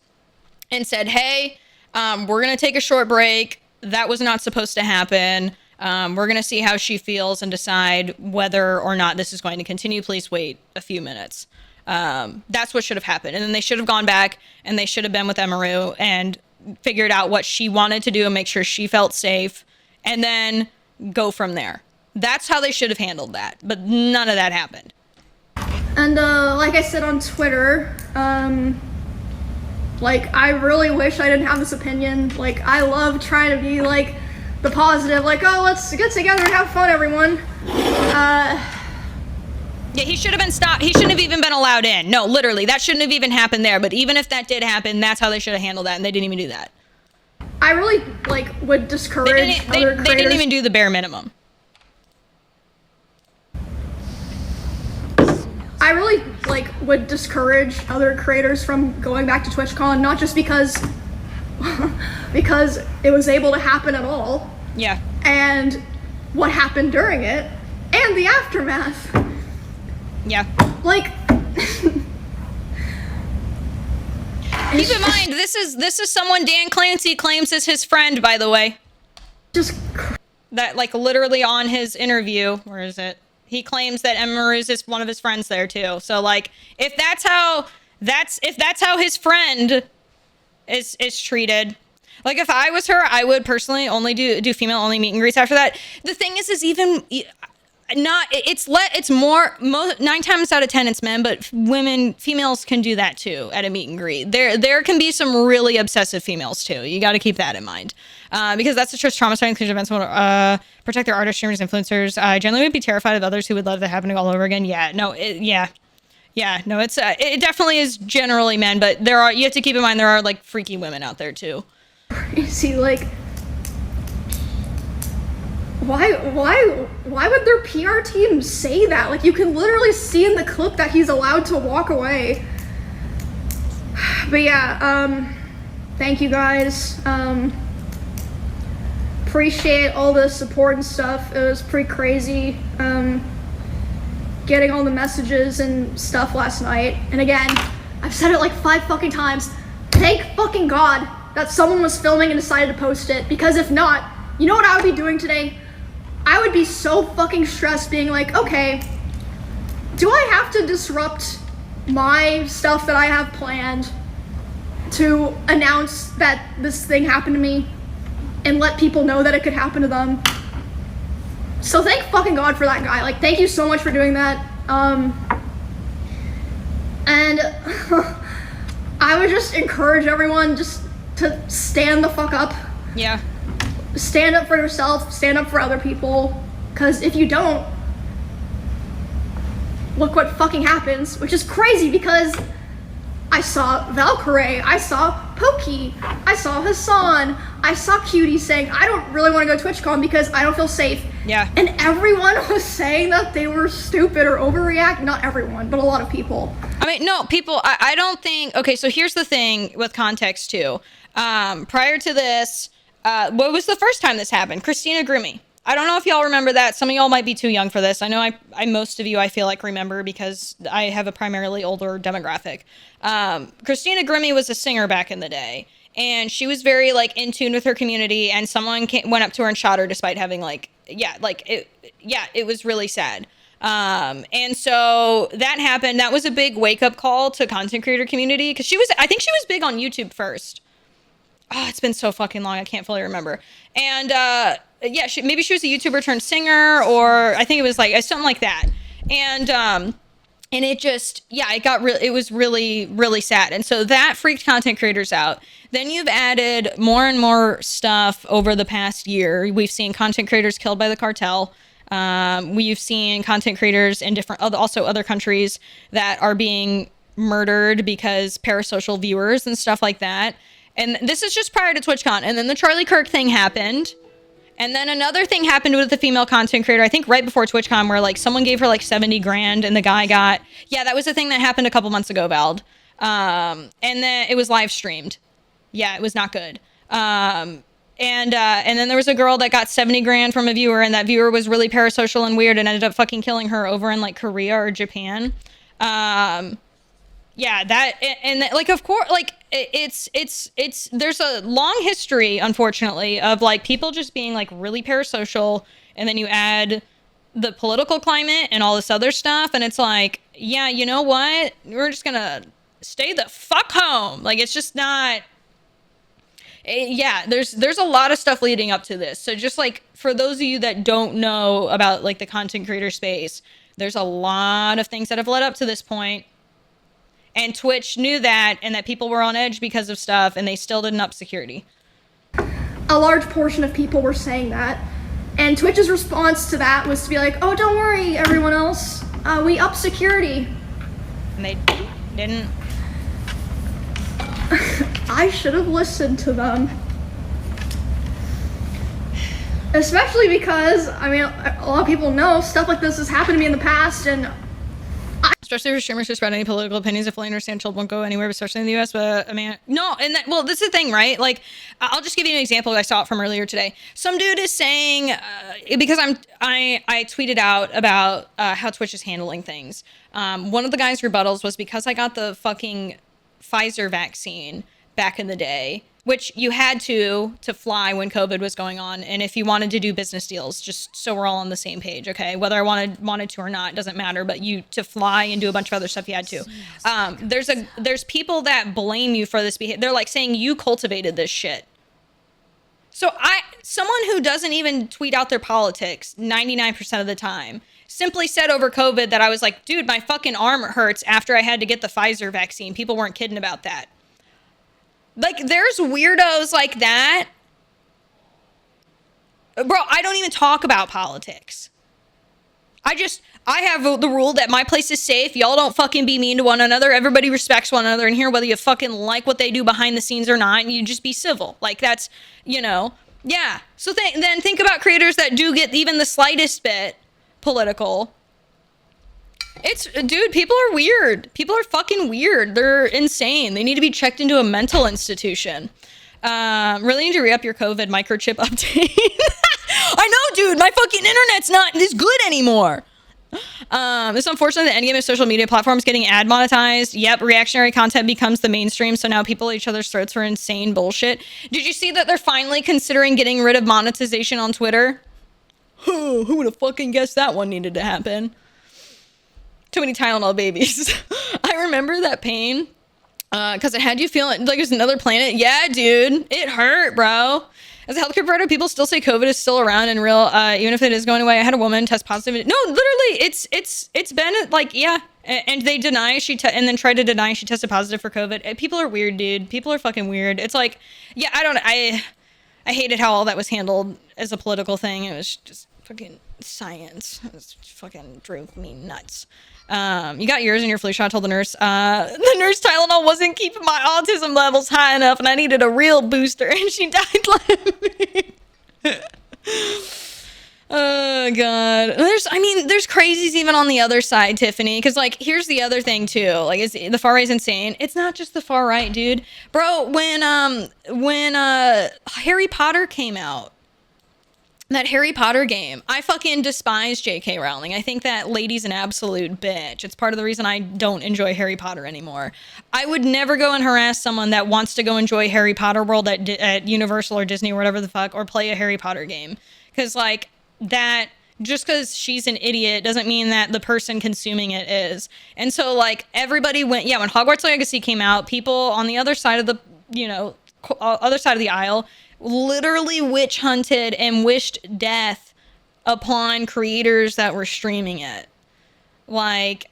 and said, hey, we're gonna take a short break. That was not supposed to happen. We're gonna see how she feels and decide whether or not this is going to continue. Please wait a few minutes. That's what should have happened. And then they should have gone back and they should have been with Emaru and figured out what she wanted to do and make sure she felt safe and then go from there. That's how they should have handled that. But none of that happened. And like I said on Twitter, like, I really wish I didn't have this opinion. Like, I love trying to be like the positive, like, oh, let's get together and have fun, everyone. Yeah, he should have been stopped. He shouldn't have even been allowed in. No, literally, that shouldn't have even happened there. But even if that did happen, that's how they should have handled that, and they didn't even do that. I really, like, would discourage other creators. They didn't even do the bare minimum. I really, like, would discourage other creators from going back to TwitchCon, not just because because it was able to happen at all. Yeah. And what happened during it, and the aftermath. Yeah. Like, keep in mind, this is someone Dan Clancy claims is his friend, by the way. Just that, like, literally on his interview, where is it? He claims that Emaru is one of his friends there too. So, like, if that's how his friend is treated. Like, if I was her, I would personally only do female only meet and greets after that. The thing is even not, it's more 9 times out of 10 it's men, but females can do that too at a meet and greet. There can be some really obsessive females too. You got to keep that in mind, because that's the truth. Trauma starting inclusion events will protect their artists, streamers, influencers. I generally would be terrified of others who would love that happening all over again. Yeah, no, it definitely is generally men, but you have to keep in mind there are like freaky women out there too. See, like, why would their PR team say that? Like, you can literally see in the clip that he's allowed to walk away. But yeah, thank you guys. Appreciate all the support and stuff. It was pretty crazy, getting all the messages and stuff last night. And again, I've said it like 5 fucking times. Thank fucking God that someone was filming and decided to post it, because if not, you know what I would be doing today? I would be so fucking stressed being like, okay, do I have to disrupt my stuff that I have planned to announce that this thing happened to me and let people know that it could happen to them? So thank fucking God for that guy. Like, thank you so much for doing that. And I would just encourage everyone just to stand the fuck up. Yeah. Stand up for yourself, stand up for other people, because if you don't, look what fucking happens, which is crazy because I saw Valkyrie, I saw Pokey, I saw Hassan, I saw Cutie saying, I don't really want to go to TwitchCon because I don't feel safe. Yeah. And everyone was saying that they were stupid or overreact. Not everyone, but a lot of people. I mean, no, people, I don't think, okay, so here's the thing with context too. Prior to this, what was the first time this happened? Christina Grimmie. I don't know if y'all remember that. Some of y'all might be too young for this. I know most of you, I feel like, remember because I have a primarily older demographic. Christina Grimmie was a singer back in the day, and she was very like in tune with her community, and someone went up to her and shot her despite having it was really sad. And so that happened. That was a big wake up call to content creator community because I think she was big on YouTube first. Oh, it's been so fucking long. I can't fully remember. And maybe she was a YouTuber turned singer, or I think it was like something like that. And it just, it was really, really sad. And so that freaked content creators out. Then you've added more and more stuff over the past year. We've seen content creators killed by the cartel. We've seen content creators in other countries that are being murdered because parasocial viewers and stuff like that. And this is just prior to TwitchCon. And then the Charlie Kirk thing happened. And then another thing happened with the female content creator, I think right before TwitchCon, where like someone gave her like 70 grand and the guy that was the thing that happened a couple months ago, Vald. And then it was live streamed. Yeah, it was not good. And then there was a girl that got 70 grand from a viewer, and that viewer was really parasocial and weird and ended up fucking killing her over in like Korea or Japan. Of course, like it's there's a long history, unfortunately, of like people just being like really parasocial, and then you add the political climate and all this other stuff, and it's like, yeah, you know what? We're just gonna stay the fuck home. Like, it's just not. There's a lot of stuff leading up to this. So just like for those of you that don't know about like the content creator space, there's a lot of things that have led up to this point. And Twitch knew that, and that people were on edge because of stuff, and they still didn't up security. A large portion of people were saying that, and Twitch's response to that was to be like, oh, don't worry, everyone else, we up security. And they didn't. I should have listened to them. Especially because, I mean, a lot of people know stuff like this has happened to me in the past, and especially for streamers who spread any political opinions. I fully understand children won't go anywhere, especially in the US. But I mean, no, and that, well, this is the thing, right? Like, I'll just give you an example. I saw it from earlier today. Some dude is saying, because I tweeted out about how Twitch is handling things. One of the guy's rebuttals was because I got the fucking Pfizer vaccine back in the day, which you had to fly when COVID was going on, and if you wanted to do business deals, just so we're all on the same page, okay? Whether I wanted to or not, doesn't matter, but you to fly and do a bunch of other stuff, you had to. There's people that blame you for this behavior. They're like saying you cultivated this shit. So someone who doesn't even tweet out their politics 99% of the time simply said over COVID that I was like, dude, my fucking arm hurts after I had to get the Pfizer vaccine. People weren't kidding about that. Like, there's weirdos like that. Bro, I don't even talk about politics. I have the rule that my place is safe. Y'all don't fucking be mean to one another. Everybody respects one another in here, whether you fucking like what they do behind the scenes or not, and you just be civil. Like, that's, yeah. So then think about creators that do get even the slightest bit political. Dude, people are weird. People are fucking weird. They're insane. They need to be checked into a mental institution. Really need to re-up your COVID microchip update. I know, dude. My fucking internet's not this good anymore. It's unfortunate that Endgame of social media platforms getting ad monetized. Yep, reactionary content becomes the mainstream, so now people at each other's throats for insane bullshit. Did you see that they're finally considering getting rid of monetization on Twitter? Who would have fucking guessed that one needed to happen? Too many Tylenol babies. I remember that pain because it had you feeling like it was another planet. Yeah, dude, it hurt, bro. As a healthcare provider, people still say COVID is still around and real, even if it is going away. I had a woman test positive. No, literally, it's been like, yeah, and they deny and then try to deny she tested positive for COVID. People are weird, dude. People are fucking weird. It's like, yeah, I hated how all that was handled as a political thing. It was just fucking science. It was fucking drove me nuts. You got yours and your flu shot. Told the nurse Tylenol wasn't keeping my autism levels high enough, and I needed a real booster, and she died laughing. Oh god, there's crazies even on the other side, Tiffany. Because like, here's the other thing too. Like, the far right's insane. It's not just the far right, dude. Bro, when Harry Potter came out, That Harry Potter game. I fucking despise J.K. Rowling. I think that lady's an absolute bitch. It's part of the reason I don't enjoy Harry Potter anymore. I would never go and harass someone that wants to go enjoy Harry Potter World at Universal or Disney or whatever the fuck, or play a Harry Potter game. Because, like, that, just because she's an idiot doesn't mean that the person consuming it is. And so, like, everybody went, yeah, when Hogwarts Legacy came out, people on the other side of the, you know, other side of the aisle literally witch hunted and wished death upon creators that were streaming it. Like,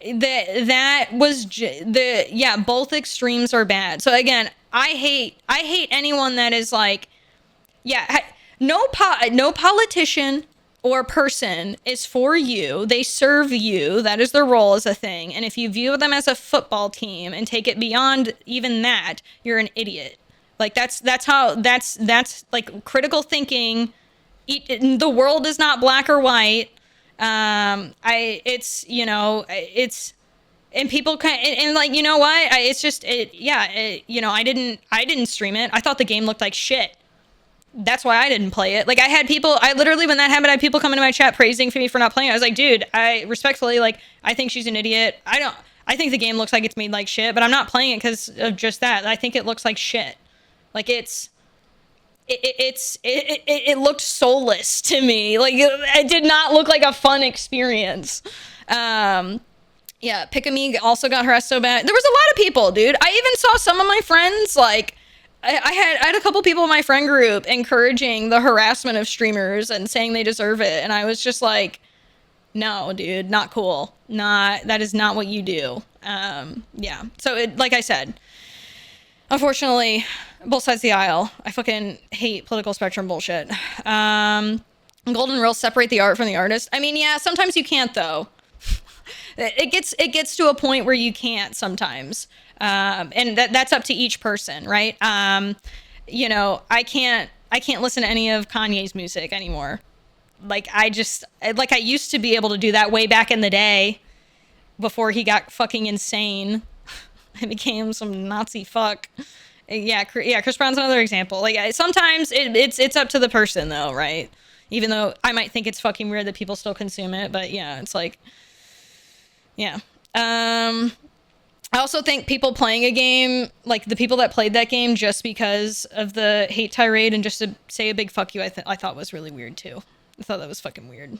that was yeah, both extremes are bad. So again, I hate anyone that is like, yeah, no politician or person is for you. They serve you. That is their role as a thing. And if you view them as a football team and take it beyond even that, you're an idiot. Like, that's like critical thinking. The world is not black or white. It's, you know, it's, and people and like, you know what? You know, I didn't stream it. I thought the game looked like shit. That's why I didn't play it. Like, I literally, when that happened, I had people come into my chat praising me for not playing it. I was like, dude, I respectfully, like, I think she's an idiot. I think the game looks like it's made like shit, but I'm not playing it because of just that. I think it looks like shit. Like, it looked soulless to me. Like, it did not look like a fun experience. Yeah, Pick-a-Me also got harassed so bad. There was a lot of people, dude. I even saw some of my friends, like, I had a couple people in my friend group encouraging the harassment of streamers and saying they deserve it. And I was just like, no, dude, not cool. That is not what you do. Yeah. So like I said, unfortunately, both sides of the aisle. I fucking hate political spectrum bullshit. Golden rules separate the art from the artist. I mean, yeah, sometimes you can't though. It gets to a point where you can't sometimes. And that's up to each person, right? You know, I can't listen to any of Kanye's music anymore. Like, I used to be able to do that way back in the day before he got fucking insane and became some Nazi fuck. Yeah, Chris Brown's another example. Like, sometimes it's up to the person though, right? Even though I might think it's fucking weird that people still consume it, but yeah, it's like, yeah. I also think people playing a game, like the people that played that game just because of the hate tirade and just to say a big fuck you, I thought was really weird too. I thought that was fucking weird.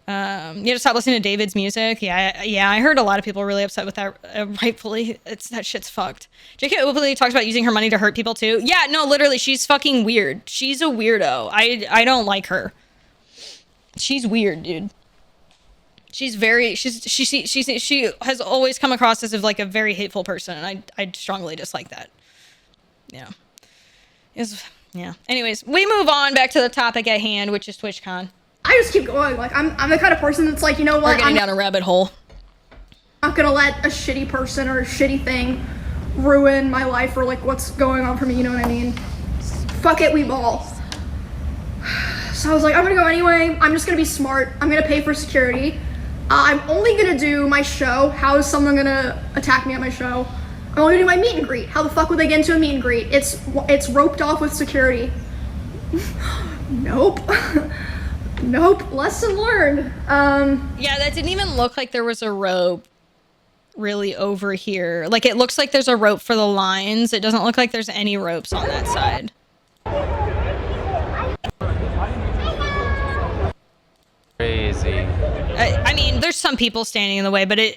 You have to stop listening to David's music. Yeah, I heard a lot of people really upset with that. Rightfully, that shit's fucked. JK openly talks about using her money to hurt people too. Yeah, no, literally, she's fucking weird. She's a weirdo. I don't like her. She's weird, dude. She has always come across as like a very hateful person, and I strongly dislike that. Yeah. Yeah. Anyways, we move on back to the topic at hand, which is TwitchCon. I just keep going. Like, I'm the kind of person that's like, you know what? We're getting down a rabbit hole. I'm not gonna let a shitty person or a shitty thing ruin my life or like what's going on for me, you know what I mean? Fuck it, we ball. So I was like, I'm gonna go anyway. I'm just gonna be smart. I'm gonna pay for security. I'm only gonna do my show. How is someone gonna attack me at my show? I'm only gonna do my meet and greet. How the fuck would they get into a meet and greet? It's roped off with security. Nope. Nope. Lesson learned. Yeah, that didn't even look like there was a rope really over here. Like, it looks like there's a rope for the lines. It doesn't look like there's any ropes on that side. Crazy. I mean, there's some people standing in the way, but I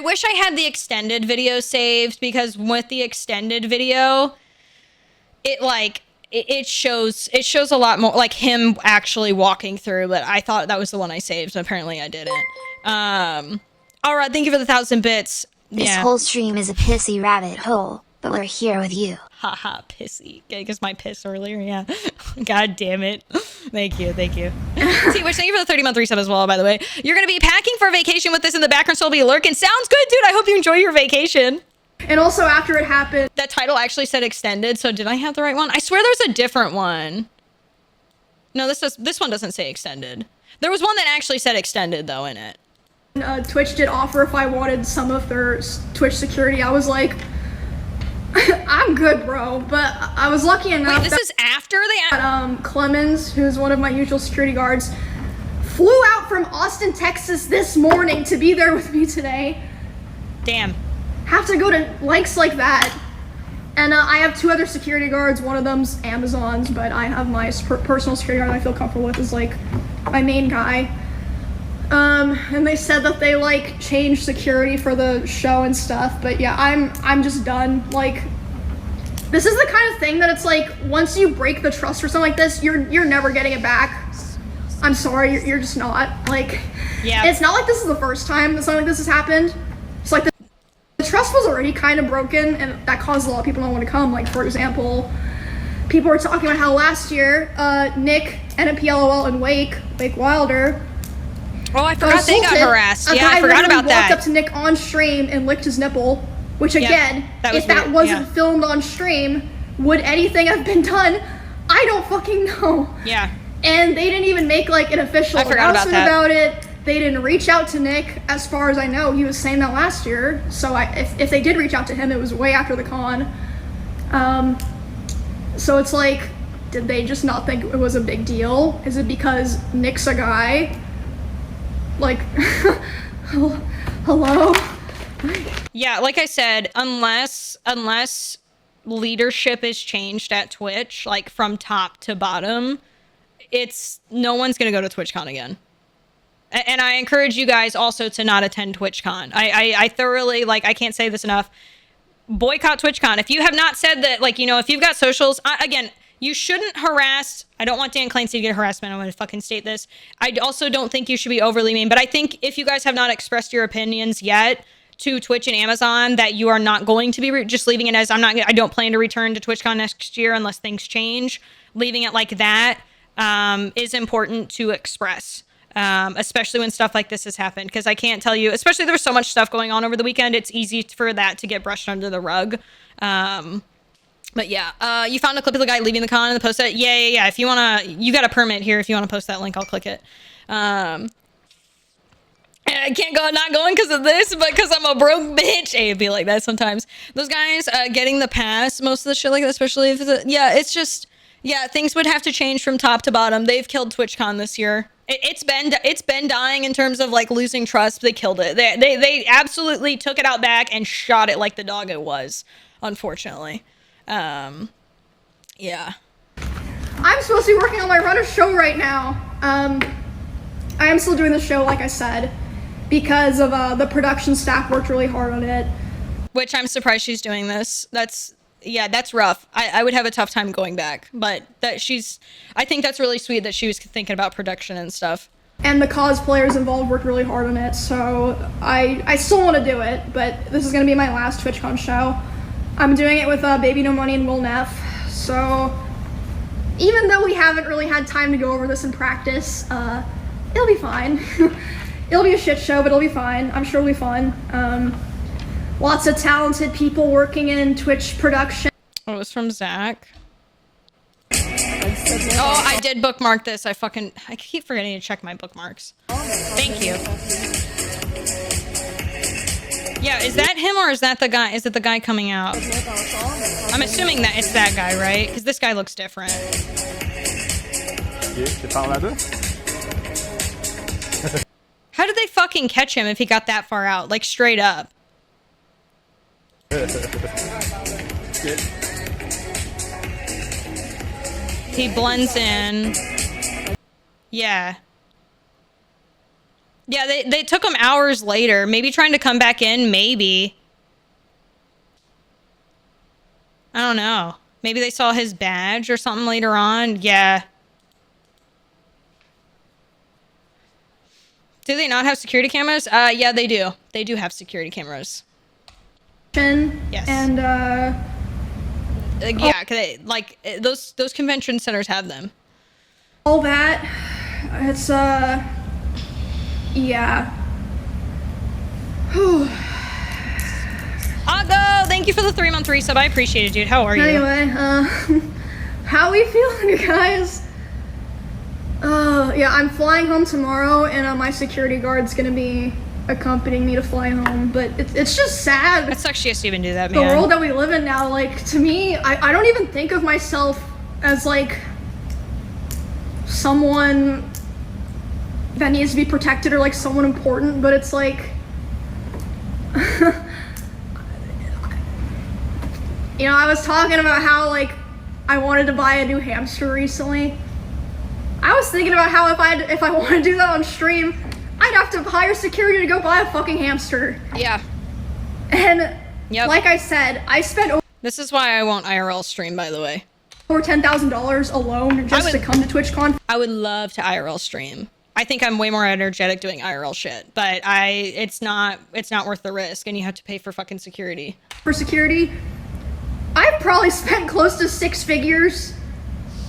wish I had the extended video saved, because with the extended video, it shows a lot more, like him actually walking through, but I thought that was the one I saved, and apparently I didn't. All right, thank you for the 1,000 bits. This whole stream is a pissy rabbit hole, but we're here with you. Haha, pissy. Because my piss earlier, yeah. God damn it. Thank you. See, which thank you for the 30-month resub as well, by the way. You're going to be packing for vacation with this in the background, so I'll be lurking. Sounds good, dude. I hope you enjoy your vacation. And also, after it happened, that title actually said extended, so did I have the right one? I swear there's a different one. No, this one doesn't say extended. There was one that actually said extended, though, in it. Twitch did offer if I wanted some of their Twitch security. I was like, I'm good, bro. But I was lucky enough. Wait, this is after the Clemens, who's one of my usual security guards, flew out from Austin, Texas this morning to be there with me today. Damn. Have to go to lengths like that. And I have 2 other security guards. One of them's Amazon's, but I have my personal security guard I feel comfortable with is like my main guy. And they said that they like changed security for the show and stuff. But yeah, I'm just done. Like, this is the kind of thing that it's like once you break the trust for something like this, you're never getting it back. I'm sorry, you're just not. Like, yeah. It's not like this is the first time that something like this has happened. It's like the trust was already kind of broken, and that caused a lot of people not want to come. Like, for example, people were talking about how last year, Nick, NMPLOL, and Wake Wilder. Oh, I forgot they got harassed. Yeah, I forgot about that. Walked up to Nick on stream and licked his nipple, which again, if that wasn't filmed on stream, would anything have been done? I don't fucking know. Yeah. And they didn't even make like an official announcement about it. They didn't reach out to Nick, as far as I know. He was saying that last year. So if they did reach out to him, it was way after the con. So it's like, did they just not think it was a big deal? Is it because Nick's a guy? Like, hello? Yeah, like I said, unless leadership is changed at Twitch, like from top to bottom, no one's gonna go to TwitchCon again. And I encourage you guys also to not attend TwitchCon. I thoroughly, like, I can't say this enough, boycott TwitchCon. If you have not said that, like, you know, if you've got socials, again, you shouldn't harass. I don't want Dan Clancy to get harassment. I'm going to fucking state this. I also don't think you should be overly mean, but I think if you guys have not expressed your opinions yet to Twitch and Amazon that you are not going to be just leaving it as I don't plan to return to TwitchCon next year unless things change. Leaving it like that is important to express, especially when stuff like this has happened. Because I can't tell you, especially there was so much stuff going on over the weekend, it's easy for that to get brushed under the rug. But yeah, you found a clip of the guy leaving the con and post it. Yeah. If you wanna, you got a permit here. If you wanna post that link, I'll click it. I can't go not going because of this, but because I'm a broke bitch. Hey, it'd be like that sometimes. Those guys getting the pass, most of the shit like that, especially if it's just things would have to change from top to bottom. They've killed TwitchCon this year. It's been dying in terms of like losing trust. They killed it. They absolutely took it out back and shot it like the dog it was. Unfortunately. Yeah. I'm supposed to be working on my runner show right now. I am still doing the show, like I said, because of the production staff worked really hard on it. Which I'm surprised she's doing this. That's rough. I would have a tough time going back, but I think that's really sweet that she was thinking about production and stuff. And the cosplayers involved worked really hard on it, so I still want to do it, but this is going to be my last TwitchCon show. I'm doing it with Baby No Money and Will Neff, so even though we haven't really had time to go over this in practice, it'll be fine. It'll be a shit show, but it'll be fine. I'm sure it'll be fun. Lots of talented people working in Twitch production. Oh, it was from Zach. Oh, I did bookmark this. I keep forgetting to check my bookmarks. Thank you. Yeah, is that him or is that the guy? Is it the guy coming out? I'm assuming that it's that guy, right? Because this guy looks different. How did they fucking catch him if he got that far out? Like, straight up. He blends in. Yeah. Yeah, they took him hours later. Maybe trying to come back in, maybe. I don't know. Maybe they saw his badge or something later on. Yeah. Do they not have security cameras? Yeah, they do. They do have security cameras. Yes. And, yeah, 'cause those convention centers have them. All that, it's, yeah. Ago, thank you for the 3-month resub. I appreciate it, dude. How are you? Anyway, how we feeling, you guys? Yeah, I'm flying home tomorrow, and my security guard's gonna be accompanying me to fly home, but it's just sad. That sucks she has to even do that, The man. world that we live in now, like, to me, I don't even think of myself as, like, someone that needs to be protected or, like, someone important, but it's like, you know, I was talking about how, like, I wanted to buy a new hamster recently. I was thinking about how if I want to do that on stream, I'd have to hire security to go buy a fucking hamster. Yeah. And Yep. like I said, I spent This is why I won't IRL stream, by the way. over $10,000 alone just to come to TwitchCon. I would love to IRL stream. I think I'm way more energetic doing IRL shit, but it's not worth the risk, and you have to pay for fucking security. For security, I've probably spent close to 6 figures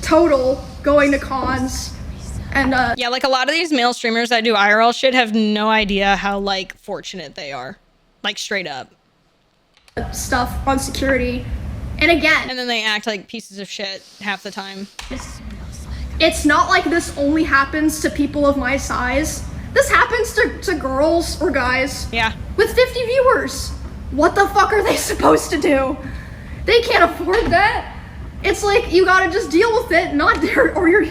total going to cons. And yeah, like a lot of these male streamers that do IRL shit have no idea how like fortunate they are. Like straight up. Stuff on security. And again, and then they act like pieces of shit half the time. It's not like this only happens to people of my size. This happens to girls or guys. Yeah. With 50 viewers. What the fuck are they supposed to do? They can't afford that. It's like you gotta just deal with it, not there, or you're.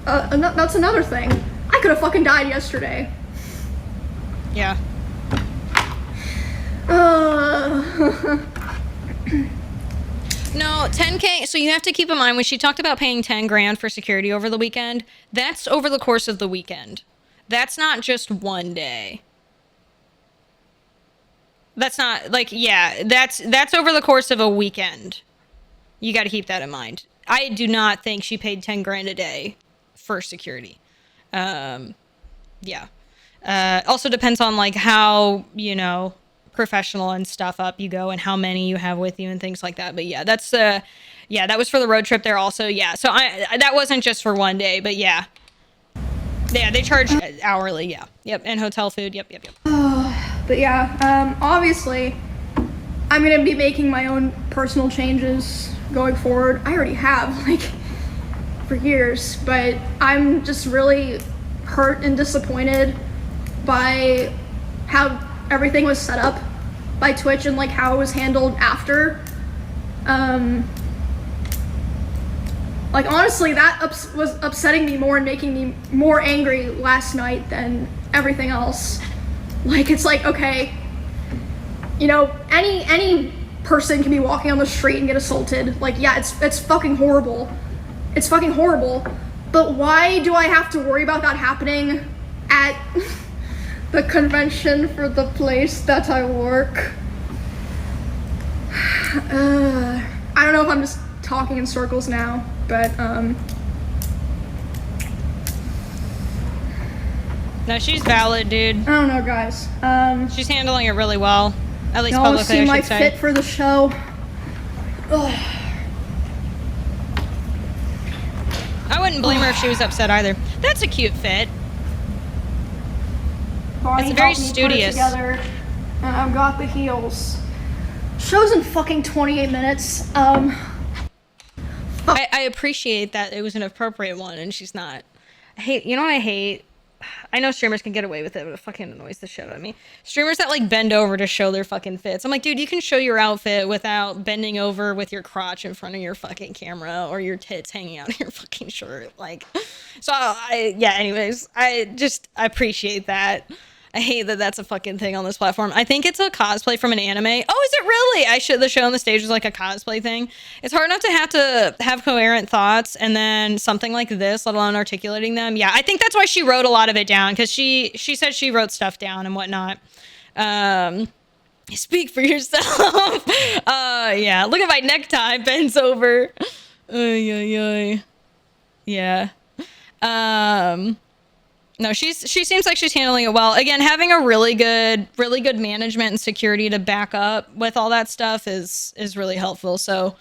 That's another thing. I could have fucking died yesterday. Yeah. No, 10K. So you have to keep in mind when she talked about paying 10 grand for security over the weekend, that's over the course of the weekend. That's not just one day. That's not like, yeah, that's over the course of a weekend. You got to keep that in mind. I do not think she paid 10 grand a day for security. Yeah. Also depends on like how, you know, professional and stuff up you go and how many you have with you and things like that. But yeah, that's yeah, that was for the road trip there also. Yeah. So that wasn't just for one day, but yeah. Yeah, they charge hourly, yeah. Yep, and hotel food. Yep. But yeah, obviously I'm going to be making my own personal changes going forward. I already have, like, for years, but I'm just really hurt and disappointed by how everything was set up by Twitch and like how it was handled after. Like honestly, that was upsetting me more and making me more angry last night than everything else. Like it's like, okay, you know, any person can be walking on the street and get assaulted. Like yeah, it's fucking horrible. It's fucking horrible. But why do I have to worry about that happening at the convention for the place that I work? I don't know if I'm just talking in circles now, but no, she's valid, dude. I don't know, guys. She's handling it really well. At least y'all publicly, seem I like should say. fit for the show. Ugh. I wouldn't blame her if she was upset either. That's a cute fit. Barney It's very helped me studious. Put it together, and I've got the heels. Show's in fucking 28 minutes. I appreciate that it was an appropriate one, and she's not. I hate. You know what I hate? I know streamers can get away with it, but it fucking annoys the shit out of me. Streamers that like bend over to show their fucking fits. I'm like, dude, you can show your outfit without bending over with your crotch in front of your fucking camera or your tits hanging out of your fucking shirt. Like, so yeah. Anyways, I appreciate that. I hate that that's a fucking thing on this platform. I think it's a cosplay from an anime. Oh, is it really? The show on the stage was like a cosplay thing. It's hard enough to have coherent thoughts and then something like this, let alone articulating them. Yeah, I think that's why she wrote a lot of it down, because she said she wrote stuff down and whatnot. Speak for yourself. Yeah, look at my necktie bends over. Yeah. No, she seems like she's handling it well. Again, having a really good management and security to back up with all that stuff is really helpful. So,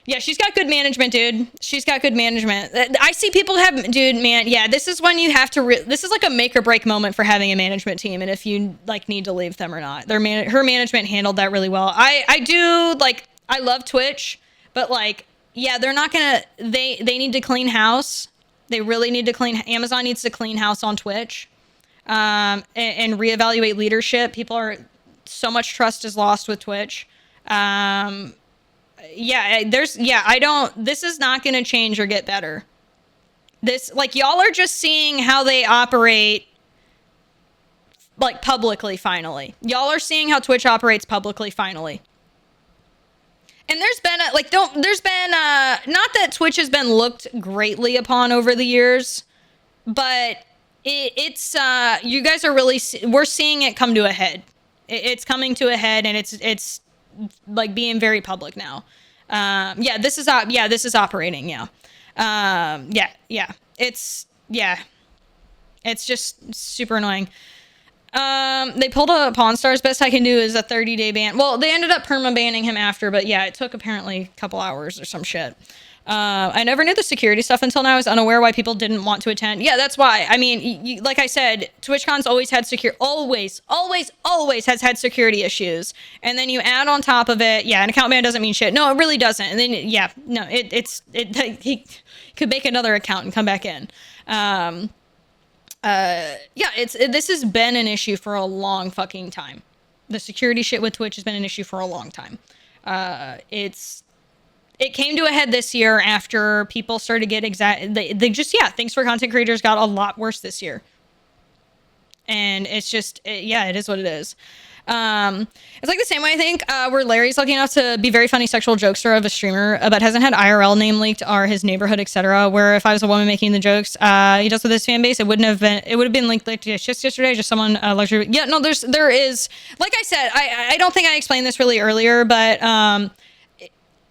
yeah, she's got good management, dude. She's got good management. I see people have, dude, man, yeah, this is when you have to, this is like a make or break moment for having a management team and if you like need to leave them or not. Her management handled that really well. I do, like, I love Twitch, but like, yeah, they're not gonna, they need to clean house. They really need to clean. Amazon needs to clean house on Twitch. and reevaluate leadership. People are, so much trust is lost with Twitch. I don't, this is not going to change or get better. This, like, y'all are just seeing how they operate, like, publicly, finally. Y'all are seeing how Twitch operates publicly, finally. And there's been, not that Twitch has been looked greatly upon over the years, but it's you guys are really, we're seeing it come to a head. It's coming to a head, and it's like being very public now. This is operating. It's just super annoying. They pulled a Pawn Stars. Best I can do is a 30-day ban. Well, they ended up perma-banning him after, but yeah, it took apparently a couple hours or some shit. I never knew the security stuff until now. I was unaware why people didn't want to attend. Yeah, that's why. I mean, like I said, TwitchCon's always had always has had security issues. And then you add on top of it, an account ban doesn't mean shit. No, it really doesn't. And then, he could make another account and come back in. This has been an issue for a long fucking time. The security shit with Twitch has been an issue for a long time. It came to a head this year after people started to get things for content creators got a lot worse this year. And it's just, it is what it is. It's like the same way, I think, where Larry's lucky enough to be very funny sexual jokester of a streamer, but hasn't had IRL name leaked or his neighborhood, etc. Where if I was a woman making the jokes, he does with his fan base, it would have been linked just yesterday, just someone luxury. Yeah, no, there is, like I said, I don't think I explained this really earlier, but,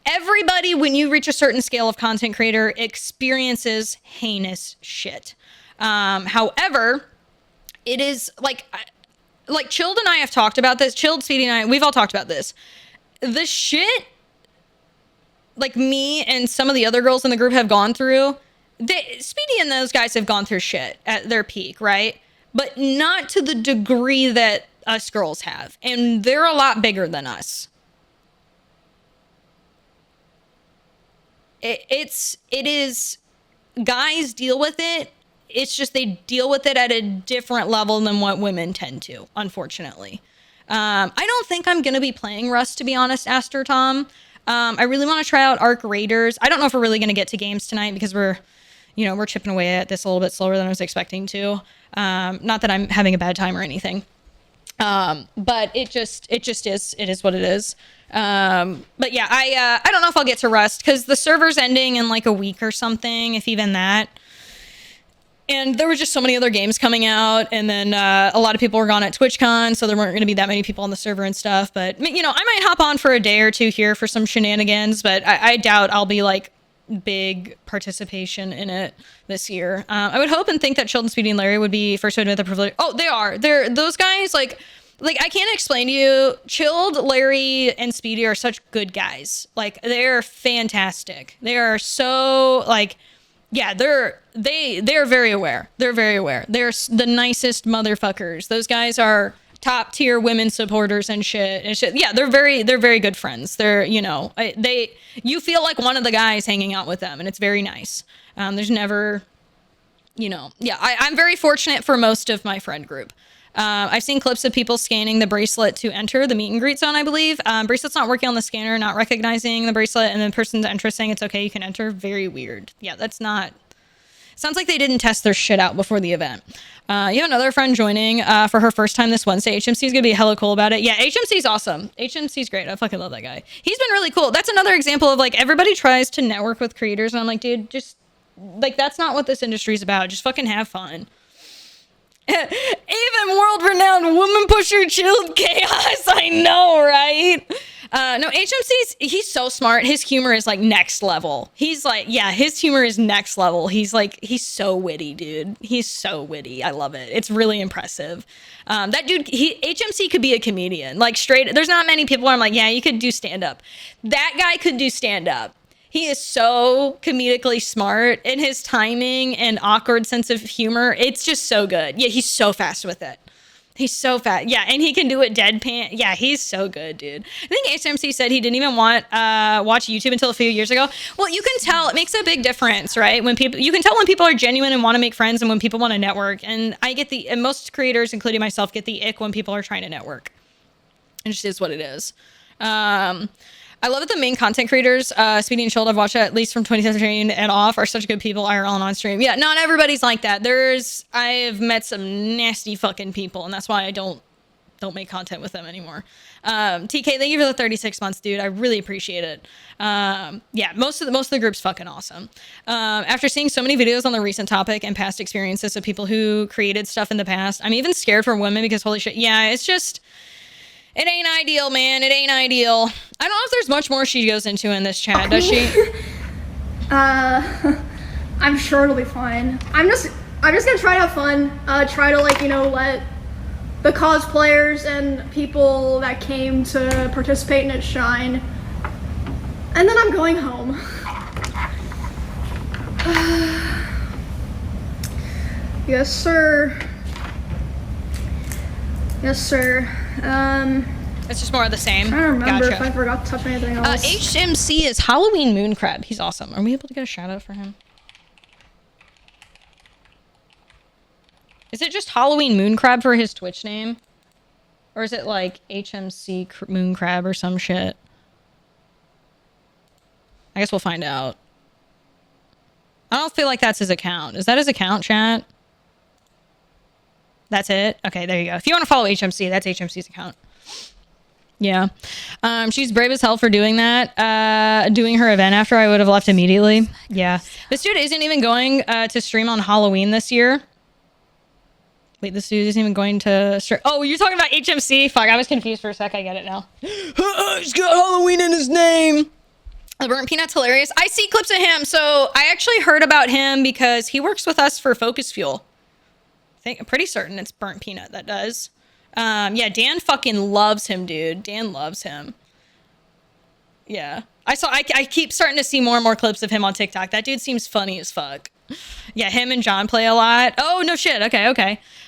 everybody, when you reach a certain scale of content creator, experiences heinous shit. However, it is like Chilled and I have talked about this. Chilled, Speedy, and I, we've all talked about this. The shit, like me and some of the other girls in the group have gone through, Speedy and those guys have gone through shit at their peak, right? But not to the degree that us girls have. And they're a lot bigger than us. It is, guys deal with it. It's just they deal with it at a different level than what women tend to, unfortunately. I don't think I'm going to be playing Rust, to be honest, Aster Tom. I really want to try out Arc Raiders. I don't know if we're really going to get to games tonight because we're chipping away at this a little bit slower than I was expecting to. Not that I'm having a bad time or anything. But it just is. It is what it is. But yeah, I don't know if I'll get to Rust because the server's ending in like a week or something, if even that. And there were just so many other games coming out, and then a lot of people were gone at TwitchCon, so there weren't going to be that many people on the server and stuff. But I might hop on for a day or two here for some shenanigans, but I doubt I'll be like big participation in it this year. I would hope and think that Chilled, Speedy, and Larry would be first to admit the privilege. Oh, they are. They're those guys. Like I can't explain to you. Chilled, Larry, and Speedy are such good guys. Like they're fantastic. They are so like. Yeah, they're very aware. They're very aware. They're the nicest motherfuckers. Those guys are top tier women supporters and shit. Yeah, they're very good friends. They're, you feel like one of the guys hanging out with them, and it's very nice. There's never, I'm very fortunate for most of my friend group. I've seen clips of people scanning the bracelet to enter the meet and greet zone, I believe. Bracelet's not working on the scanner, not recognizing the bracelet, and the person's entrance saying it's okay, you can enter. Very weird. Yeah, that's not... Sounds like they didn't test their shit out before the event. You have another friend joining for her first time this Wednesday. HMC's gonna be hella cool about it. Yeah, HMC's awesome. HMC's great. I fucking love that guy. He's been really cool. That's another example of like, everybody tries to network with creators, and I'm like, dude, just... Like, that's not what this industry's about. Just fucking have fun. Even world-renowned woman pusher Chilled Chaos. I know, right? No, he's so smart. His humor is like next level. He's like, his humor is next level. He's so witty, dude. He's so witty. I love it. It's really impressive. That dude, HMC could be a comedian. Like straight, there's not many people where I'm like, yeah, you could do stand-up. That guy could do stand-up. He is so comedically smart, and his timing and awkward sense of humor, it's just so good. Yeah, he's so fast with it. He's so fat. Yeah, and he can do it deadpan. Yeah, he's so good, dude. I think HMC said he didn't even watch YouTube until a few years ago. Well, you can tell it makes a big difference, right? When people, you can tell when people are genuine and want to make friends, and when people want to network. And I get and most creators, including myself, get the ick when people are trying to network. It just is what it is. I love that the main content creators, Speedy and Shield, I've watched at least from 2017 and off, are such good people IRL and on stream. Yeah, not everybody's like that. I've met some nasty fucking people, and that's why I don't make content with them anymore. TK, thank you for the 36 months, dude. I really appreciate it. Yeah, most of the group's fucking awesome. After seeing so many videos on the recent topic and past experiences of people who created stuff in the past, I'm even scared for women because holy shit, yeah, it's just... It ain't ideal, man. It ain't ideal. I don't know if there's much more she goes into in this chat, does she? I'm sure it'll be fine. I'm just gonna try to have fun. Try to, like, you know, let the cosplayers and people that came to participate in it shine. And then I'm going home. Yes, sir. Yes, sir. It's just more of the same. I don't remember Gotcha. if I forgot to touch anything else. HMC is Halloween Moon Crab. He's awesome. Are we able to get a shout out for him? Is it just Halloween Moon Crab for his Twitch name? Or is it like HMC Moon Crab or some shit? I guess we'll find out. I don't feel like that's his account. Is that his account, chat? That's it? Okay, there you go. If you want to follow HMC, that's HMC's account. Yeah. She's brave as hell for doing that. Doing her event after, I would have left immediately. Yeah. This dude isn't even going to stream on Halloween this year. Wait, this dude isn't even going to stream. Oh, you're talking about HMC? Fuck, I was confused for a sec. I get it now. He's got Halloween in his name. The Burnt Peanut's hilarious. I see clips of him. So I actually heard about him because he works with us for Focus Fuel. I'm pretty certain it's Burnt Peanut that does. Yeah, Dan fucking loves him, dude. Dan loves him. Yeah. I keep starting to see more and more clips of him on TikTok. That dude seems funny as fuck. Yeah, him and John play a lot. Oh, no shit. Okay.